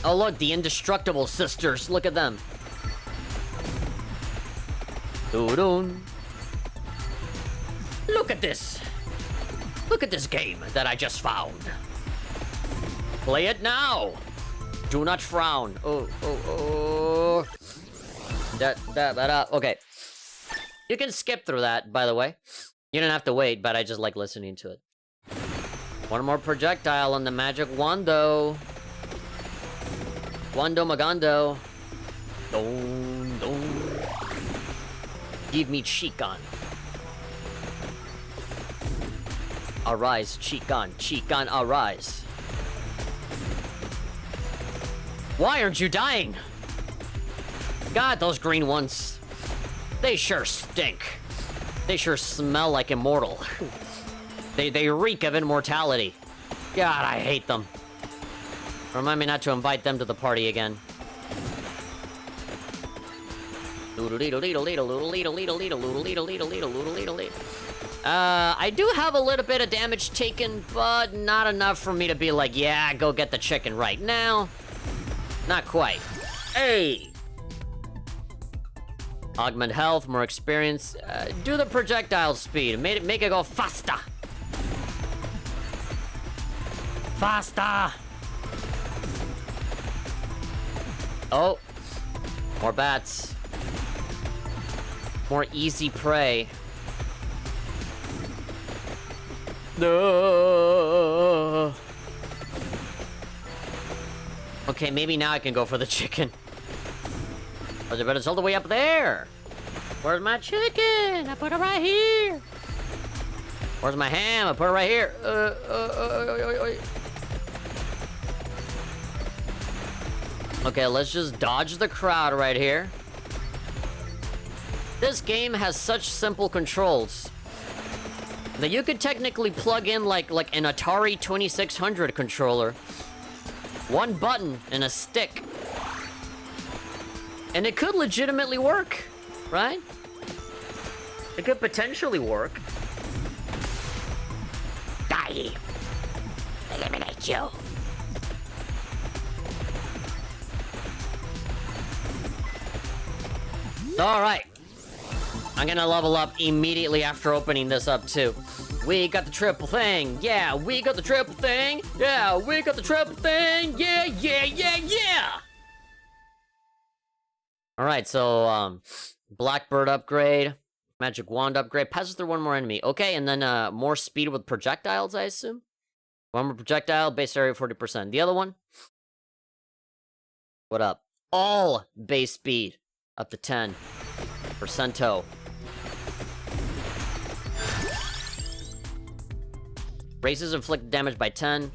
Oh look, the indestructible sisters, look at them. Doo-doon. Look at this. Look at this game that I just found. Play it now. Do not frown. Oh. Okay. You can skip through that, by the way. You don't have to wait, but I just like listening to it. One more projectile on the magic wando. Wando Magando. Don. Give me cheek on. Arise, cheek on, arise. Why aren't you dying? God, those green ones. They sure stink. They sure smell like immortal. They reek of immortality. God, I hate them. Remind me not to invite them to the party again. I do have a little bit of damage taken, but not enough for me to be like, yeah, go get the chicken right now. Not quite. Hey! Augment health, more experience. Do the projectile speed. Make it go faster. Faster! Oh. More bats. More easy prey. No. Okay, maybe now I can go for the chicken. But it's all the way up there. Where's my chicken? I put it right here. Where's my ham? I put it right here. Okay, let's just dodge the crowd right here. This game has such simple controls that you could technically plug in like an Atari 2600 controller. One button and a stick. And it could legitimately work, right? It could potentially work. Die! Eliminate you! Alright. I'm gonna level up immediately after opening this up, too. We got the triple thing. Yeah, we got the triple thing. Yeah, we got the triple thing. Yeah. Alright, so, Blackbird upgrade. Magic wand upgrade. Passes through one more enemy. Okay, and then, more speed with projectiles, I assume? One more projectile, base area 40%. The other one? What up? All base speed. Up to 10%. Raises inflict damage by 10.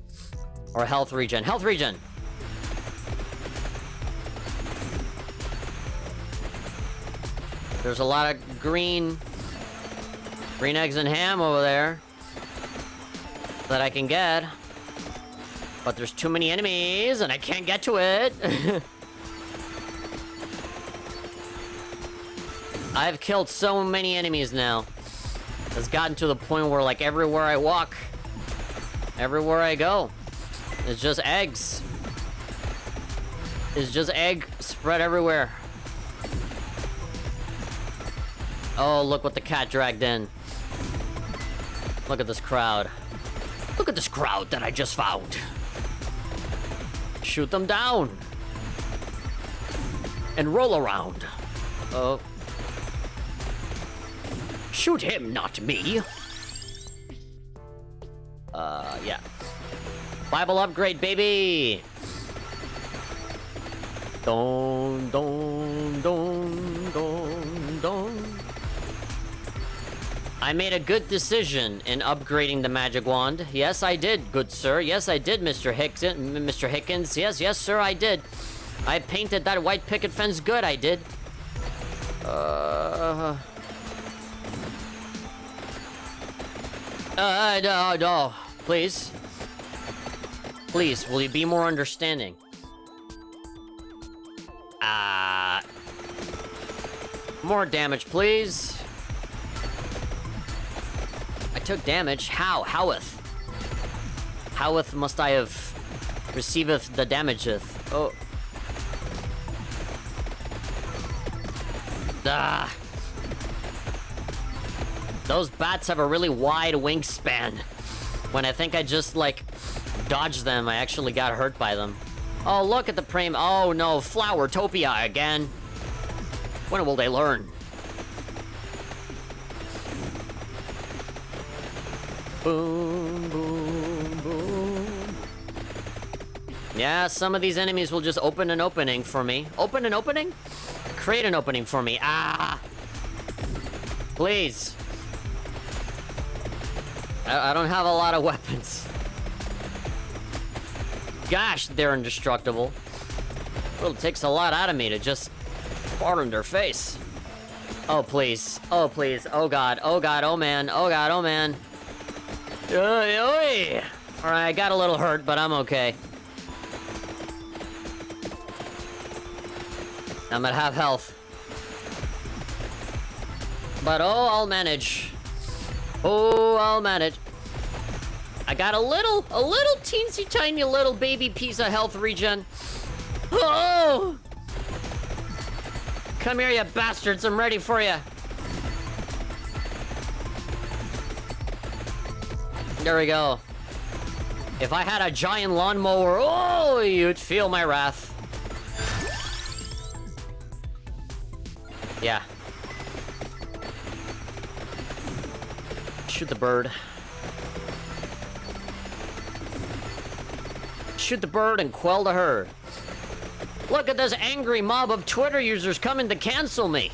Or health regen. Health regen! There's a lot of green eggs and ham over there that I can get. But there's too many enemies and I can't get to it. I've killed so many enemies now. It's gotten to the point where, like, everywhere I walk, everywhere I go, it's just eggs. It's just egg spread everywhere. Oh, look what the cat dragged in. Look at this crowd. Look at this crowd that I just found. Shoot them down. And roll around. Oh. Shoot him, not me. Yeah. Bible upgrade, baby! Don, don, don, don, don. I made a good decision in upgrading the magic wand. Yes, I did, good sir. Yes, I did, Mr. Hickens. Yes, sir, I did. I painted that white picket fence good, I did. No. Please. Please, will you be more understanding? More damage, please. I took damage. How? Howeth? Howeth must I have receiveth the damageth? Oh. Those bats have a really wide wingspan. When I think I just, like, dodged them, I actually got hurt by them. Oh, look at the frame. Oh, no. Flowertopia again. When will they learn? Boom, boom, boom. Yeah, some of these enemies will just open an opening for me. Open an opening? Create an opening for me. Please. I don't have a lot of weapons. Gosh, they're indestructible. Well, it takes a lot out of me to just fart in their face. Oh, please. Oh, please. Oh, God. Oh, God. Oh, man. Oh, God. Oh, man. Alright, I got a little hurt, but I'm okay. I'm at half health. But oh, I'll manage. Oh, I'll manage. I got a little teensy tiny little baby piece of health regen. Oh! Come here, you bastards, I'm ready for you. There we go. If I had a giant lawnmower, oh, you'd feel my wrath. Yeah. Shoot the bird. Shoot the bird and quell the herd. Look at this angry mob of Twitter users coming to cancel me.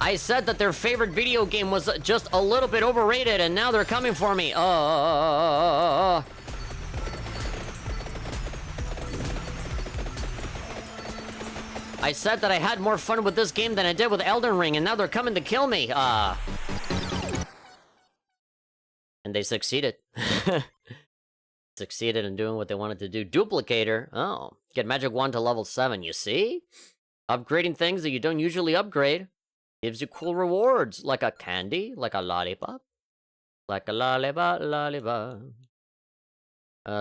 I said that their favorite video game was just a little bit overrated, and now they're coming for me. I said that I had more fun with this game than I did with Elden Ring, and now they're coming to kill me. And they succeeded. Succeeded in doing what they wanted to do. Duplicator. Oh, get magic wand to level 7, you see? Upgrading things that you don't usually upgrade. Gives you cool rewards, like a candy, like a lollipop. Like a lollipop.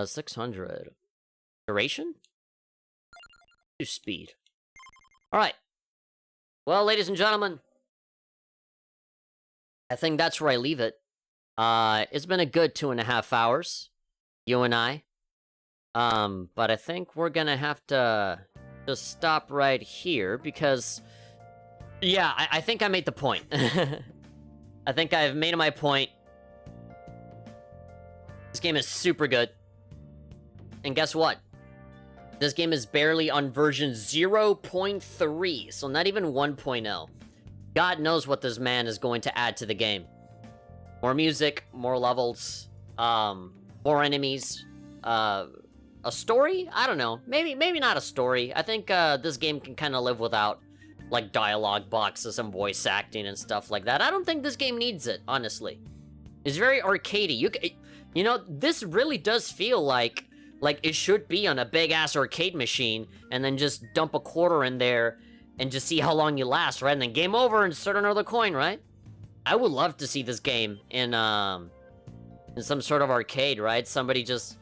600. Duration? Speed. Alright. Well, ladies and gentlemen, I think that's where I leave it. It's been a good 2.5 hours, you and I. But I think we're gonna have to just stop right here, because... yeah, I think I made the point. I think I've made my point. This game is super good. And guess what? This game is barely on version 0.3, so not even 1.0. God knows what this man is going to add to the game. More music, more levels, more enemies, a story? I don't know. Maybe not a story. I think this game can kind of live without like dialogue boxes and voice acting and stuff like that. I don't think this game needs it, honestly. It's very arcadey. You know, this really does feel like it should be on a big ass arcade machine, and then just dump a quarter in there and just see how long you last, right? And then game over and start another coin, right? I would love to see this game in some sort of arcade, right? Somebody just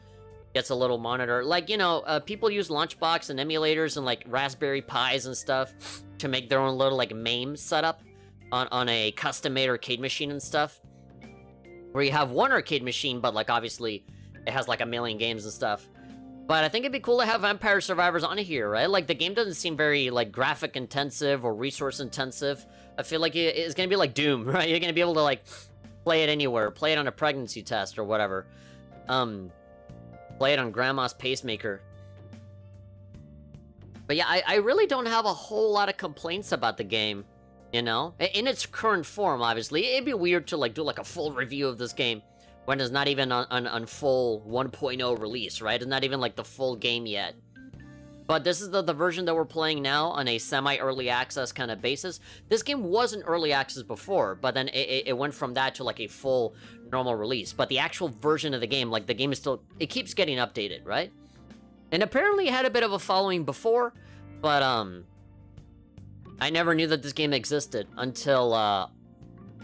gets a little monitor. Like, you know, people use Launchbox and emulators and like Raspberry Pis and stuff to make their own little like MAME setup on a custom-made arcade machine and stuff. Where you have one arcade machine, but like obviously it has like a million games and stuff. But I think it'd be cool to have Vampire Survivors on here, right? Like, the game doesn't seem very, like, graphic-intensive or resource-intensive. I feel like it's gonna be like Doom, right? You're gonna be able to, like, Play it anywhere. Play it on a pregnancy test or whatever. Play it on grandma's pacemaker. But yeah, I really don't have a whole lot of complaints about the game, you know? In its current form, obviously. It'd be weird to, like, do, like, a full review of this game when it's not even on full 1.0 release, right? It's not even, like, the full game yet. But this is the version that we're playing now on a semi-early access kind of basis. This game wasn't early access before, but then it went from that to, like, a full normal release. But the actual version of the game, like, the game is still... It keeps getting updated, right? And apparently it had a bit of a following before, but, I never knew that this game existed until,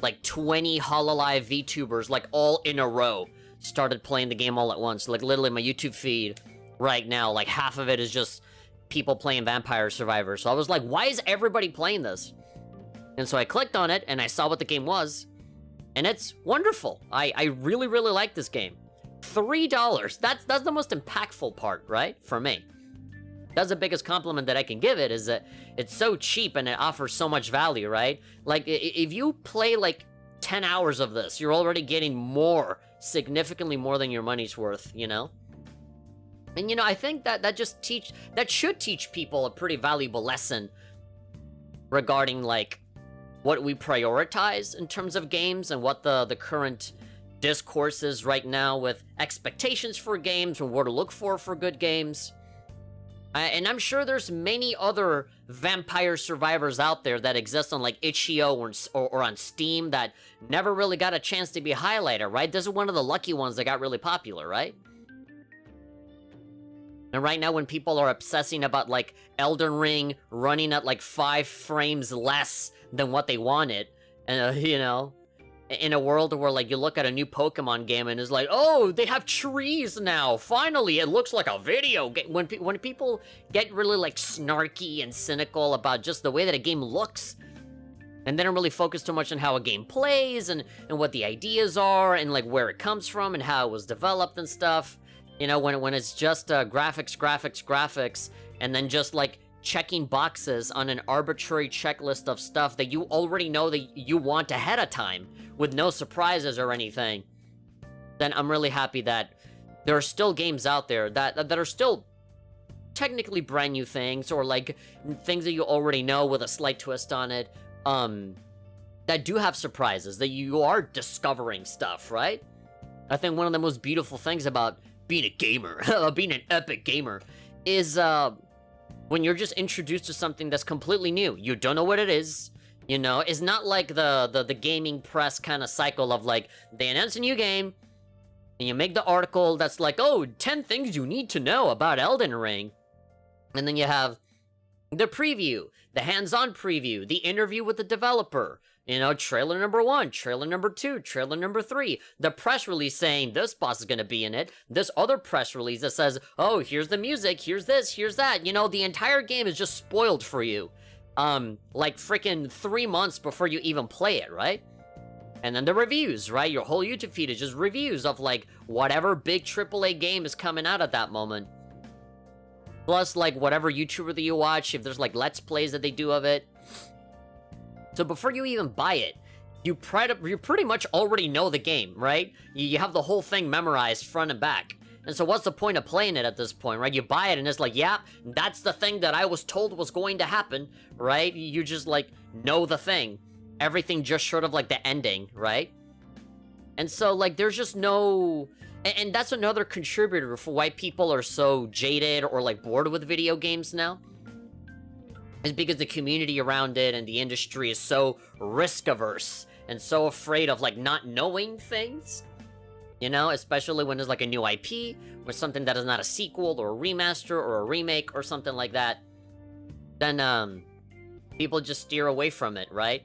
like, 20 Hololive VTubers, like, all in a row, started playing the game all at once. Like, literally, my YouTube feed right now, like, half of it is just people playing Vampire Survivors. So I was like, why is everybody playing this? And so I clicked on it, and I saw what the game was, and it's wonderful. I really, really like this game. $3. That's the most impactful part, right? For me. That's the biggest compliment that I can give it, is that it's so cheap and it offers so much value, right? Like, if you play, like, 10 hours of this, you're already getting more, significantly more than your money's worth, you know? And, you know, I think that should teach people a pretty valuable lesson regarding, like, what we prioritize in terms of games and what the current discourse is right now with expectations for games and what to look for good games. And I'm sure there's many other Vampire Survivors out there that exist on, like, itch.io or on Steam that never really got a chance to be highlighted, right? This is one of the lucky ones that got really popular, right? And right now when people are obsessing about, like, Elden Ring running at, like, 5 frames less than what they wanted, and, you know, in a world where, like, you look at a new Pokemon game and it's like, oh, they have trees now, finally, it looks like a video game. When people get really, like, snarky and cynical about just the way that a game looks, and they don't really focus too much on how a game plays, and what the ideas are, and, like, where it comes from, and how it was developed and stuff, you know, when it's just graphics, and then just, like, checking boxes on an arbitrary checklist of stuff that you already know that you want ahead of time, with no surprises or anything, then I'm really happy that there are still games out there that are still technically brand new things, or, like, things that you already know with a slight twist on it, that do have surprises, that you are discovering stuff, right? I think one of the most beautiful things about being a gamer, being an epic gamer, is, when you're just introduced to something that's completely new. You don't know what it is, you know? It's not like the gaming press kind of cycle of, like, they announce a new game, and you make the article that's like, oh, 10 things you need to know about Elden Ring. And then you have the preview, the hands-on preview, the interview with the developer, you know, trailer number 1, trailer number 2, trailer number 3, the press release saying this boss is gonna be in it, this other press release that says, oh, here's the music, here's this, here's that, you know, the entire game is just spoiled for you, like freaking 3 months before you even play it, right? And then the reviews, right? Your whole YouTube feed is just reviews of, like, whatever big AAA game is coming out at that moment. Plus, like, whatever YouTuber that you watch, if there's, like, Let's Plays that they do of it. So before you even buy it, you pretty much already know the game, right? You have the whole thing memorized front and back. And so what's the point of playing it at this point, right? You buy it and it's like, yeah, that's the thing that I was told was going to happen, right? You just, like, know the thing. Everything just short of, like, the ending, right? And so, like, there's just no... And that's another contributor for why people are so jaded or, like, bored with video games now. Is because the community around it and the industry is so risk-averse and so afraid of, like, not knowing things. You know, especially when there's, like, a new IP, or something that is not a sequel, or a remaster, or a remake, or something like that. Then, people just steer away from it, right?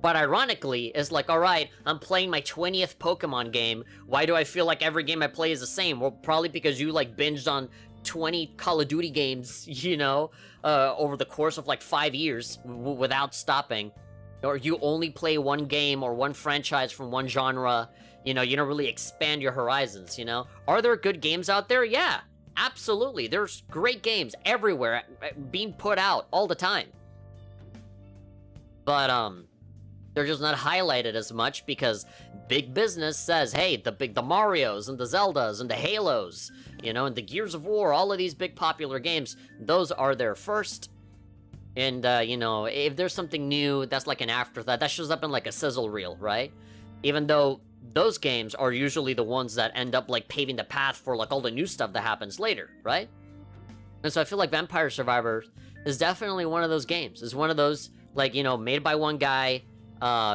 But ironically, it's like, alright, I'm playing my 20th Pokemon game, why do I feel like every game I play is the same? Well, probably because you, like, binged on 20 Call of Duty games, you know, over the course of, like, 5 years, without stopping. Or you only play one game or one franchise from one genre, you know, you don't really expand your horizons, you know? Are there good games out there? Yeah, absolutely. There's great games everywhere being put out all the time. But, they're just not highlighted as much because big business says, hey, the Marios and the Zeldas and the Halos, you know, and the Gears of War, all of these big popular games, those are there first. And, you know, if there's something new, that's like an afterthought. That shows up in like a sizzle reel, right? Even though those games are usually the ones that end up like paving the path for like all the new stuff that happens later, right? And so I feel like Vampire Survivors is definitely one of those games. It's one of those, like, you know, made by one guy.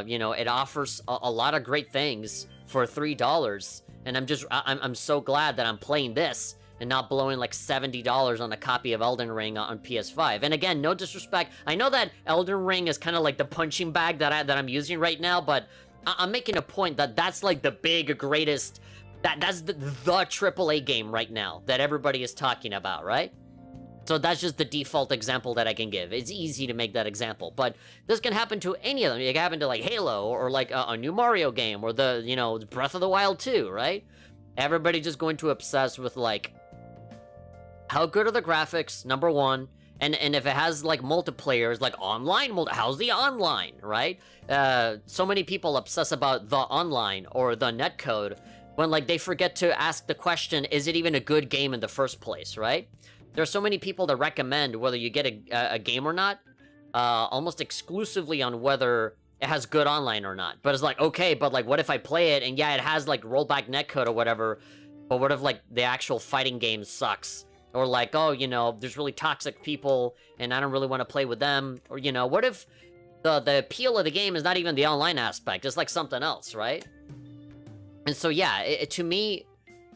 You know, it offers a lot of great things for $3, and I'm so glad that I'm playing this and not blowing like $70 on a copy of Elden Ring on PS5. And again, no disrespect. I know that Elden Ring is kind of like the punching bag that I'm using right now, but I'm making a point that that's like the big greatest. That's the AAA game right now that everybody is talking about, right? So that's just the default example that I can give. It's easy to make that example, but this can happen to any of them. It can happen to like Halo or like a new Mario game or the, you know, Breath of the Wild 2, right? Everybody just going to obsess with like, how good are the graphics, number one, and if it has like multiplayer, like online, how's the online, right? So many people obsess about the online or the netcode when like they forget to ask the question, is it even a good game in the first place, right? There's so many people that recommend whether you get a game or not, almost exclusively on whether it has good online or not. But it's like, okay, but like, what if I play it and yeah, it has like rollback netcode or whatever, but what if like the actual fighting game sucks? Or like, oh, you know, there's really toxic people and I don't really want to play with them. Or, you know, what if the appeal of the game is not even the online aspect, it's like something else, right? And so yeah, to me,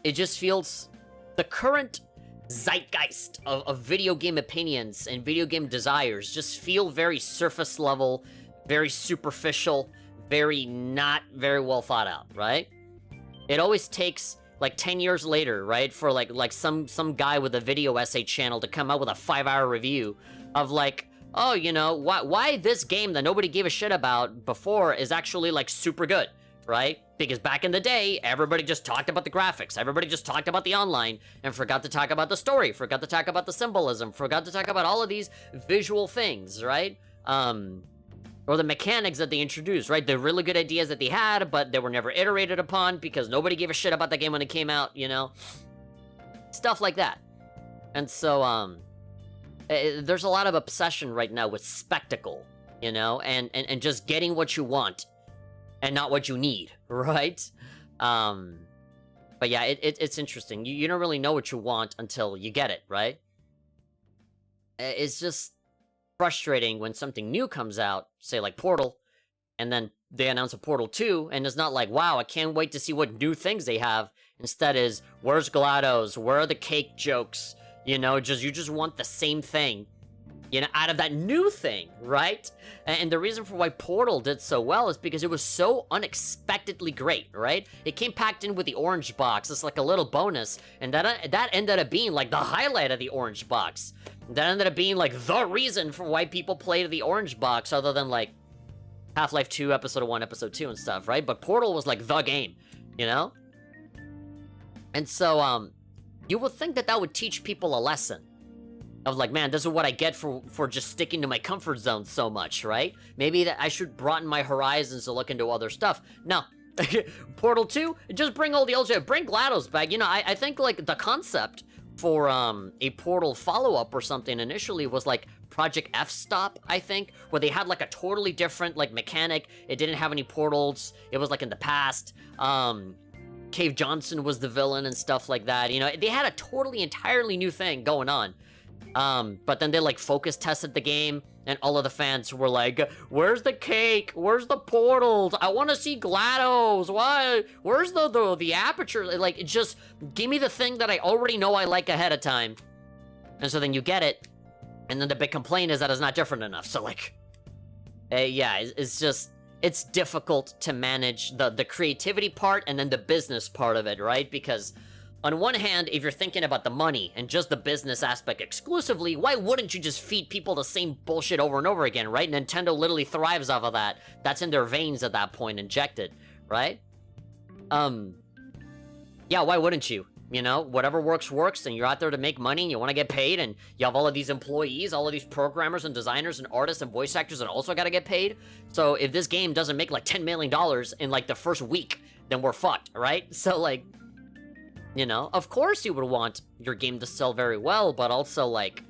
it just feels the current zeitgeist of video game opinions and video game desires just feel very surface level, very superficial, very not very well thought out, right? It always takes like 10 years later, right, for like some guy with a video essay channel to come out with a 5-hour review of like, oh, you know, why this game that nobody gave a shit about before is actually like super good, right? Because back in the day, everybody just talked about the graphics, everybody just talked about the online, and forgot to talk about the story, forgot to talk about the symbolism, forgot to talk about all of these visual things, right? Or the mechanics that they introduced, right? The really good ideas that they had, but they were never iterated upon because nobody gave a shit about the game when it came out, you know? Stuff like that. And so, there's a lot of obsession right now with spectacle, you know? And just getting what you want and not what you need, right? But yeah, it's interesting. You don't really know what you want until you get it, right? It's just frustrating when something new comes out, say like Portal, and then they announce a Portal 2, and it's not like, wow, I can't wait to see what new things they have. Instead is, where's GLaDOS? Where are the cake jokes? You know, you just want the same thing, you know, out of that new thing, right? And the reason for why Portal did so well is because it was so unexpectedly great, right? It came packed in with the orange box. It's like a little bonus, and that ended up being like the highlight of the orange box. That ended up being like the reason for why people played the orange box, other than like Half-Life 2, Episode 1, Episode 2 and stuff, right? But Portal was like the game, you know? And so, you would think that would teach people a lesson. Of like, man, this is what I get for just sticking to my comfort zone so much, right? Maybe that I should broaden my horizons to look into other stuff. No. Portal 2, just bring all the old shit. Bring GLaDOS back. You know, I think like the concept for a Portal follow-up or something initially was like Project F-Stop, I think, where they had like a totally different like mechanic. It didn't have any portals. It was like in the past. Cave Johnson was the villain and stuff like that. You know, they had a totally entirely new thing going on. But then they like focus tested the game, and all of the fans were like, where's the cake? Where's the portals? I want to see GLaDOS. Why? Where's the aperture? Like, just give me the thing that I already know I like ahead of time. And so then you get it, and then the big complaint is that it's not different enough. So like, yeah, it's just, it's difficult to manage the creativity part and then the business part of it, right? Because on one hand, if you're thinking about the money and just the business aspect exclusively, why wouldn't you just feed people the same bullshit over and over again, right? Nintendo literally thrives off of that. That's in their veins at that point, injected, right? Yeah, why wouldn't you? You know, whatever works, and you're out there to make money, and you want to get paid, and you have all of these employees, all of these programmers and designers and artists and voice actors that also got to get paid. So if this game doesn't make like $10 million in like the first week, then we're fucked, right? So like, you know, of course you would want your game to sell very well, but also like,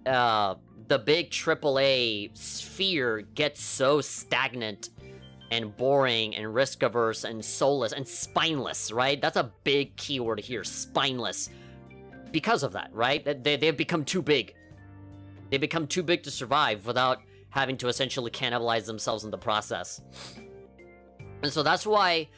the big AAA sphere gets so stagnant and boring and risk-averse and soulless and spineless, right? That's a big keyword here, spineless. Because of that, right? They've become too big. They become too big to survive without having to essentially cannibalize themselves in the process. And so that's why,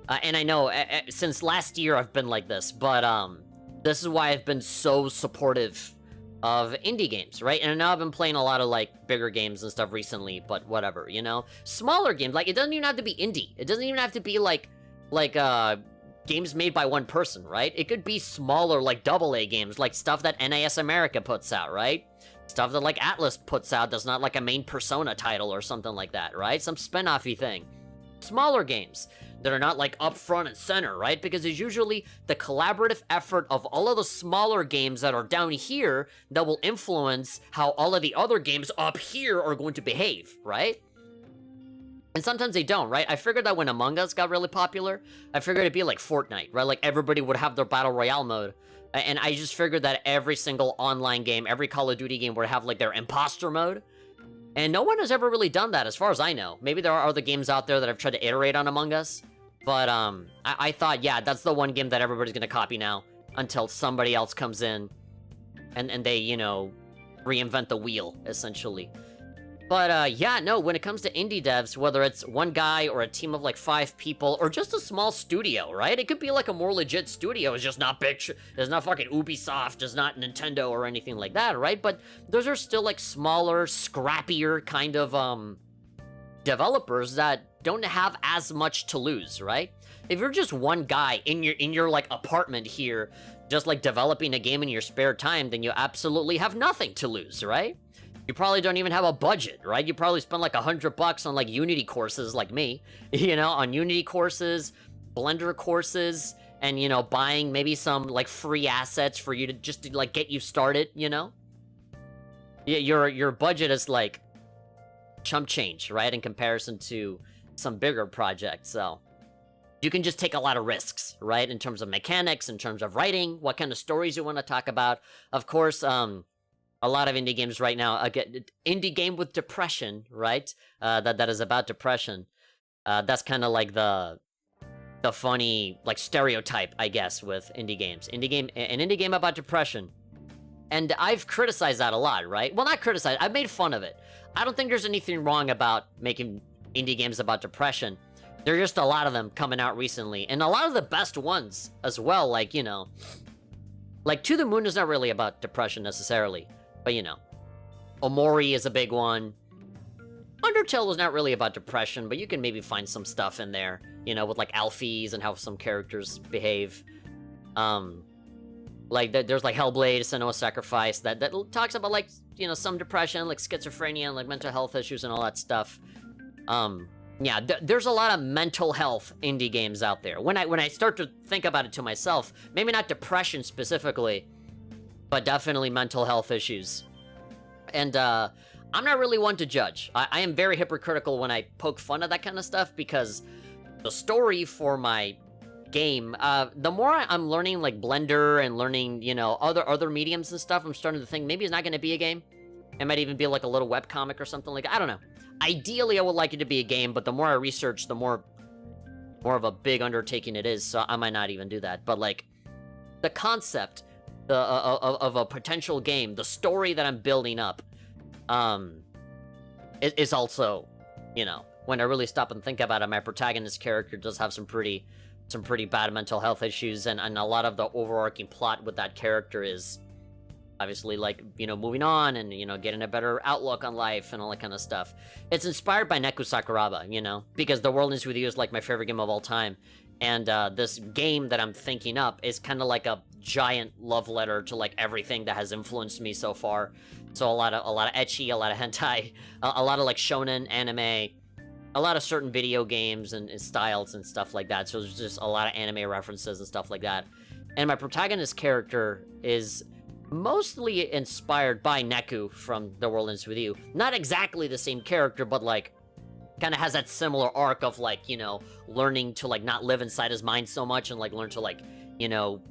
and I know since last year I've been like this, but this is why I've been so supportive of indie games, right? And now I've been playing a lot of like bigger games and stuff recently, but whatever, you know? Smaller games, like it doesn't even have to be indie. It doesn't even have to be like games made by one person, right? It could be smaller like AA games, like stuff that NIS America puts out, right? Stuff that like Atlas puts out that's not like a main Persona title or something like that, right? Some spin-offy thing. Smaller games that are not like up front and center, right? Because it's usually the collaborative effort of all of the smaller games that are down here that will influence how all of the other games up here are going to behave, right? And sometimes they don't, right? I figured that when Among Us got really popular, I figured it'd be like Fortnite, right? Like everybody would have their Battle Royale mode. And I just figured that every single online game, every Call of Duty game would have like their imposter mode. And no one has ever really done that as far as I know. Maybe there are other games out there that have tried to iterate on Among Us. But I thought, yeah, that's the one game that everybody's gonna copy now until somebody else comes in and they, you know, reinvent the wheel, essentially. But yeah, no, when it comes to indie devs, whether it's one guy or a team of like 5 people or just a small studio, right? It could be like a more legit studio. It's just not big. It's not fucking Ubisoft. It's not Nintendo or anything like that, right? But those are still like smaller, scrappier kind of developers that don't have as much to lose, right? If you're just one guy in your like apartment here, just like developing a game in your spare time, then you absolutely have nothing to lose, right? You probably don't even have a budget, right? You probably spend like $100 on like Unity courses like me, you know, on Unity courses, Blender courses, and, you know, buying maybe some like free assets for you to just to like get you started, you know? Yeah, your budget is like chump change, right? In comparison to some bigger projects, so you can just take a lot of risks, right? In terms of mechanics, in terms of writing, what kind of stories you want to talk about. Of course, a lot of indie games right now, again, indie game with depression, right? That is about depression. That's kind of like the funny like stereotype, I guess, with indie games. An indie game about depression. And I've criticized that a lot, right? Well, not criticized, I've made fun of it. I don't think there's anything wrong about making indie games about depression. There are just a lot of them coming out recently, and a lot of the best ones as well, like, you know, like To the Moon is not really about depression necessarily, but you know, Omori is a big one. Undertale is not really about depression, but you can maybe find some stuff in there, you know, with like Alphys and how some characters behave. Like there's like Hellblade, Senua's Sacrifice that talks about like, you know, some depression, like schizophrenia and like mental health issues and all that stuff. Yeah, there's a lot of mental health indie games out there. When I start to think about it to myself, maybe not depression specifically, but definitely mental health issues. And I'm not really one to judge. I am very hypocritical when I poke fun at that kind of stuff because the story for my game, the more I'm learning like Blender and learning, you know, other mediums and stuff, I'm starting to think maybe it's not going to be a game. It might even be like a little webcomic or something like that. I don't know. Ideally, I would like it to be a game, but the more I research, the more of a big undertaking it is, so I might not even do that. But like, the concept of a potential game, the story that I'm building up, is also, you know, when I really stop and think about it, my protagonist character does have some pretty bad mental health issues, and a lot of the overarching plot with that character is obviously, like, you know, moving on and, you know, getting a better outlook on life and all that kind of stuff. It's inspired by Neku Sakuraba, you know, because The World Ends With You is, like, my favorite game of all time. And this game that I'm thinking up is kind of like a giant love letter to, like, everything that has influenced me so far. So a lot of ecchi, a lot of hentai, a lot of, like, shonen anime, a lot of certain video games and styles and stuff like that. So there's just a lot of anime references and stuff like that. And my protagonist character is mostly inspired by Neku from The World Ends With You. Not exactly the same character, but like kind of has that similar arc of like, you know, learning to like not live inside his mind so much and like learn to like, you know,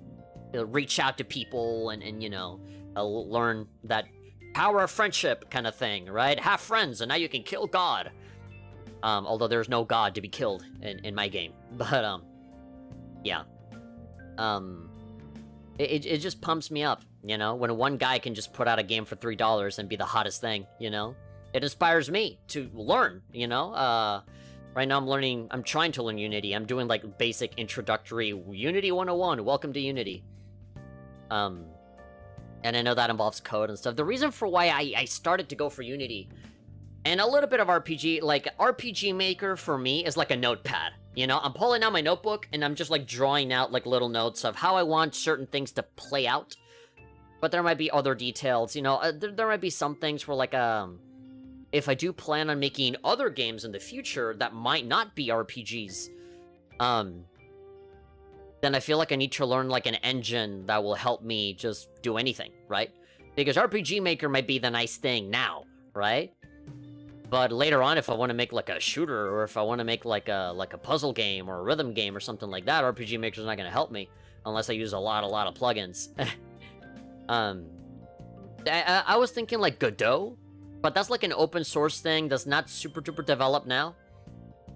reach out to people and you know, learn that power of friendship kind of thing, right? Have friends and now you can kill God. Although there's no God to be killed in my game. But yeah. It just pumps me up, you know, when one guy can just put out a game for $3 and be the hottest thing, you know? It inspires me to learn, you know? Right now I'm trying to learn Unity. I'm doing like basic introductory Unity 101, welcome to Unity. And I know that involves code and stuff. The reason for why I started to go for Unity and a little bit of RPG, like RPG Maker for me is like a notepad. You know, I'm pulling out my notebook and I'm just like drawing out like little notes of how I want certain things to play out. But there might be other details, you know, there might be some things where like, if I do plan on making other games in the future that might not be RPGs, then I feel like I need to learn like an engine that will help me just do anything, right? Because RPG Maker might be the nice thing now, right? But later on, if I want to make like a shooter, or if I want to make like a puzzle game or a rhythm game or something like that, RPG Maker's not going to help me unless I use a lot of plugins. I was thinking like Godot, but that's like an open source thing that's not super duper developed now.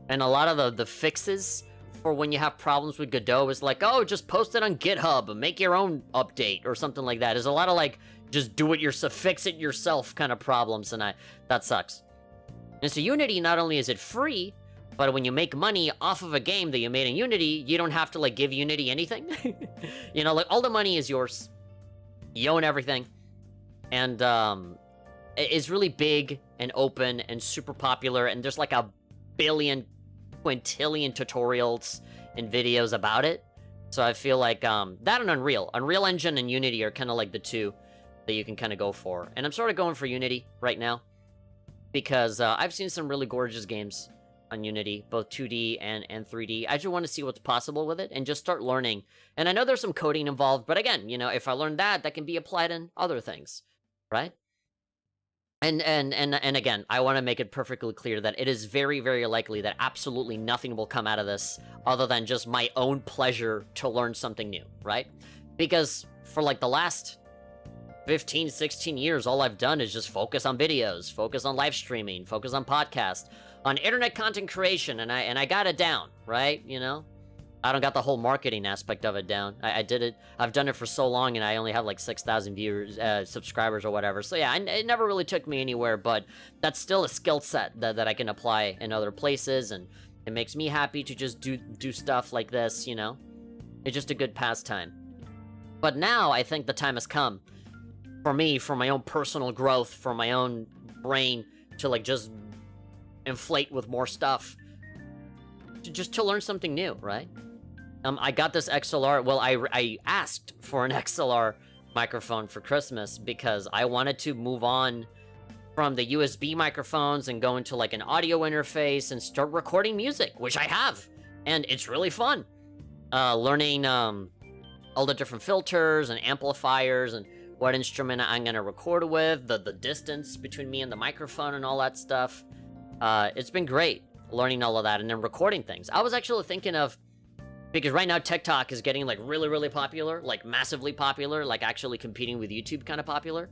And a lot of the fixes for when you have problems with Godot is like, oh, just post it on GitHub and make your own update or something like that. There's a lot of like, just do it yourself, fix it yourself kind of problems, and that sucks. And so Unity, not only is it free, but when you make money off of a game that you made in Unity, you don't have to like give Unity anything. You know, like all the money is yours. You own everything. And it's really big and open and super popular, and there's like a billion, quintillion tutorials and videos about it. So I feel like that and Unreal Engine and Unity are kind of like the two that you can kind of go for. And I'm sort of going for Unity right now, because I've seen some really gorgeous games on Unity, both 2D and 3D. I just want to see what's possible with it and just start learning. And I know there's some coding involved, but again, you know, if I learn that can be applied in other things, right? And again, I want to make it perfectly clear that it is very, very likely that absolutely nothing will come out of this other than just my own pleasure to learn something new, right? Because for like the last 15, 16 years, all I've done is just focus on videos, focus on live streaming, focus on podcasts, on internet content creation, and I got it down, right? You know, I don't got the whole marketing aspect of it down. I did it. I've done it for so long, and I only have like 6,000 viewers, subscribers or whatever. So yeah, it never really took me anywhere, but that's still a skill set that I can apply in other places, and it makes me happy to just do stuff like this, you know? It's just a good pastime. But now I think the time has come for me, for my own personal growth, for my own brain to like just inflate with more stuff, to learn something new, right? I got this XLR. Well, I asked for an XLR microphone for Christmas because I wanted to move on from the USB microphones and go into like an audio interface and start recording music, which I have, and it's really fun. Learning all the different filters and amplifiers and what instrument I'm gonna record with, the distance between me and the microphone and all that stuff. It's been great learning all of that and then recording things. I was actually thinking of, because right now TikTok is getting like really, really popular, like massively popular, like actually competing with YouTube kind of popular.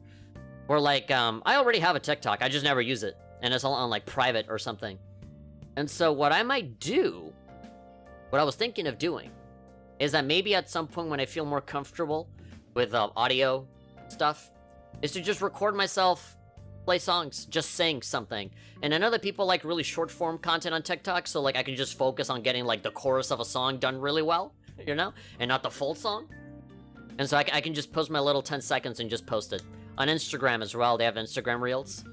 Or like, I already have a TikTok, I just never use it, and it's all on like private or something. And so what I might do, what I was thinking of doing, is that maybe at some point when I feel more comfortable with audio stuff, is to just record myself, play songs, just sing something. And I know that people like really short form content on TikTok, so like I can just focus on getting like the chorus of a song done really well, you know, and not the full song. And so I can just post my little 10 seconds and just post it. On Instagram as well, they have Instagram Reels.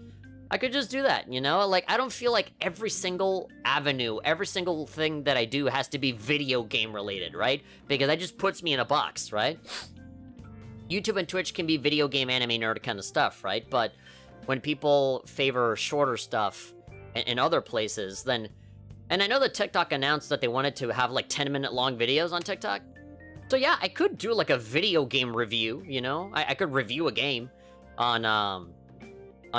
I could just do that, you know? Like, I don't feel like every single avenue, every single thing that I do has to be video game related, right? Because that just puts me in a box, right? YouTube and Twitch can be video game, anime, nerd kind of stuff, right? But when people favor shorter stuff in other places, then... And I know that TikTok announced that they wanted to have like 10-minute long videos on TikTok. So yeah, I could do like a video game review, you know? I could review a game on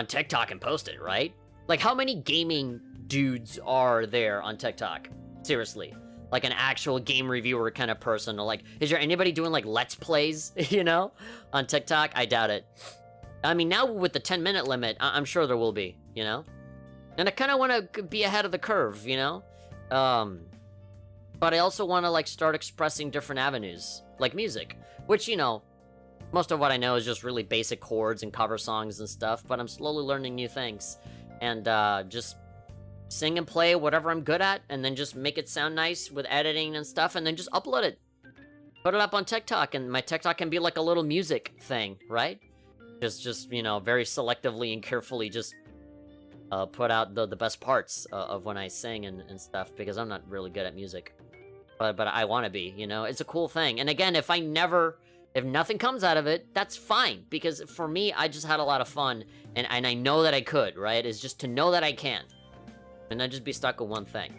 TikTok and post it, right? Like, how many gaming dudes are there on TikTok? Seriously. Like an actual game reviewer kind of person. Or like, is there anybody doing like Let's Plays, you know? On TikTok? I doubt it. I mean, now with the 10-minute limit, I'm sure there will be, you know? And I kind of want to be ahead of the curve, you know? But I also want to, like, start expressing different avenues, like music. Which, you know, most of what I know is just really basic chords and cover songs and stuff, but I'm slowly learning new things. And, just sing and play whatever I'm good at, and then just make it sound nice with editing and stuff, and then just upload it. Put it up on TikTok, and my TikTok can be like a little music thing, right? Just you know, very selectively and carefully just put out the best parts of when I sing and stuff, because I'm not really good at music. But I want to be, you know? It's a cool thing. And again, if nothing comes out of it, that's fine. Because for me, I just had a lot of fun, and I know that I could, right? It's just to know that I can. And not just be stuck with one thing.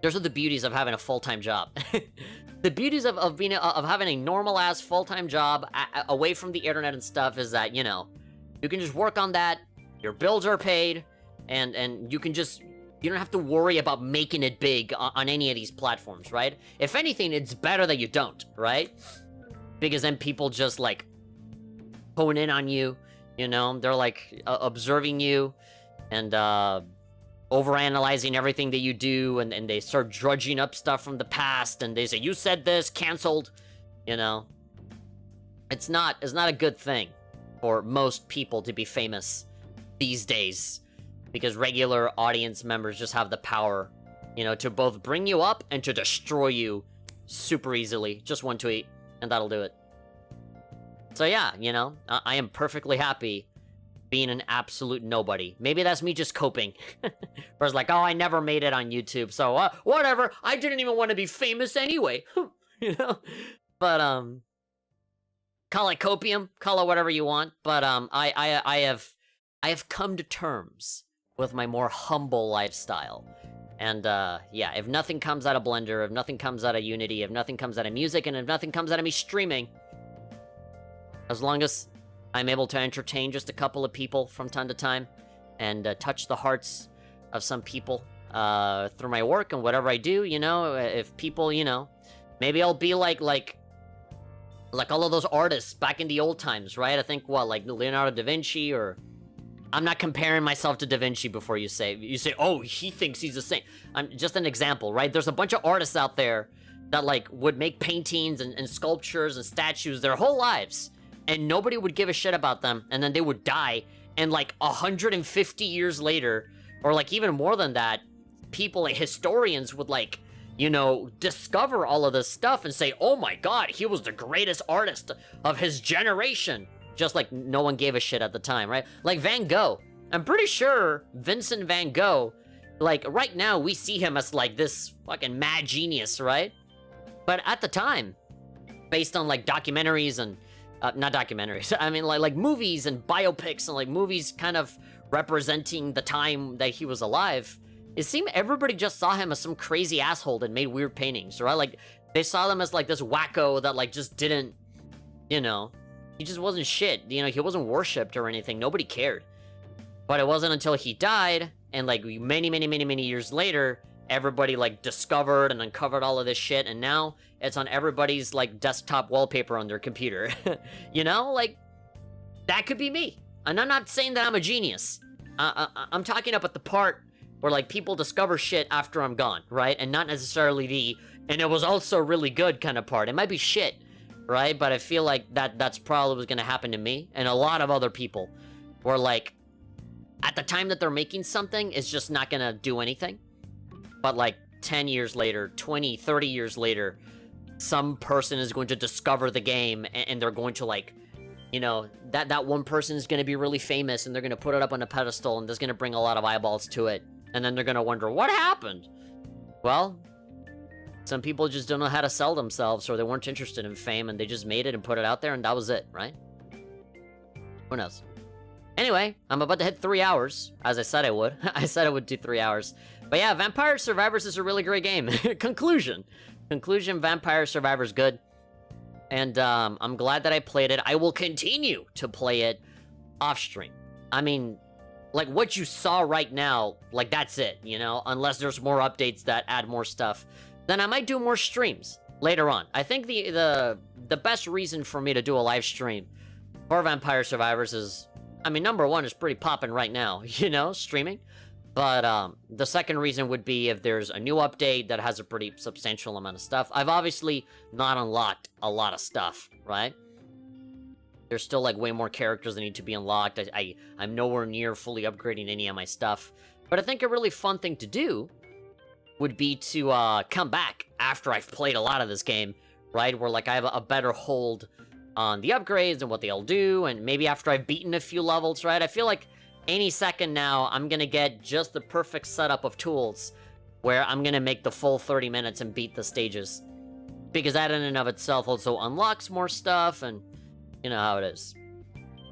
Those are the beauties of having a full-time job. The beauties of having a normal-ass full-time job away from the internet and stuff is that, you know, you can just work on that, your bills are paid, and you can just... You don't have to worry about making it big on any of these platforms, right? If anything, it's better that you don't, right? Because then people just, like, hone in on you, you know? They're, like, observing you and overanalyzing everything that you do, and they start drudging up stuff from the past, and they say, you said this, canceled, you know? It's not a good thing for most people to be famous these days. Because regular audience members just have the power, you know, to both bring you up and to destroy you super easily. Just one tweet, and that'll do it. So yeah, you know, I am perfectly happy being an absolute nobody. Maybe that's me just coping. Where it's like, oh, I never made it on YouTube, so whatever. I didn't even want to be famous anyway. You know? But, call it copium, call it whatever you want. But, I have come to terms with my more humble lifestyle. And, yeah, if nothing comes out of Blender, if nothing comes out of Unity, if nothing comes out of music, and if nothing comes out of me streaming, as long as I'm able to entertain just a couple of people from time to time, and touch the hearts of some people, through my work and whatever I do, you know, if people, you know, maybe I'll be like all of those artists back in the old times, right? I think, what, like Leonardo da Vinci, or... I'm not comparing myself to Da Vinci before you say, oh, he thinks he's a saint. I'm just an example, right? There's a bunch of artists out there that, like, would make paintings and sculptures and statues their whole lives, and nobody would give a shit about them, and then they would die, and, like, 150 years later, or, like, even more than that, people, like, historians would, like, you know, discover all of this stuff and say, oh my god, he was the greatest artist of his generation. Just like no one gave a shit at the time, right? Like Van Gogh. I'm pretty sure Vincent Van Gogh, like right now we see him as like this fucking mad genius, right? But at the time, based on like documentaries and, not documentaries, I mean like movies and biopics and like movies kind of representing the time that he was alive, it seemed everybody just saw him as some crazy asshole that made weird paintings, right? Like they saw him as like this wacko that like just didn't, you know, he just wasn't shit, you know, he wasn't worshipped or anything, nobody cared. But it wasn't until he died, and like many years later, everybody like discovered and uncovered all of this shit, and now it's on everybody's like desktop wallpaper on their computer. You know, like, that could be me. And I'm not saying that I'm a genius. I'm talking about the part where like people discover shit after I'm gone, right? And not necessarily the, and it was also really good kind of part. It might be shit, right? But I feel like that's probably what's gonna happen to me and a lot of other people, where like at the time that they're making something, it's just not gonna do anything. But like 10 years later, 20, 30 years later, some person is going to discover the game, and they're going to like, you know, that one person is gonna be really famous, and they're gonna put it up on a pedestal, and that's gonna bring a lot of eyeballs to it, and then they're gonna wonder what happened. Well, some people just don't know how to sell themselves, or they weren't interested in fame, and they just made it and put it out there, and that was it, right? Who knows? Anyway, I'm about to hit 3 hours, as I said I would. I said I would do 3 hours. But yeah, Vampire Survivors is a really great game. Conclusion, Vampire Survivors good. and I'm glad that I played it. I will continue to play it off stream. I mean, like, what you saw right now, like, that's it, you know? Unless there's more updates that add more stuff, then I might do more streams later on. I think the best reason for me to do a live stream for Vampire Survivors is, I mean, number one is pretty popping right now, you know, streaming. But the second reason would be if there's a new update that has a pretty substantial amount of stuff. I've obviously not unlocked a lot of stuff, right? There's still, like, way more characters that need to be unlocked. I'm nowhere near fully upgrading any of my stuff. But I think a really fun thing to do would be to come back after I've played a lot of this game, right? Where, like, I have a better hold on the upgrades and what they all do, and maybe after I've beaten a few levels, right? I feel like any second now, I'm gonna get just the perfect setup of tools where I'm gonna make the full 30 minutes and beat the stages. Because that in and of itself also unlocks more stuff, and you know how it is.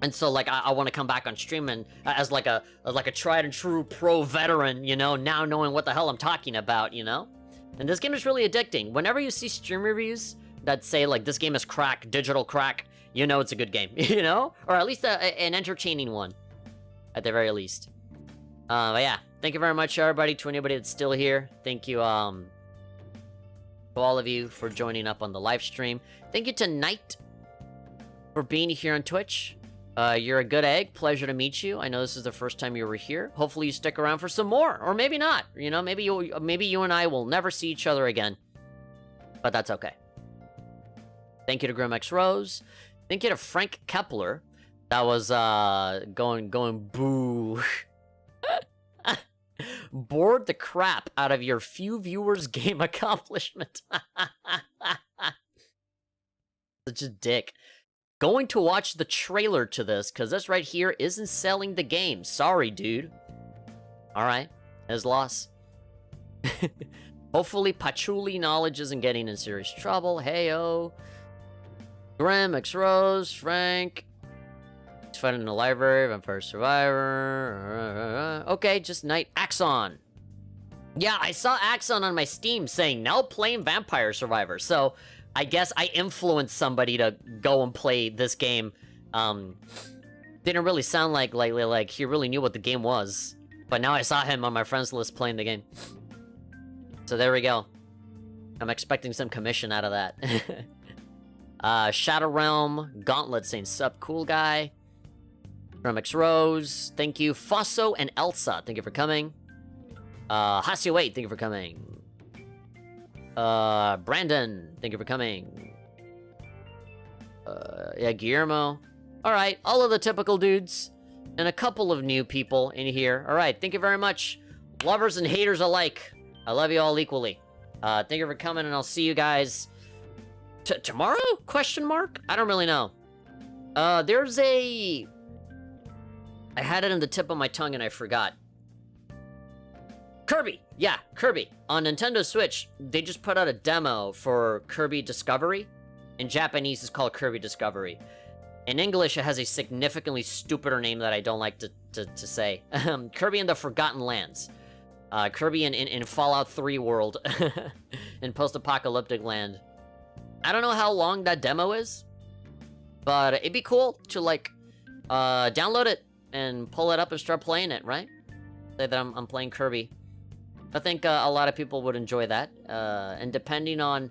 And so, like, I want to come back on stream and as like a tried and true pro veteran, you know, now knowing what the hell I'm talking about, you know? And this game is really addicting. Whenever you see stream reviews that say, like, this game is crack, digital crack, you know it's a good game, you know? Or at least an entertaining one, at the very least. But yeah, thank you very much, everybody, to anybody that's still here. Thank you, to all of you for joining up on the live stream. Thank you to Knight for being here on Twitch. You're a good egg. Pleasure to meet you. I know this is the first time you were here. Hopefully you stick around for some more, or maybe not. You know, maybe you and I will never see each other again. But that's okay. Thank you to GrimX Rose. Thank you to Frank Kepler. That was going boo. Bored the crap out of your few viewers game accomplishment. Such a dick. Going to watch the trailer to this, because this right here isn't selling the game. Sorry, dude. Alright, his loss. Hopefully Patchouli Knowledge isn't getting in serious trouble. Heyo. Grim, X Rose, Frank. He's fighting in the library, Vampire Survivor. Okay, just Knight. Axon. Yeah, I saw Axon on my Steam saying, now playing Vampire Survivor. So, I guess I influenced somebody to go and play this game. Didn't really sound like he really knew what the game was. But now I saw him on my friends list playing the game. So there we go. I'm expecting some commission out of that. Shadow Realm, Gauntlet saying sup, cool guy. From X Rose, thank you. Fosso and Elsa, thank you for coming. Hasio8, thank you for coming. Brandon, thank you for coming. Yeah, Guillermo. Alright, all of the typical dudes. And a couple of new people in here. Alright, thank you very much. Lovers and haters alike. I love you all equally. Thank you for coming, and I'll see you guys... tomorrow? Question mark? I don't really know. There's a... I had it in the tip of my tongue and I forgot. Kirby! Yeah, Kirby. On Nintendo Switch, they just put out a demo for Kirby Discovery. In Japanese, it's called Kirby Discovery. In English, it has a significantly stupider name that I don't like to say. Kirby and the Forgotten Lands. Kirby in Fallout 3 world. In post-apocalyptic land. I don't know how long that demo is. But it'd be cool to, like, download it and pull it up and start playing it, right? Say that I'm playing Kirby. I think a lot of people would enjoy that. And depending on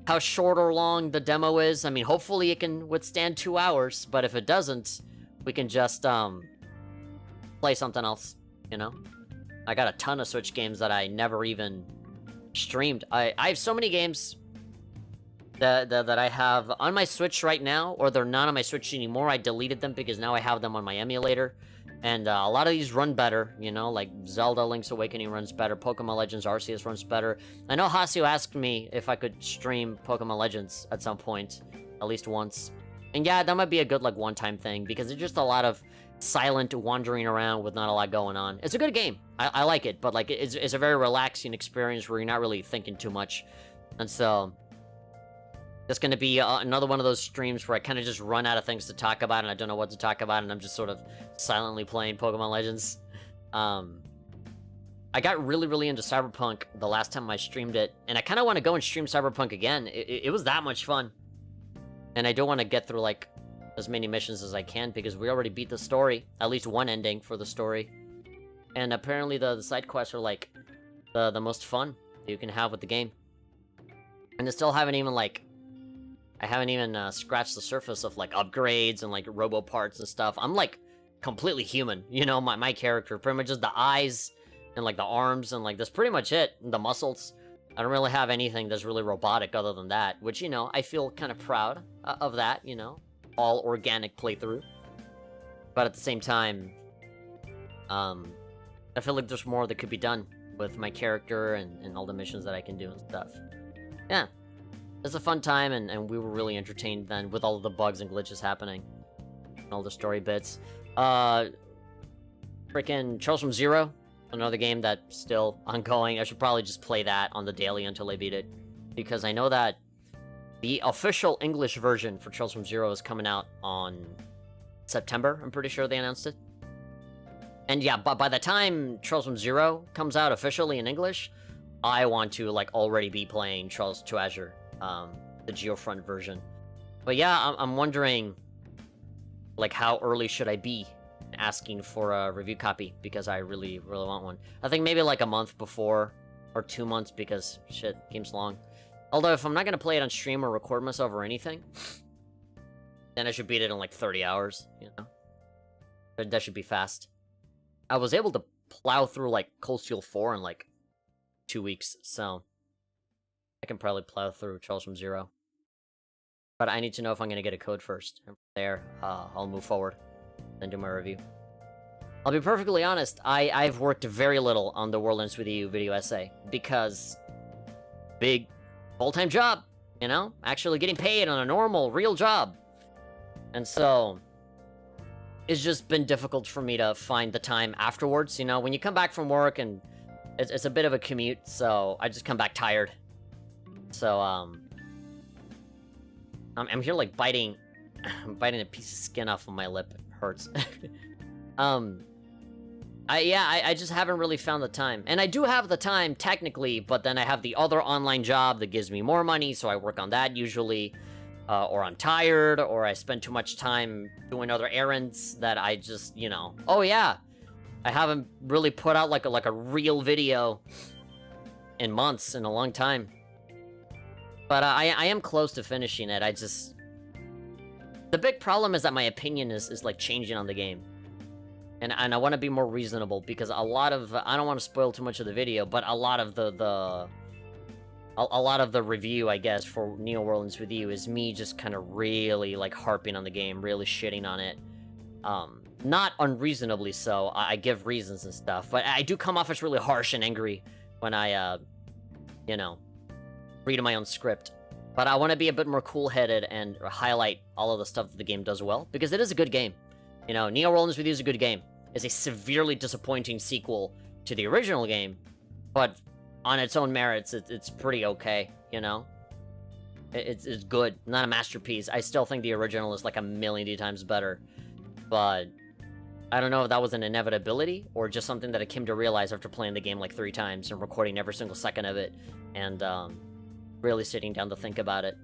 how short or long the demo is, I mean, hopefully it can withstand 2 hours, but if it doesn't, we can just play something else, you know? I got a ton of Switch games that I never even streamed. I have so many games that I have on my Switch right now, or they're not on my Switch anymore. I deleted them because now I have them on my emulator. And a lot of these run better, you know, like Zelda Link's Awakening runs better, Pokemon Legends Arceus runs better. I know Hasio asked me if I could stream Pokemon Legends at some point, at least once. And yeah, that might be a good, like, one-time thing, because it's just a lot of silent wandering around with not a lot going on. It's a good game. I like it, but, like, it's a very relaxing experience where you're not really thinking too much. And so... It's going to be another one of those streams where I kind of just run out of things to talk about and I don't know what to talk about and I'm just sort of silently playing Pokemon Legends. I got really into Cyberpunk the last time I streamed it, and I kind of want to go and stream Cyberpunk again. It was that much fun. And I do want to get through, like, as many missions as I can, because we already beat the story. At least one ending for the story. And apparently the side quests are, like, the most fun that you can have with the game. And I still haven't even, like... I haven't even scratched the surface of, like, upgrades and, like, robo parts and stuff. I'm, like, completely human, you know, my character. Pretty much just the eyes and, like, the arms and, like, that's pretty much it. The muscles. I don't really have anything that's really robotic other than that. Which, you know, I feel kind of proud of that, you know. All organic playthrough. But at the same time... I feel like there's more that could be done with my character and all the missions that I can do and stuff. Yeah. It's a fun time, and we were really entertained then with all of the bugs and glitches happening. And all the story bits. Freaking Charles from Zero. Another game that's still ongoing. I should probably just play that on the daily until I beat it. Because I know that the official English version for Charles from Zero is coming out on September. I'm pretty sure they announced it. And yeah, but by the time Charles from Zero comes out officially in English, I want to, like, already be playing Charles to Azure. The Geofront version. But yeah, I'm wondering, like, how early should I be asking for a review copy, because I really want one. I think maybe like a month before, or 2 months, because shit, game's long. Although if I'm not gonna play it on stream or record myself or anything, then I should beat it in like 30 hours, you know? But that should be fast. I was able to plow through like Cold Steel 4 in like 2 weeks, so I can probably plow through Charles from Zero. But I need to know if I'm gonna get a code first. And from there, I'll move forward, then do my review. I'll be perfectly honest, I've worked very little on the World Ends With You video essay, because big full-time job, you know? Actually getting paid on a normal, real job. And so, it's just been difficult for me to find the time afterwards, you know? When you come back from work and it's a bit of a commute, so I just come back tired. So, I'm here, like, biting a piece of skin off of my lip. It hurts. I just haven't really found the time. And I do have the time, technically, but then I have the other online job that gives me more money, so I work on that usually. Or I'm tired, or I spend too much time doing other errands that I just, you know... Oh, yeah! I haven't really put out, like a real video in months, in a long time. But I am close to finishing it. I just... The big problem is that my opinion is like, changing on the game. And I want to be more reasonable, because a lot of... I don't want to spoil too much of the video, but a lot of a lot of the review, I guess, for Neo World Ends With You is me just kind of really, like, harping on the game, really shitting on it. Not unreasonably so. I give reasons and stuff, but I do come off as really harsh and angry when I, you know, read my own script. But I want to be a bit more cool-headed and highlight all of the stuff that the game does well, because it is a good game. You know, Neo World Ends With You is a good game. It's a severely disappointing sequel to the original game, but on its own merits, it's pretty okay, you know? It's good. Not a masterpiece. I still think the original is like a million times better. But I don't know if that was an inevitability, or just something that I came to realize after playing the game like 3 times and recording every single second of it, and really sitting down to think about it.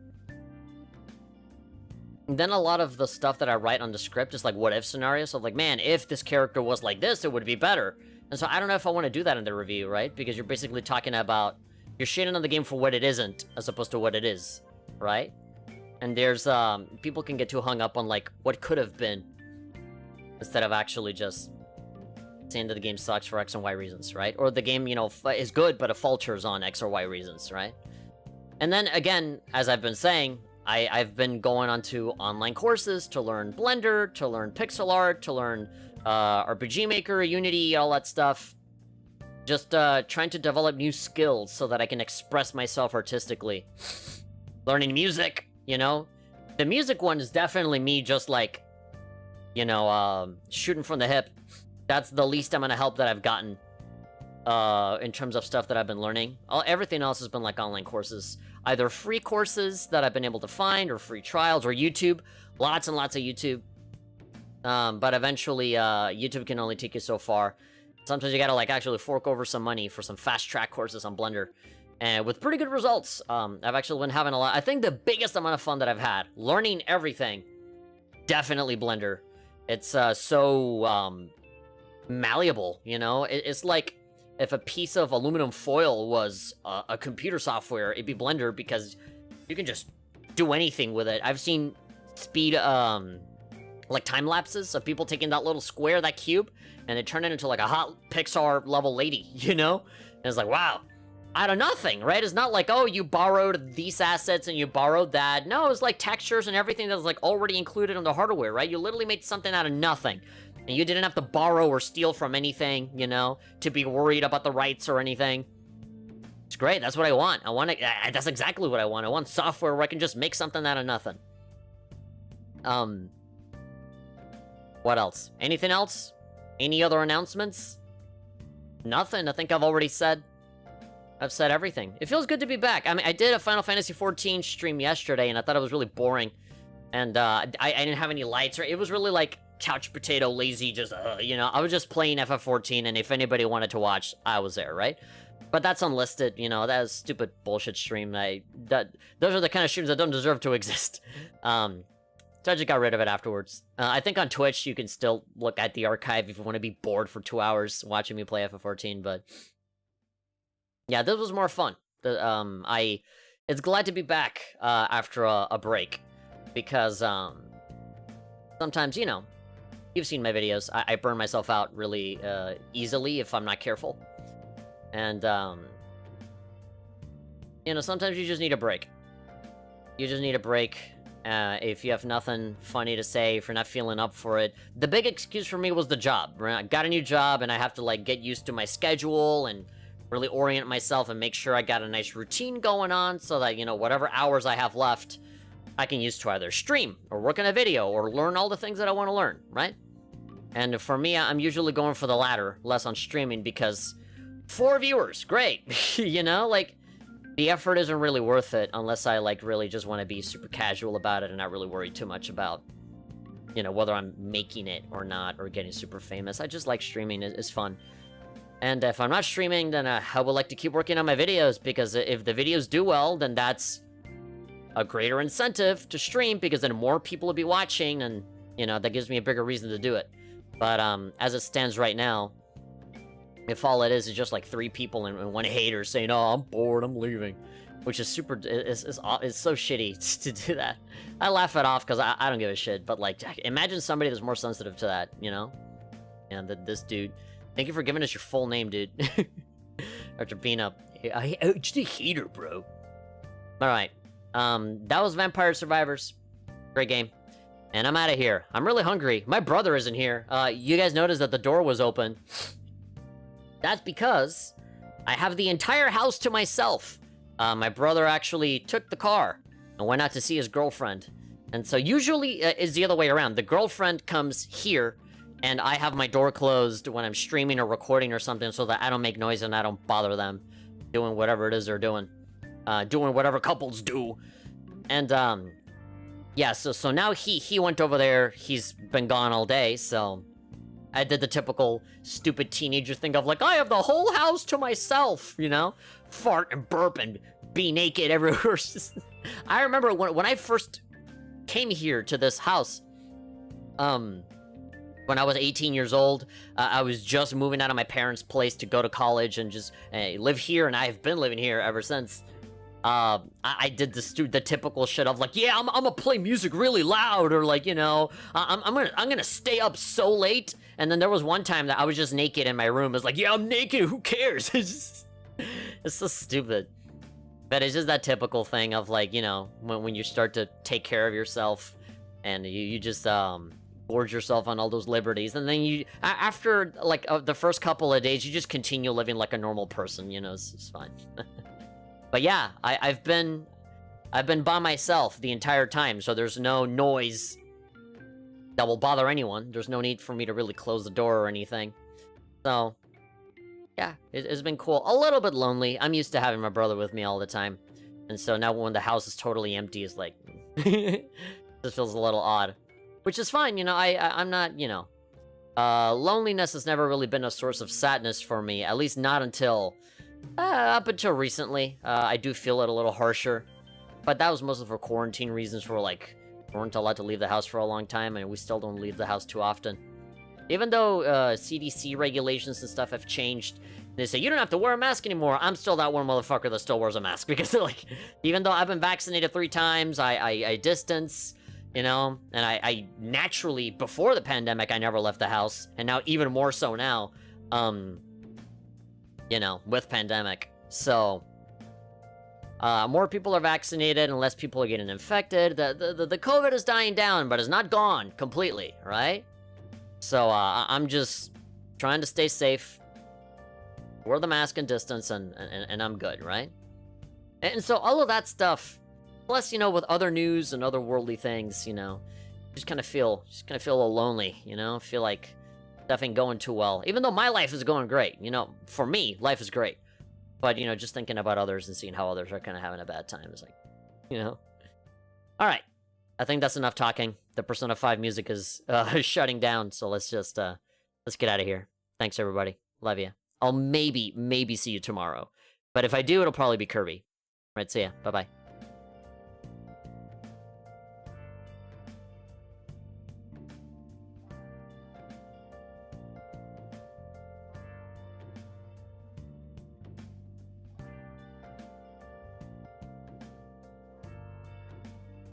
And then a lot of the stuff that I write on the script is like what-if scenarios. So like, man, if this character was like this, it would be better. And so I don't know if I want to do that in the review, right? Because you're basically talking about... You're shitting on the game for what it isn't, as opposed to what it is, right? And there's, people can get too hung up on, like, what could have been, instead of actually just saying that the game sucks for X and Y reasons, right? Or the game, you know, is good, but it falters on X or Y reasons, right? And then, again, as I've been saying, I've been going on to online courses to learn Blender, to learn pixel art, to learn RPG Maker, Unity, all that stuff. Just trying to develop new skills so that I can express myself artistically. Learning music, you know? The music one is definitely me just like, you know, shooting from the hip. That's the least amount of help that I've gotten in terms of stuff that I've been learning. Everything else has been like online courses. Either free courses that I've been able to find, or free trials, or YouTube. Lots and lots of YouTube. But eventually, YouTube can only take you so far. Sometimes you gotta, like, actually fork over some money for some fast-track courses on Blender. and with pretty good results. I've actually been having a lot. I think the biggest amount of fun that I've had learning everything, definitely Blender. It's so malleable, you know. It's like if a piece of aluminum foil was a computer software, it'd be Blender, because you can just do anything with it. I've seen speed like time lapses of people taking that little square, that cube, and they turn it into like a hot Pixar level lady, you know? And it's like, wow, out of nothing, right? It's not like, oh, you borrowed these assets and you borrowed that. No, it's like textures and everything that was like already included in the hardware, right? You literally made something out of nothing. And you didn't have to borrow or steal from anything, you know, to be worried about the rights or anything. It's great. That's what I want. That's exactly what I want. I want software where I can just make something out of nothing. What else? Anything else? Any other announcements? Nothing. I think I've already said. I've said everything. It feels good to be back. I mean, I did a Final Fantasy XIV stream yesterday, and I thought it was really boring. And I didn't have any lights. It was really like couch potato, lazy, just, you know, I was just playing FF14, and if anybody wanted to watch, I was there, right? But that's unlisted, you know, that is stupid bullshit stream. Those are the kind of streams that don't deserve to exist. So I just got rid of it afterwards. I think on Twitch, you can still look at the archive if you want to be bored for 2 hours watching me play FF14, but yeah, this was more fun. It's glad to be back after a break, because sometimes, you know, you've seen my videos, I burn myself out really easily if I'm not careful. And, you know, sometimes you just need a break. You just need a break. If you have nothing funny to say, if you're not feeling up for it. The big excuse for me was the job, right? I got a new job, and I have to, like, get used to my schedule and really orient myself and make sure I got a nice routine going on so that, you know, whatever hours I have left, I can use to either stream or work on a video or learn all the things that I want to learn, right? And for me, I'm usually going for the latter, less on streaming, because 4 viewers, great. You know, like, the effort isn't really worth it unless I, like, really just want to be super casual about it and not really worry too much about, you know, whether I'm making it or not or getting super famous. I just like streaming. It's fun. And if I'm not streaming, then I would like to keep working on my videos, because if the videos do well, then that's a greater incentive to stream, because then more people will be watching, and, you know, that gives me a bigger reason to do it. But as it stands right now, if all it is just like 3 people and 1 hater saying, "Oh, I'm bored, I'm leaving," which is super, it's so shitty to do that. I laugh it off because I don't give a shit. But like, imagine somebody that's more sensitive to that, you know? And this dude, thank you for giving us your full name, dude. After being just a hater, bro. All right, that was Vampire Survivors. Great game. And I'm out of here. I'm really hungry. My brother isn't here. You guys noticed that the door was open. That's because I have the entire house to myself. My brother actually took the car and went out to see his girlfriend. And so usually it's the other way around. The girlfriend comes here, and I have my door closed when I'm streaming or recording or something, so that I don't make noise and I don't bother them doing whatever it is they're doing. Doing whatever couples do. And, yeah, so now he went over there. He's been gone all day, so I did the typical stupid teenager thing of like, I have the whole house to myself, you know? Fart and burp and be naked everywhere. I remember when I first came here to this house, when I was 18 years old, I was just moving out of my parents' place to go to college and just live here, and I've been living here ever since. I did the typical shit of like, yeah, I'm gonna play music really loud, or like, you know, I'm gonna stay up so late. And then there was one time that I was just naked in my room. It's like, yeah, I'm naked. Who cares? It's so stupid. But it's just that typical thing of like, you know, when you start to take care of yourself, and you just gorge yourself on all those liberties, and then you after like the first couple of days, you just continue living like a normal person. You know, it's fine. But yeah, I've been by myself the entire time, so there's no noise that will bother anyone. There's no need for me to really close the door or anything. So, yeah, it's been cool. A little bit lonely. I'm used to having my brother with me all the time. And so now when the house is totally empty, it's like, this feels a little odd. Which is fine, you know, I'm not, you know. Loneliness has never really been a source of sadness for me, at least not until Up until recently, I do feel it a little harsher. But that was mostly for quarantine reasons, where, like, we weren't allowed to leave the house for a long time, and we still don't leave the house too often. Even though CDC regulations and stuff have changed, they say you don't have to wear a mask anymore. I'm still that one motherfucker that still wears a mask, because, like, even though I've been vaccinated 3 times, I distance, you know, and I naturally, before the pandemic, I never left the house, and now even more so now, you know, with pandemic. So, more people are vaccinated and less people are getting infected. The COVID is dying down, but it's not gone completely, right? So, I'm just trying to stay safe, wear the mask and distance, and I'm good, right? And so all of that stuff, plus, you know, with other news and other worldly things, you know, just kind of feel a little lonely, you know? Feel like stuff ain't going too well. Even though my life is going great, you know, for me, life is great. But, you know, just thinking about others and seeing how others are kind of having a bad time is like, you know? Alright. I think that's enough talking. The Persona 5 music is shutting down, so let's just, let's get out of here. Thanks, everybody. Love you. I'll maybe see you tomorrow. But if I do, it'll probably be Kirby. Right, see ya. Bye-bye.